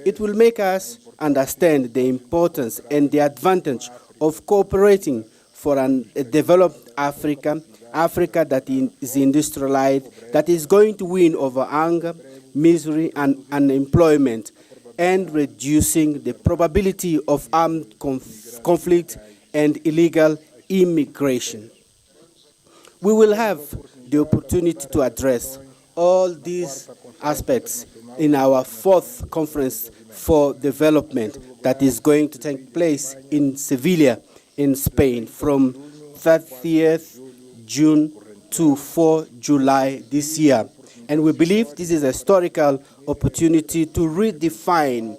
It will make us understand the importance and the advantage of cooperating for a developed Africa Africa that is industrialized, that is going to win over hunger, misery, and unemployment, and reducing the probability of armed conflict and illegal immigration. We will have the opportunity to address all these aspects in our 4th conference for development that is going to take place in Sevilla, in Spain, from 30th June to 4 July this year. And we believe this is a historical opportunity to redefine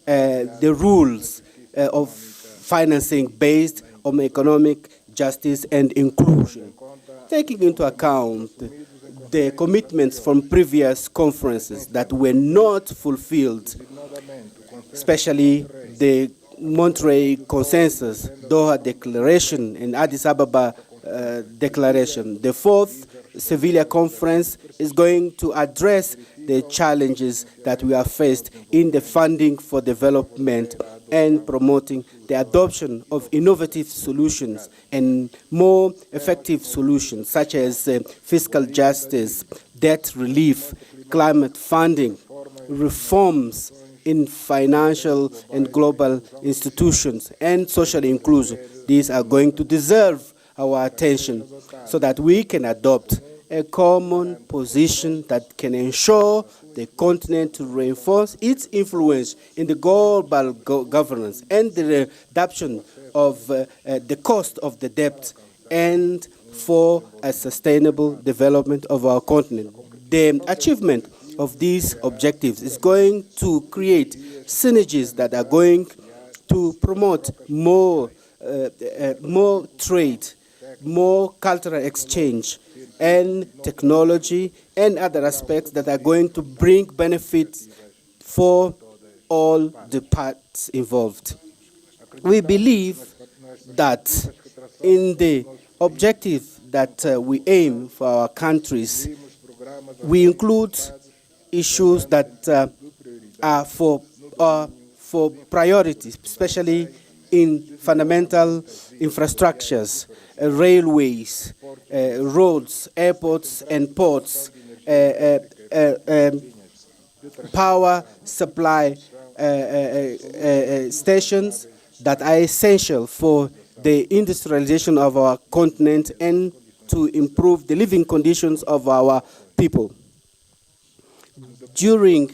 the rules of financing based on economic justice and inclusion, taking into account the commitments from previous conferences that were not fulfilled, especially the Monterrey Consensus, Doha Declaration, and Addis Ababa Declaration. The 4th Sevilla Conference is going to address the challenges that we have faced in the funding for development and promoting the adoption of innovative solutions and more effective solutions, such as fiscal justice, debt relief, climate funding, reforms in financial and global institutions, and social inclusion. These are going to deserve our attention so that we can adopt a common position that can ensure the continent to reinforce its influence in the global governance and the reduction of the cost of the debt and for a sustainable development of our continent. The achievement of these objectives is going to create synergies that are going to promote more trade, more cultural exchange, and technology and other aspects that are going to bring benefits for all the parts involved. We believe that in the objective that we aim for our countries, we include issues that are for priorities, especially in fundamental infrastructures, railways, roads, airports and ports, power supply stations that are essential for the industrialization of our continent and to improve the living conditions of our people. During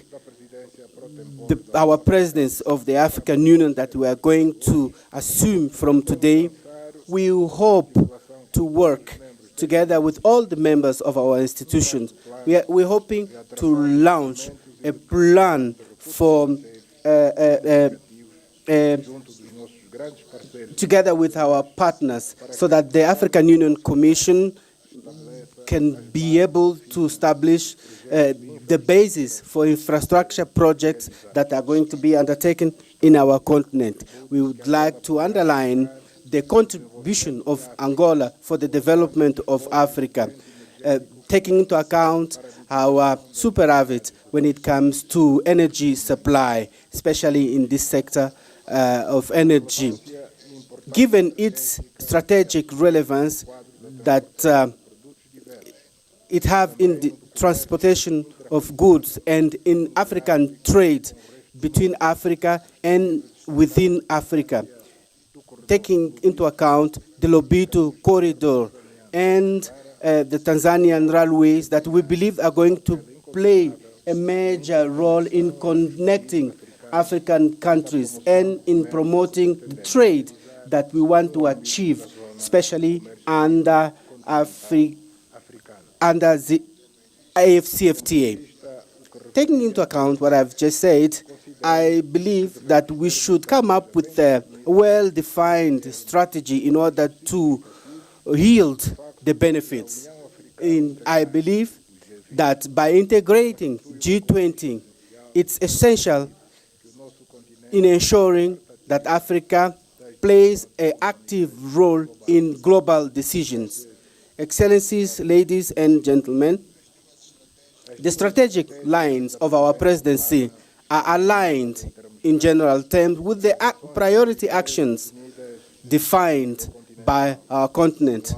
our presidency of the African Union that we are going to assume from today, we hope to work together with all the members of our institutions. We're hoping to launch a plan for together with our partners so that the African Union Commission can be able to establish the basis for infrastructure projects that are going to be undertaken in our continent. We would like to underline the contribution of Angola for the development of Africa, taking into account our superavit when it comes to energy supply, especially in this sector of energy. Given its strategic relevance that it have in the transportation of goods and in African trade between Africa and within Africa, taking into account the Lobito corridor and the Tanzanian railways that we believe are going to play a major role in connecting African countries and in promoting the trade that we want to achieve, especially under the AFCFTA. Taking into account what I've just said, I believe that we should come up with a well-defined strategy in order to yield the benefits. I believe that by integrating G20, it's essential in ensuring that Africa plays an active role in global decisions. Excellencies, ladies and gentlemen, the strategic lines of our presidency are aligned in general terms with the priority actions defined by our continent,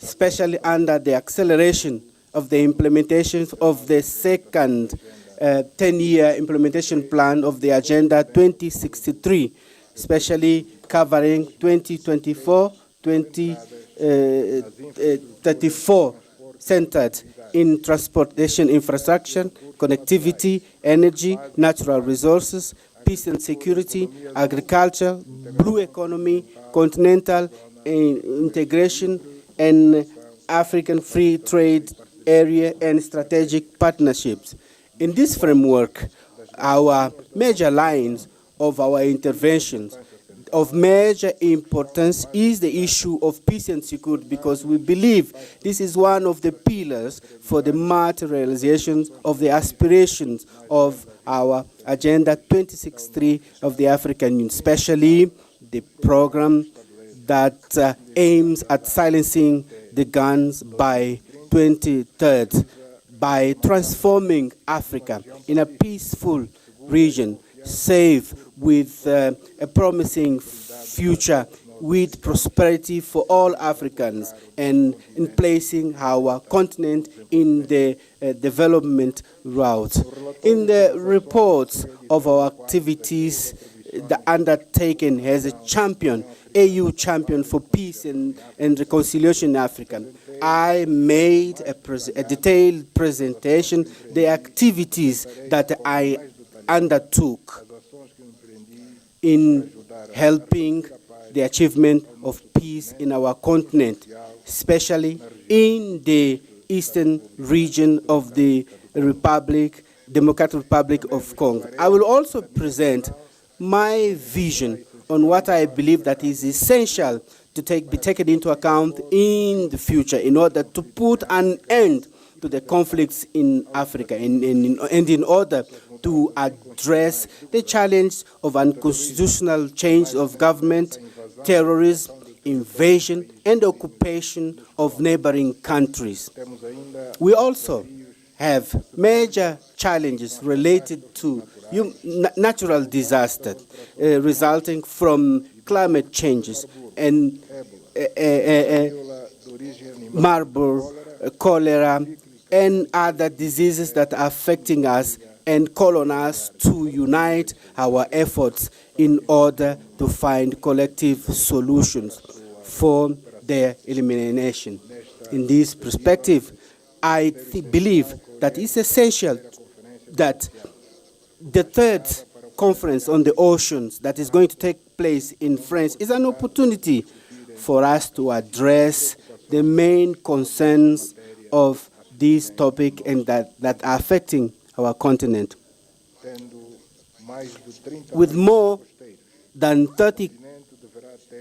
especially under the acceleration of the implementation of the second 10-year implementation plan of the Agenda 2063, especially covering 2024-2034, centered in transportation infrastructure, connectivity, energy, natural resources, peace and security, agriculture, blue economy, continental integration, and African free trade area and strategic partnerships. In this framework, our major lines of our interventions of major importance is the issue of peace and security, because we believe this is one of the pillars for the materialization of the aspirations of our Agenda 2063 of the African Union, especially the program that aims at silencing the guns by 2030, by transforming Africa in a peaceful region, safe, with a promising future, with prosperity for all Africans, and in placing our continent in the development route. In the reports of our activities, the undertaken has a champion, AU champion for peace and reconciliation in Africa. I made a detailed presentation, the activities that I undertook in helping the achievement of peace in our continent, especially in the eastern region of the Democratic Republic of Congo. I will also present my vision on what I believe that is essential to be taken into account in the future in order to put an end to the conflicts in Africa and in order to address the challenge of unconstitutional change of government, terrorism, invasion, and occupation of neighboring countries. We also have major challenges related to natural disasters resulting from climate changes and Marburg, cholera, and other diseases that are affecting us, and call on us to unite our efforts in order to find collective solutions for their elimination. In this perspective, I believe that it's essential that the third conference on the oceans that is going to take place in France is an opportunity for us to address the main concerns of this topic and that are affecting our continent. With more than 30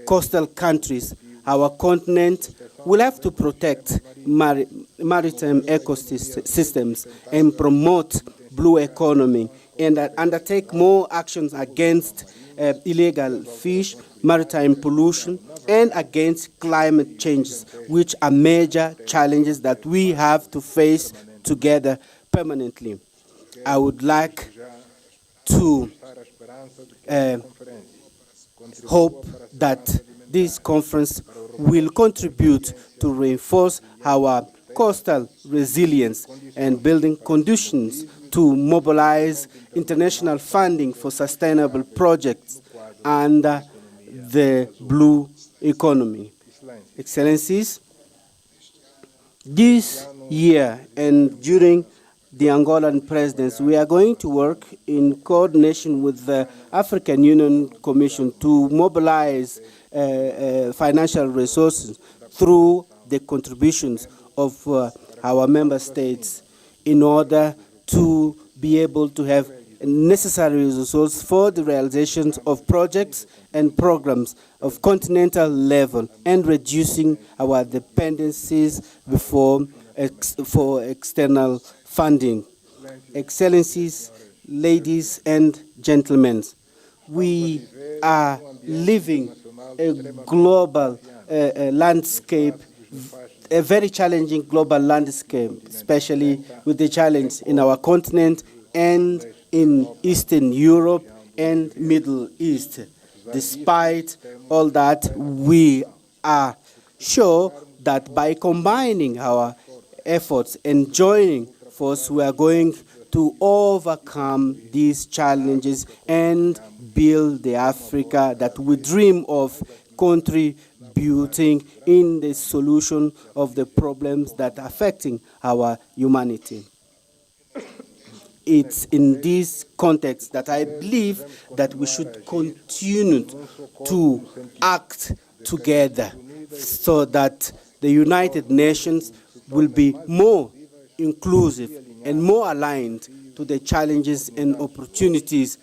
coastal countries, our continent will have to protect maritime ecosystems and promote blue economy and undertake more actions against illegal fish, maritime pollution, and against climate changes, which are major challenges that we have to face together permanently. I would like to hope that this conference will contribute to reinforce our coastal resilience and building conditions to mobilize international funding for sustainable projects under the blue economy. Excellencies, this year and during the Angolan presidency, we are going to work in coordination with the African Union Commission to mobilize financial resources through the contributions of our member states in order to be able to have necessary resources for the realizations of projects and programs of continental level and reducing our dependencies for external funding. Excellencies, ladies and gentlemen, we are living a global landscape, a very challenging global landscape, especially with the challenge in our continent and in Eastern Europe and Middle East. Despite all that, we are sure that by combining our efforts and joining force, we are going to overcome these challenges and build the Africa that we dream of, contributing in the solution of the problems that are affecting our humanity. It's in this context that I believe that we should continue to act together so that the United Nations will be more inclusive and more aligned to the challenges and opportunities.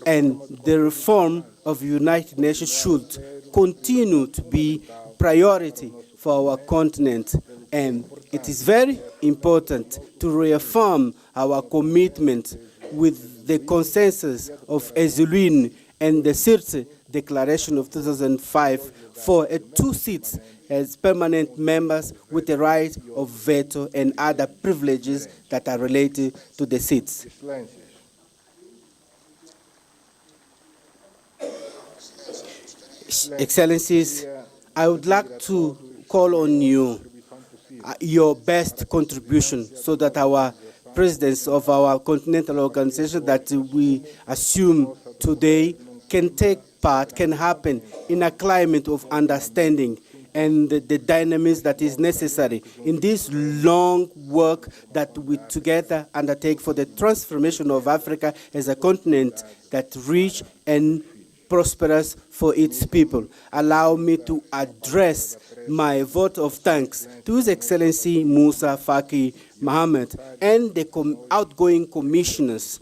And the reform of the United Nations should continue to be priority for our continent. And it is very important to reaffirm our commitment with the consensus of Ezulwini and the Sirte Declaration of 2005 for 2 seats as permanent members with the right of veto and other privileges that are related to the seats. Excellencies, I would like to call on you, your best contribution, so that our presidents of our continental organization that we assume today can take part, can happen in a climate of understanding and the dynamism that is necessary in this long work that we together undertake for the transformation of Africa as a continent that rich and prosperous for its people. Allow me to address my vote of thanks to His Excellency Musa Faki Muhammad and the outgoing commissioners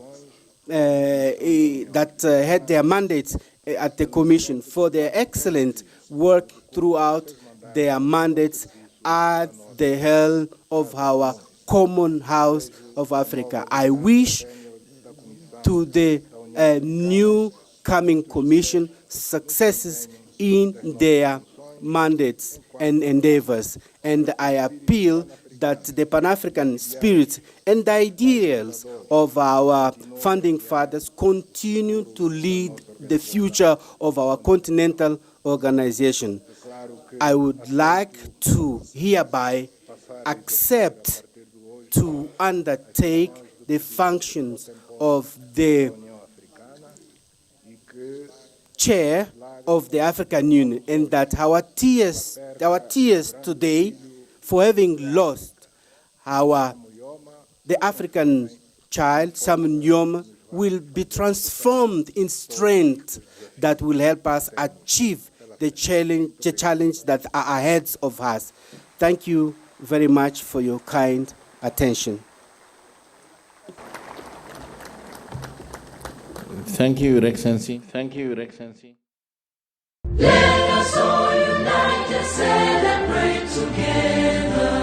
that had their mandates at the Commission for their excellent work throughout their mandates at the helm of our common house of Africa. I wish to the new coming Commission successes in their mandates and endeavors. And I appeal that the Pan-African spirit and the ideals of our founding fathers continue to lead the future of our continental organization. I would like to hereby accept to undertake the functions of the chair of the African Union, and that our tears today for having lost the African child, Sam Nyoma, will be transformed in strength that will help us achieve the challenge that are ahead of us. Thank you very much for your kind attention. Thank you, Your Excellency. Thank you, Your Excellency. Let us all unite and celebrate together.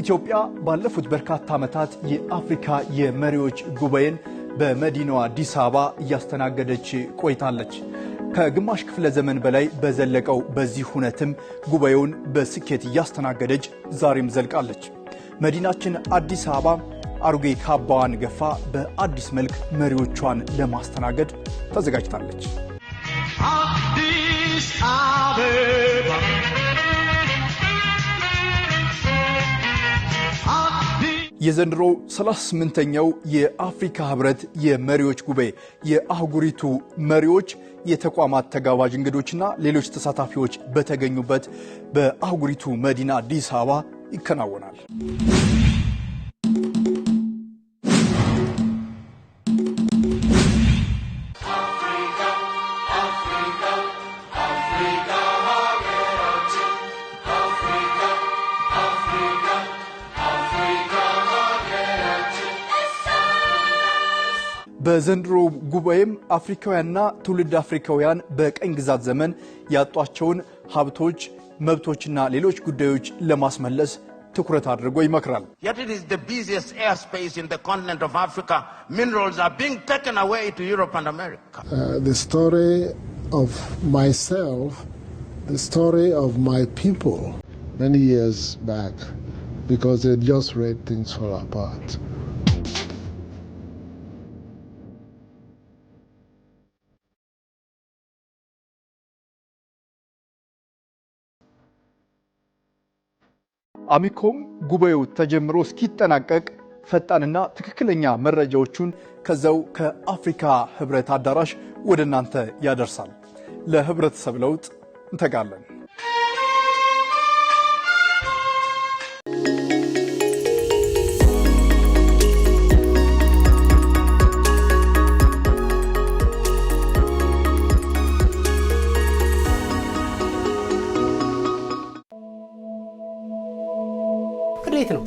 ኢትዮጵያ ባለፉት በርካታ ዓመታት የአፍሪካ የመሪዎች ጉባኤን በመዲናዋ አዲስ አበባ እያስተናገደች ቆይታለች። ከግማሽ ክፍለ ዘመን በላይ በዘለቀው በዚህ ሁነትም ጉባኤውን በስኬት እያስተናገደች ዛሬም ዘልቃለች። መዲናችን አዲስ አበባ አሮጌ ካባዋን ገፋ በአዲስ መልክ መሪዎቿን ለማስተናገድ ተዘጋጅታለች። አዲስ አበባ የዘንድሮ 38ኛው የአፍሪካ ኅብረት የመሪዎች ጉባኤ የአህጉሪቱ መሪዎች የተቋማት ተጋባዥ እንግዶችና ሌሎች ተሳታፊዎች በተገኙበት በአህጉሪቱ መዲና አዲስ አበባ ይከናወናል። በዘንድሮ ጉባኤም አፍሪካውያንና ትውልድ አፍሪካውያን በቀኝ ግዛት ዘመን ያጧቸውን ሀብቶች መብቶችና ሌሎች ጉዳዮች ለማስመለስ ትኩረት አድርጎ ይመክራል። Yet it is the busiest airspace in the continent of Africa. Minerals are being taken away to Europe and America. The story of myself, the story of my people many years back, because they just read things fall apart. አሚኮም ጉባኤው ተጀምሮ እስኪጠናቀቅ ፈጣንና ትክክለኛ መረጃዎቹን ከዛው ከአፍሪካ ህብረት አዳራሽ ወደ እናንተ ያደርሳል። ለህብረተሰብ ለውጥ እንተጋለን። ነው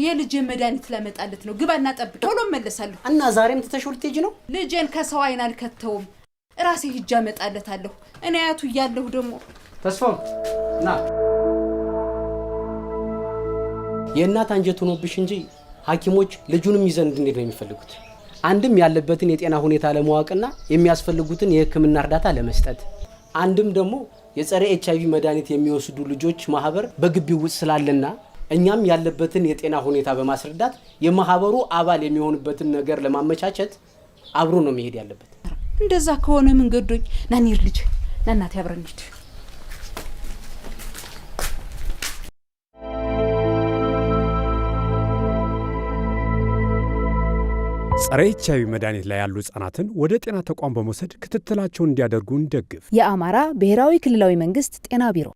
የልጅ መድኃኒት ለመጣለት ነው። ግባና ጠብቅ፣ ቶሎ መለሳለሁ። እና ዛሬም ተተሽውልት ሄጂ ነው? ልጄን ከሰው አይን አልከተውም፣ ራሴ ሂጃ መጣለታለሁ። እኔ አያቱ እያለሁ ደግሞ ተስፋው ና የእናት አንጀት ሆኖብሽ እንጂ ሐኪሞች ልጁንም ይዘን እንድንሄድ ነው የሚፈልጉት። አንድም ያለበትን የጤና ሁኔታ ለማወቅና የሚያስፈልጉትን የሕክምና እርዳታ ለመስጠት፣ አንድም ደግሞ የጸረ ኤችአይቪ መድኃኒት የሚወስዱ ልጆች ማህበር በግቢው ውስጥ ስላለና እኛም ያለበትን የጤና ሁኔታ በማስረዳት የማህበሩ አባል የሚሆንበትን ነገር ለማመቻቸት አብሮ ነው መሄድ ያለበት። እንደዛ ከሆነ መንገዶኝ ናኒር ልጅ ናናት ያብረንት ጸረ ኤችአይቪ መድኃኒት ላይ ያሉ ህጻናትን ወደ ጤና ተቋም በመውሰድ ክትትላቸውን እንዲያደርጉ እንደግፍ። የአማራ ብሔራዊ ክልላዊ መንግስት ጤና ቢሮ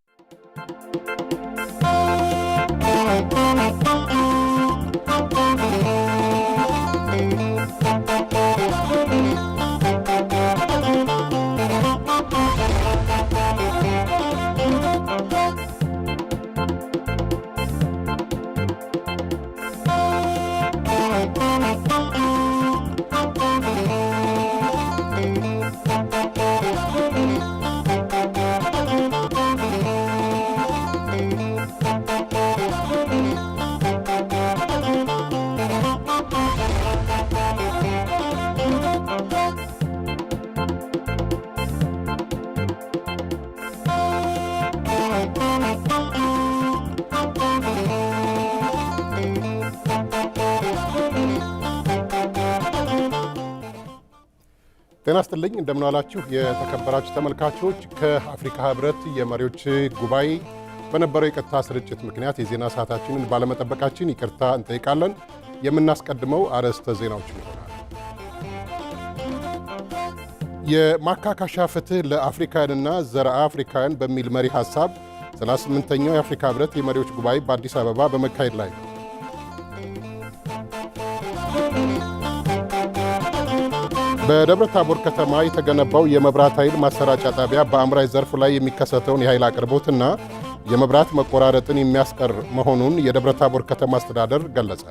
ጤና ይስጥልኝ እንደምን ዋላችሁ የተከበራችሁ ተመልካቾች። ከአፍሪካ ህብረት የመሪዎች ጉባኤ በነበረው የቀጥታ ስርጭት ምክንያት የዜና ሰዓታችንን ባለመጠበቃችን ይቅርታ እንጠይቃለን። የምናስቀድመው አርዕስተ ዜናዎችን ይሆናል። የማካካሻ ፍትህ ለአፍሪካውያንና ዘርአ አፍሪካውያን በሚል መሪ ሐሳብ 38ኛው የአፍሪካ ህብረት የመሪዎች ጉባኤ በአዲስ አበባ በመካሄድ ላይ ነው። በደብረ ታቦር ከተማ የተገነባው የመብራት ኃይል ማሰራጫ ጣቢያ በአምራች ዘርፍ ላይ የሚከሰተውን የኃይል አቅርቦትና የመብራት መቆራረጥን የሚያስቀር መሆኑን የደብረ ታቦር ከተማ አስተዳደር ገለጸ።